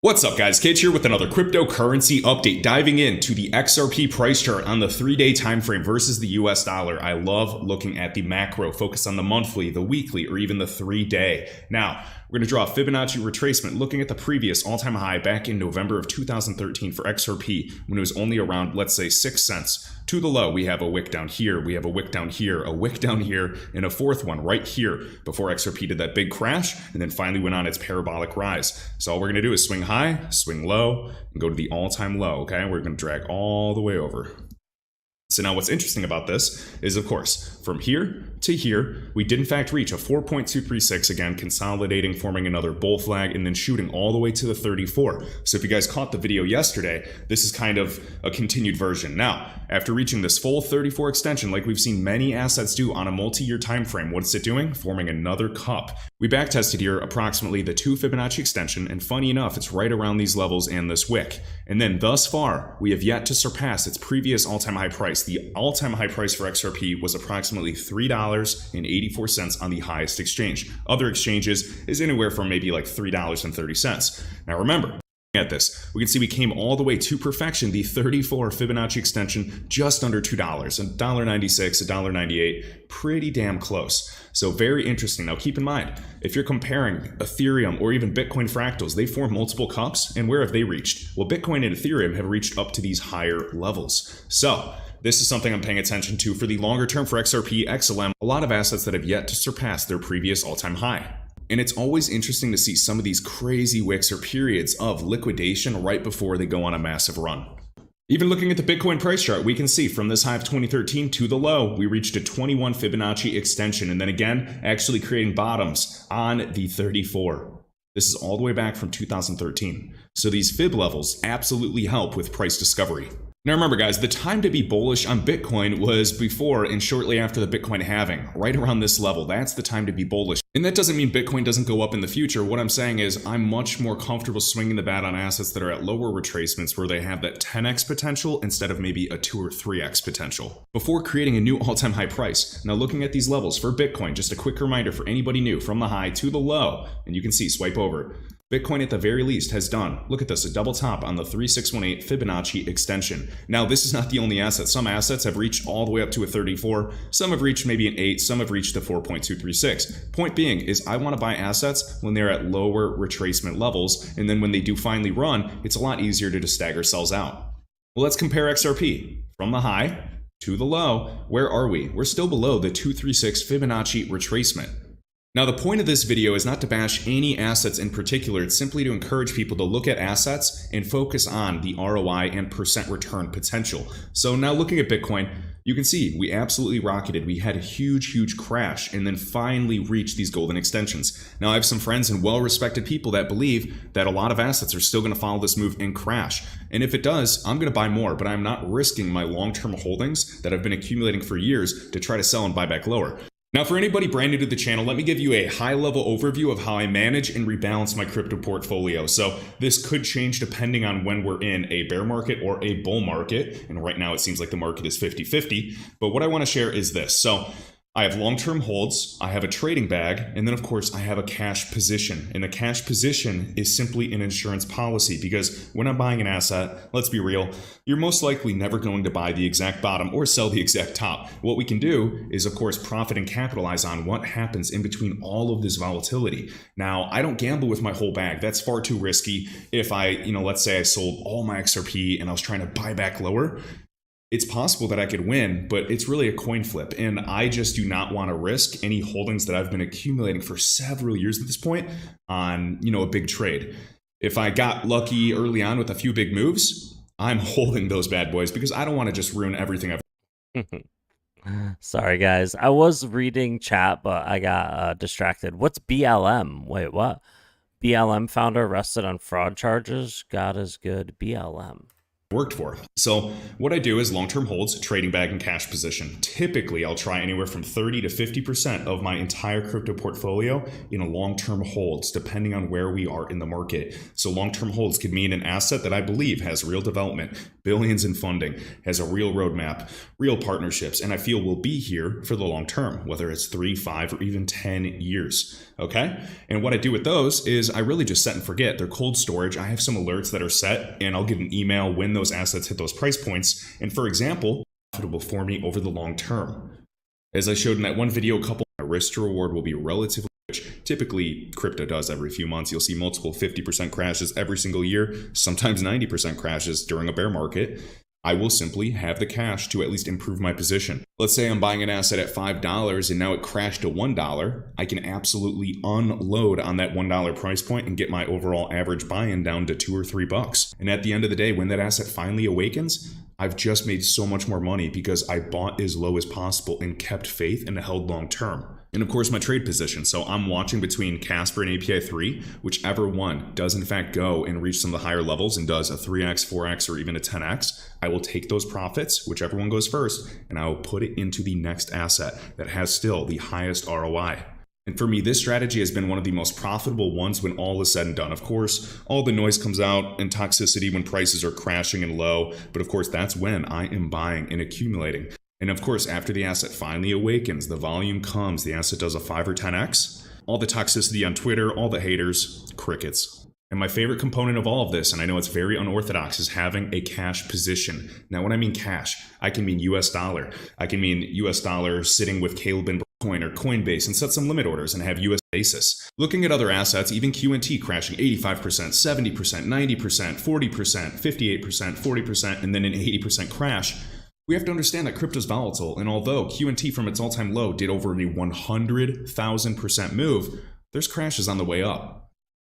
What's up guys, Kate here with another cryptocurrency update, diving into the XRP price chart on the 3-day time frame versus the US dollar. I love looking at the macro, focus on the monthly, the weekly, or even the 3-day. Now, we're going to draw a Fibonacci retracement looking at the previous all-time high back in November of 2013 for XRP when it was only around, let's say, 6 cents. To the low, we have a wick down here, we have a wick down here, a wick down here, and a fourth one right here before XRP did that big crash and then finally went on its parabolic rise. So all we're going to do is swing high, swing low, and go to the all-time low, okay? We're going to drag all the way over. So now what's interesting about this is, of course, from here to here, we did in fact reach a 4.236, again, consolidating, forming another bull flag, and then shooting all the way to the 34. So if you guys caught the video yesterday, this is kind of a continued version. Now, after reaching this full 34 extension, like we've seen many assets do on a multi-year time frame, what's it doing? Forming another cup. We backtested here approximately the 2 Fibonacci extension, and funny enough, it's right around these levels and this wick. And then thus far, we have yet to surpass its previous all-time high price. The all-time high price for XRP was approximately $3.84 on the highest exchange. Other exchanges is anywhere from maybe like $3.30. Now remember, At this, we can see we came all the way to perfection, the 34 Fibonacci extension, just under $2, $1.96, $1.98, pretty damn close. So very interesting. Now keep in mind, if you're comparing Ethereum or even Bitcoin fractals, they form multiple cups, and where have they reached? Well, Bitcoin and Ethereum have reached up to these higher levels. So this is something I'm paying attention to for the longer term for XRP, XLM, a lot of assets that have yet to surpass their previous all-time high. And it's always interesting to see some of these crazy wicks or periods of liquidation right before they go on a massive run. Even looking at the Bitcoin price chart, we can see from this high of 2013 to the low, we reached a 21 Fibonacci extension, and then again, actually creating bottoms on the 34. This is all the way back from 2013. So these fib levels absolutely help with price discovery. Now remember guys, the time to be bullish on Bitcoin was before and shortly after the Bitcoin halving, right around this level. That's the time to be bullish. And that doesn't mean Bitcoin doesn't go up in the future. What I'm saying is I'm much more comfortable swinging the bat on assets that are at lower retracements where they have that 10x potential instead of maybe a 2 or 3x potential before creating a new all-time high price. Now looking at these levels for Bitcoin, just a quick reminder for anybody new, from the high to the low, and you can see, swipe over. Bitcoin at the very least has done, look at this, a double top on the 3618 Fibonacci extension. Now this is not the only asset. Some assets have reached all the way up to a 34, some have reached maybe an 8, some have reached the 4.236. Point being is I want to buy assets when they're at lower retracement levels, and then when they do finally run, it's a lot easier to just stagger sells out. Well, let's compare XRP. From the high to the low, where are we? We're still below the 236 Fibonacci retracement. Now, the point of this video is not to bash any assets in particular. It's simply to encourage people to look at assets and focus on the ROI and percent return potential. So now looking at Bitcoin, you can see we absolutely rocketed. We had a huge crash and then finally reached these golden extensions. Now, I have some friends and well-respected people that believe that a lot of assets are still going to follow this move and crash. And if it does, I'm going to buy more, but I'm not risking my long-term holdings that I've been accumulating for years to try to sell and buy back lower. Now, for anybody brand new to the channel, let me give you a high-level overview of how I manage and rebalance my crypto portfolio. So this could change depending on when we're in a bear market or a bull market. And right now it seems like the market is 50-50. But what I want to share is this. So I have long-term holds, I have a trading bag, and then of course I have a cash position. And the cash position is simply an insurance policy because when I'm buying an asset, let's be real, you're most likely never going to buy the exact bottom or sell the exact top. What we can do is of course profit and capitalize on what happens in between all of this volatility. Now, I don't gamble with my whole bag. That's far too risky. If I, let's say I sold all my XRP and I was trying to buy back lower, it's possible that I could win, but it's really a coin flip. And I just do not want to risk any holdings that I've been accumulating for several years at this point on, a big trade. If I got lucky early on with a few big moves, I'm holding those bad boys because I don't want to just ruin everything I've. Sorry, guys. I was reading chat, but I got distracted. What's BLM? Wait, what? BLM founder arrested on fraud charges? God is good. BLM. Worked for. So what I do is long-term holds, trading bag, and cash position. Typically, I'll try anywhere from 30 to 50% of my entire crypto portfolio in a long-term holds, depending on where we are in the market. So long-term holds could mean an asset that I believe has real development, billions in funding, has a real roadmap, real partnerships, and I feel will be here for the long term, whether it's 3, 5, or even 10 years. Okay? And what I do with those is I really just set and forget. They're cold storage. I have some alerts that are set, and I'll get an email when those assets hit those price points. And for example, profitable for me over the long term. As I showed in that one video, my risk to reward will be relatively rich. Typically, crypto does every few months. You'll see multiple 50% crashes every single year, sometimes 90% crashes during a bear market. I will simply have the cash to at least improve my position. Let's say I'm buying an asset at $5 and now it crashed to $1. I can absolutely unload on that $1 price point and get my overall average buy-in down to $2 or $3. And at the end of the day, when that asset finally awakens, I've just made so much more money because I bought as low as possible and kept faith and held long term. And of course, my trade position. So I'm watching between Casper and API 3, whichever one does in fact go and reach some of the higher levels and does a 3x, 4x, or even a 10x. I will take those profits, whichever one goes first, and I will put it into the next asset that has still the highest ROI. And for me, this strategy has been one of the most profitable ones when all is said and done. Of course, all the noise comes out and toxicity when prices are crashing and low. But of course, that's when I am buying and accumulating. And of course, after the asset finally awakens, the volume comes, the asset does a 5 or 10x. All the toxicity on Twitter, all the haters, crickets. And my favorite component of all of this, and I know it's very unorthodox, is having a cash position. Now, when I mean cash, I can mean US dollar. I can mean US dollar sitting with Caleb and Bitcoin or Coinbase and set some limit orders and have US basis. Looking at other assets, even QNT crashing 85%, 70%, 90%, 40%, 58%, 40%, and then an 80% crash. We have to understand that crypto's volatile, and although QNT from its all-time low did over a 100,000% move, there's crashes on the way up.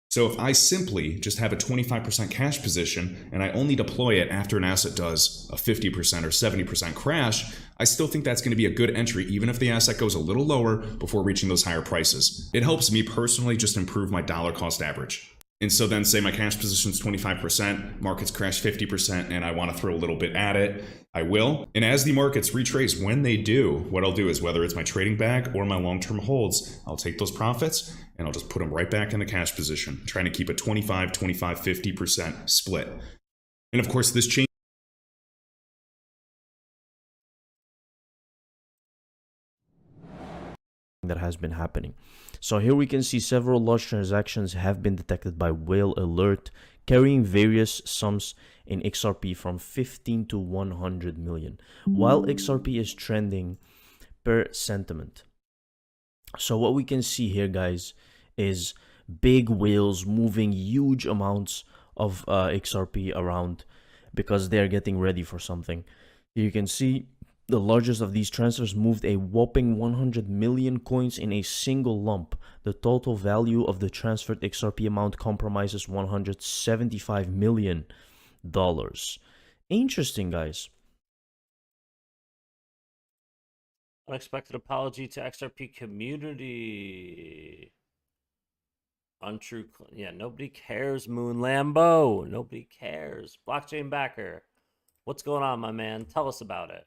So if I simply just have a 25% cash position and I only deploy it after an asset does a 50% or 70% crash, I still think that's going to be a good entry even if the asset goes a little lower before reaching those higher prices. It helps me personally just improve my dollar cost average. And so then say my cash position is 25%, markets crash 50%, and I want to throw a little bit at it, I will. And as the markets retrace, when they do, what I'll do is whether it's my trading bag or my long-term holds, I'll take those profits and I'll just put them right back in the cash position, trying to keep a 25, 25, 50% split. And of course, this change that has been happening. So here we can see several large transactions have been detected by Whale Alert, carrying various sums in XRP from 15 to 100 million, while XRP is trending per sentiment. So what we can see here, guys, is big whales moving huge amounts of XRP around because they're getting ready for something. You can see the largest of these transfers moved a whopping 100 million coins in a single lump. The total value of the transferred XRP amount compromises $175 million. Interesting, guys. Unexpected apology to XRP community. Untrue. Yeah, nobody cares, Moon Lambo. Nobody cares. Blockchain backer. What's going on, my man? Tell us about it.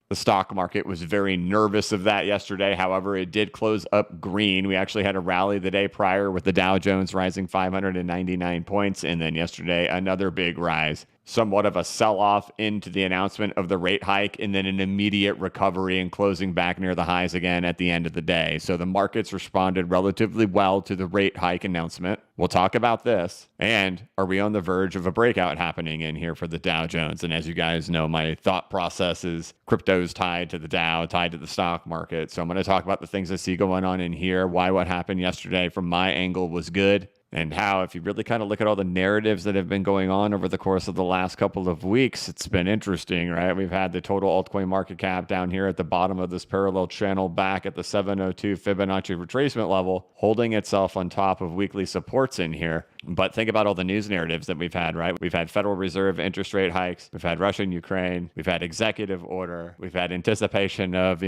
The stock market was very nervous of that yesterday. However, it did close up green. We actually had a rally the day prior with the Dow Jones rising 599 points. And then yesterday, another big rise. Somewhat of a sell-off into the announcement of the rate hike and then an immediate recovery and closing back near the highs again at the end of the day. So the markets responded relatively well to the rate hike announcement. We'll talk about this. And are we on the verge of a breakout happening in here for the Dow Jones? And as you guys know, my thought process is crypto's tied to the Dow, tied to the stock market. So I'm going to talk about the things I see going on in here, why what happened yesterday from my angle was good, and how, if you really kind of look at all the narratives that have been going on over the course of the last couple of weeks, it's been interesting, right? We've had the total altcoin market cap down here at the bottom of this parallel channel back at the 702 Fibonacci retracement level, holding itself on top of weekly supports in here. But think about all the news narratives that we've had, right? We've had Federal Reserve interest rate hikes. We've had Russia and Ukraine. We've had executive order. We've had anticipation of,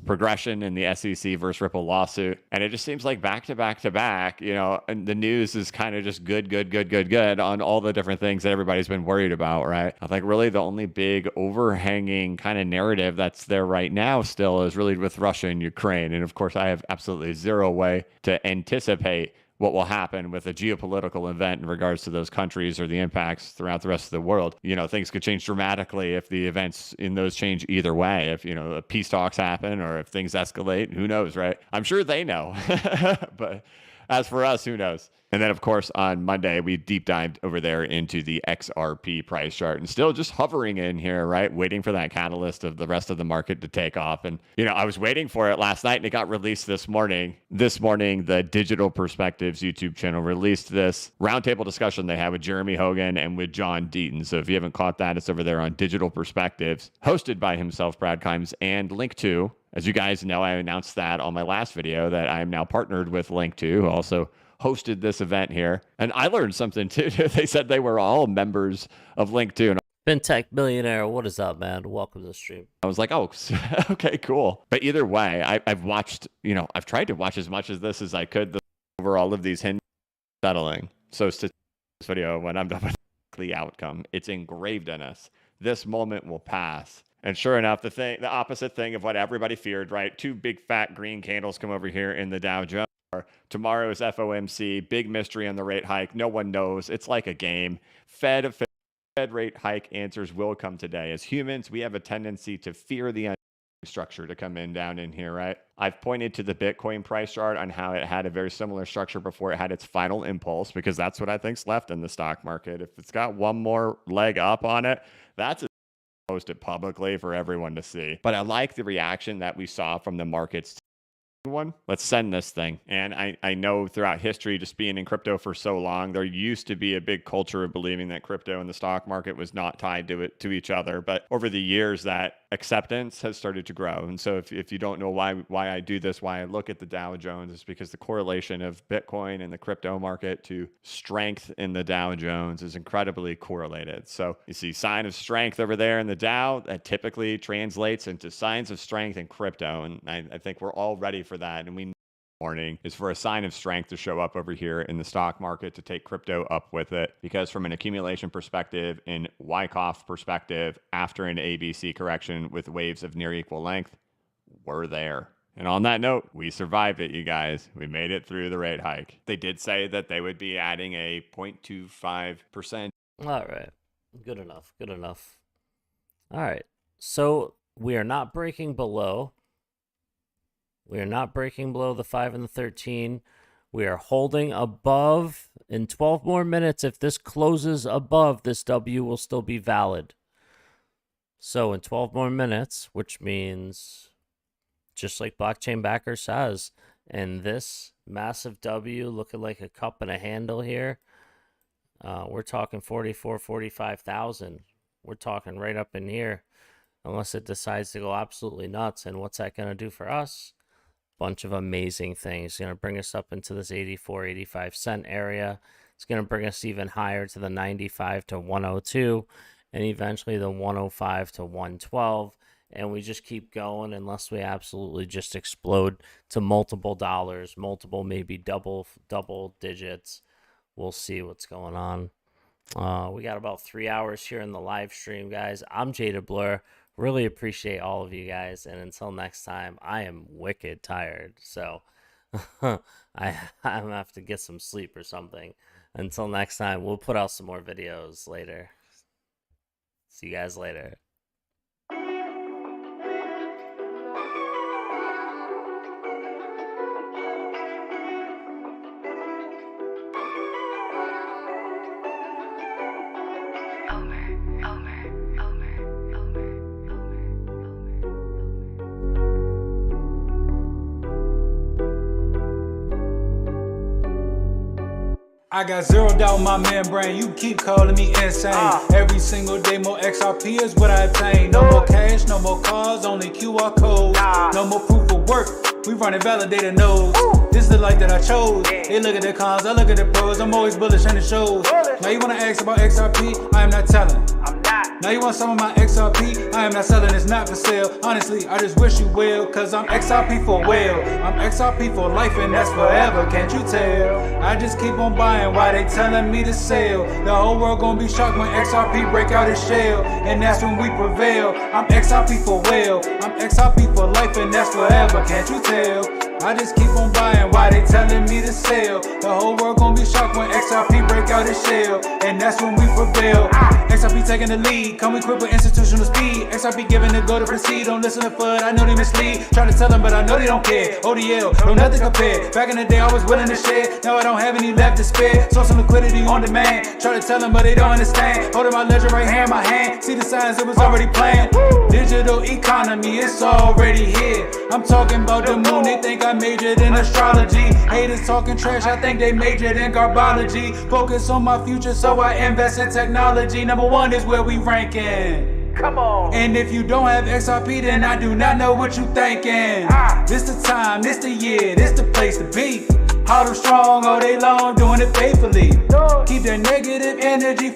progression in the SEC versus Ripple lawsuit. And it just seems like back to back to back, and the news is kind of just good on all the different things that everybody's been worried about, right? I think really the only big overhanging kind of narrative that's there right now still is really with Russia and Ukraine. And of course, I have absolutely zero way to anticipate what will happen with a geopolitical event in regards to those countries or the impacts throughout the rest of the world. Things could change dramatically if the events in those change either way. If, peace talks happen or if things escalate, who knows, right? I'm sure they know. But as for us, who knows? And then, of course, on Monday, we deep dived over there into the XRP price chart and still just hovering in here, right? Waiting for that catalyst of the rest of the market to take off. And, I was waiting for it last night and it got released this morning. This morning, the Digital Perspectives YouTube channel released this roundtable discussion they had with Jeremy Hogan and with John Deaton. So if you haven't caught that, it's over there on Digital Perspectives, hosted by himself, Brad Kimes, and Link2. As you guys know, I announced that on my last video that I am now partnered with Link2, who also hosted this event here. And I learned something too. They said they were all members of Link2. And FinTech Billionaire, what is up, man? Welcome to the stream. I was like, oh, okay, cool. But either way, I've watched, I've tried to watch as much of this as I could over all of these hints settling. So this video, when I'm done with the outcome, it's engraved in us. This moment will pass. And sure enough, the opposite thing of what everybody feared, right? Two big fat green candles come over here in the Dow Jones. Tomorrow's FOMC, big mystery on the rate hike. No one knows. It's like a game. Fed rate hike answers will come today. As humans, we have a tendency to fear the structure to come in down in here, right? I've pointed to the Bitcoin price chart on how it had a very similar structure before it had its final impulse, because that's what I think's left in the stock market. If it's got one more leg up on it, that's posted publicly for everyone to see. But I like the reaction that we saw from the markets. Let's send this thing. And I know throughout history, just being in crypto for so long, there used to be a big culture of believing that crypto and the stock market was not tied to each other. But over the years, that acceptance has started to grow. And so if you don't know why I do this, why I look at the Dow Jones, is because the correlation of Bitcoin and the crypto market to strength in the Dow Jones is incredibly correlated. So you see sign of strength over there in the Dow, that typically translates into signs of strength in crypto. And I think we're all ready for that. And we morning is for a sign of strength to show up over here in the stock market to take crypto up with it, because from an accumulation perspective and Wyckoff perspective, after an ABC correction with waves of near equal length, we're there. And on that note, we survived it, you guys. We made it through the rate hike. They did say that they would be adding a 0.25%. All right. Good enough. Good enough. All right. So we are not breaking below. We are not breaking below the 5 and the 13. We are holding above. In 12 more minutes, if this closes above, this W will still be valid. So in 12 more minutes, which means, just like Blockchain Backer says, and this massive W looking like a cup and a handle here, we're talking 44, 45,000. We're talking right up in here, unless it decides to go absolutely nuts. And what's that going to do for us? Bunch of amazing things. It's going to bring us up into this 84, 85 cent area. It's going to bring us even higher to the 95 to 102, and eventually the 105 to 112. And we just keep going unless we absolutely just explode to multiple dollars, multiple, maybe double digits. We'll see what's going on. We got about 3 hours here in the live stream, guys. I'm JadedBlur. Really appreciate all of you guys, and until next time, I am wicked tired, so I'm gonna have to get some sleep or something. Until next time, we'll put out some more videos later. See you guys later. I got zeroed out my membrane, you keep calling me insane. Every single day more XRP is what I obtain. No more cash, no more cars, only QR codes. No more proof of work, we running validated nodes. This is the life that I chose. They look at the cons, I look at the pros. I'm always bullish in the shows. Now you wanna ask about XRP, I am not telling. Now you want some of my XRP, I am not selling, it's not for sale. Honestly, I just wish you well, cause I'm XRP for well. I'm XRP for life and that's forever, can't you tell? I just keep on buying while they telling me to sell. The whole world gonna be shocked when XRP break out its shell, and that's when we prevail. I'm XRP for well, I'm XRP for life and that's forever, can't you tell? I just keep on buying while they telling me to sell. The whole world gonna be shocked when XRP break out its shell, and that's when we prevail. XRP taking the lead, come equipped with institutional speed. XRP giving the go to proceed, don't listen to FUD, I know they mislead. Try to tell them but I know they don't care. ODL, no nothing compared. Back in the day I was willing to share, now I don't have any left to spare. Source some liquidity on demand, try to tell them but they don't understand. Holding my ledger right here in my hand, see the signs it was already planned. Digital economy, it's already here. I'm talking about the moon, they think I majored in astrology. Haters talking trash, I think they majored in garbology. Focus on my future, so I invest in technology. Number one is where we ranking. Come on. And if you don't have XRP, then I do not know what you thinking. This the time, this the year, this the place to be. Hard and strong all day long, doing it faithfully. Keep that negative energy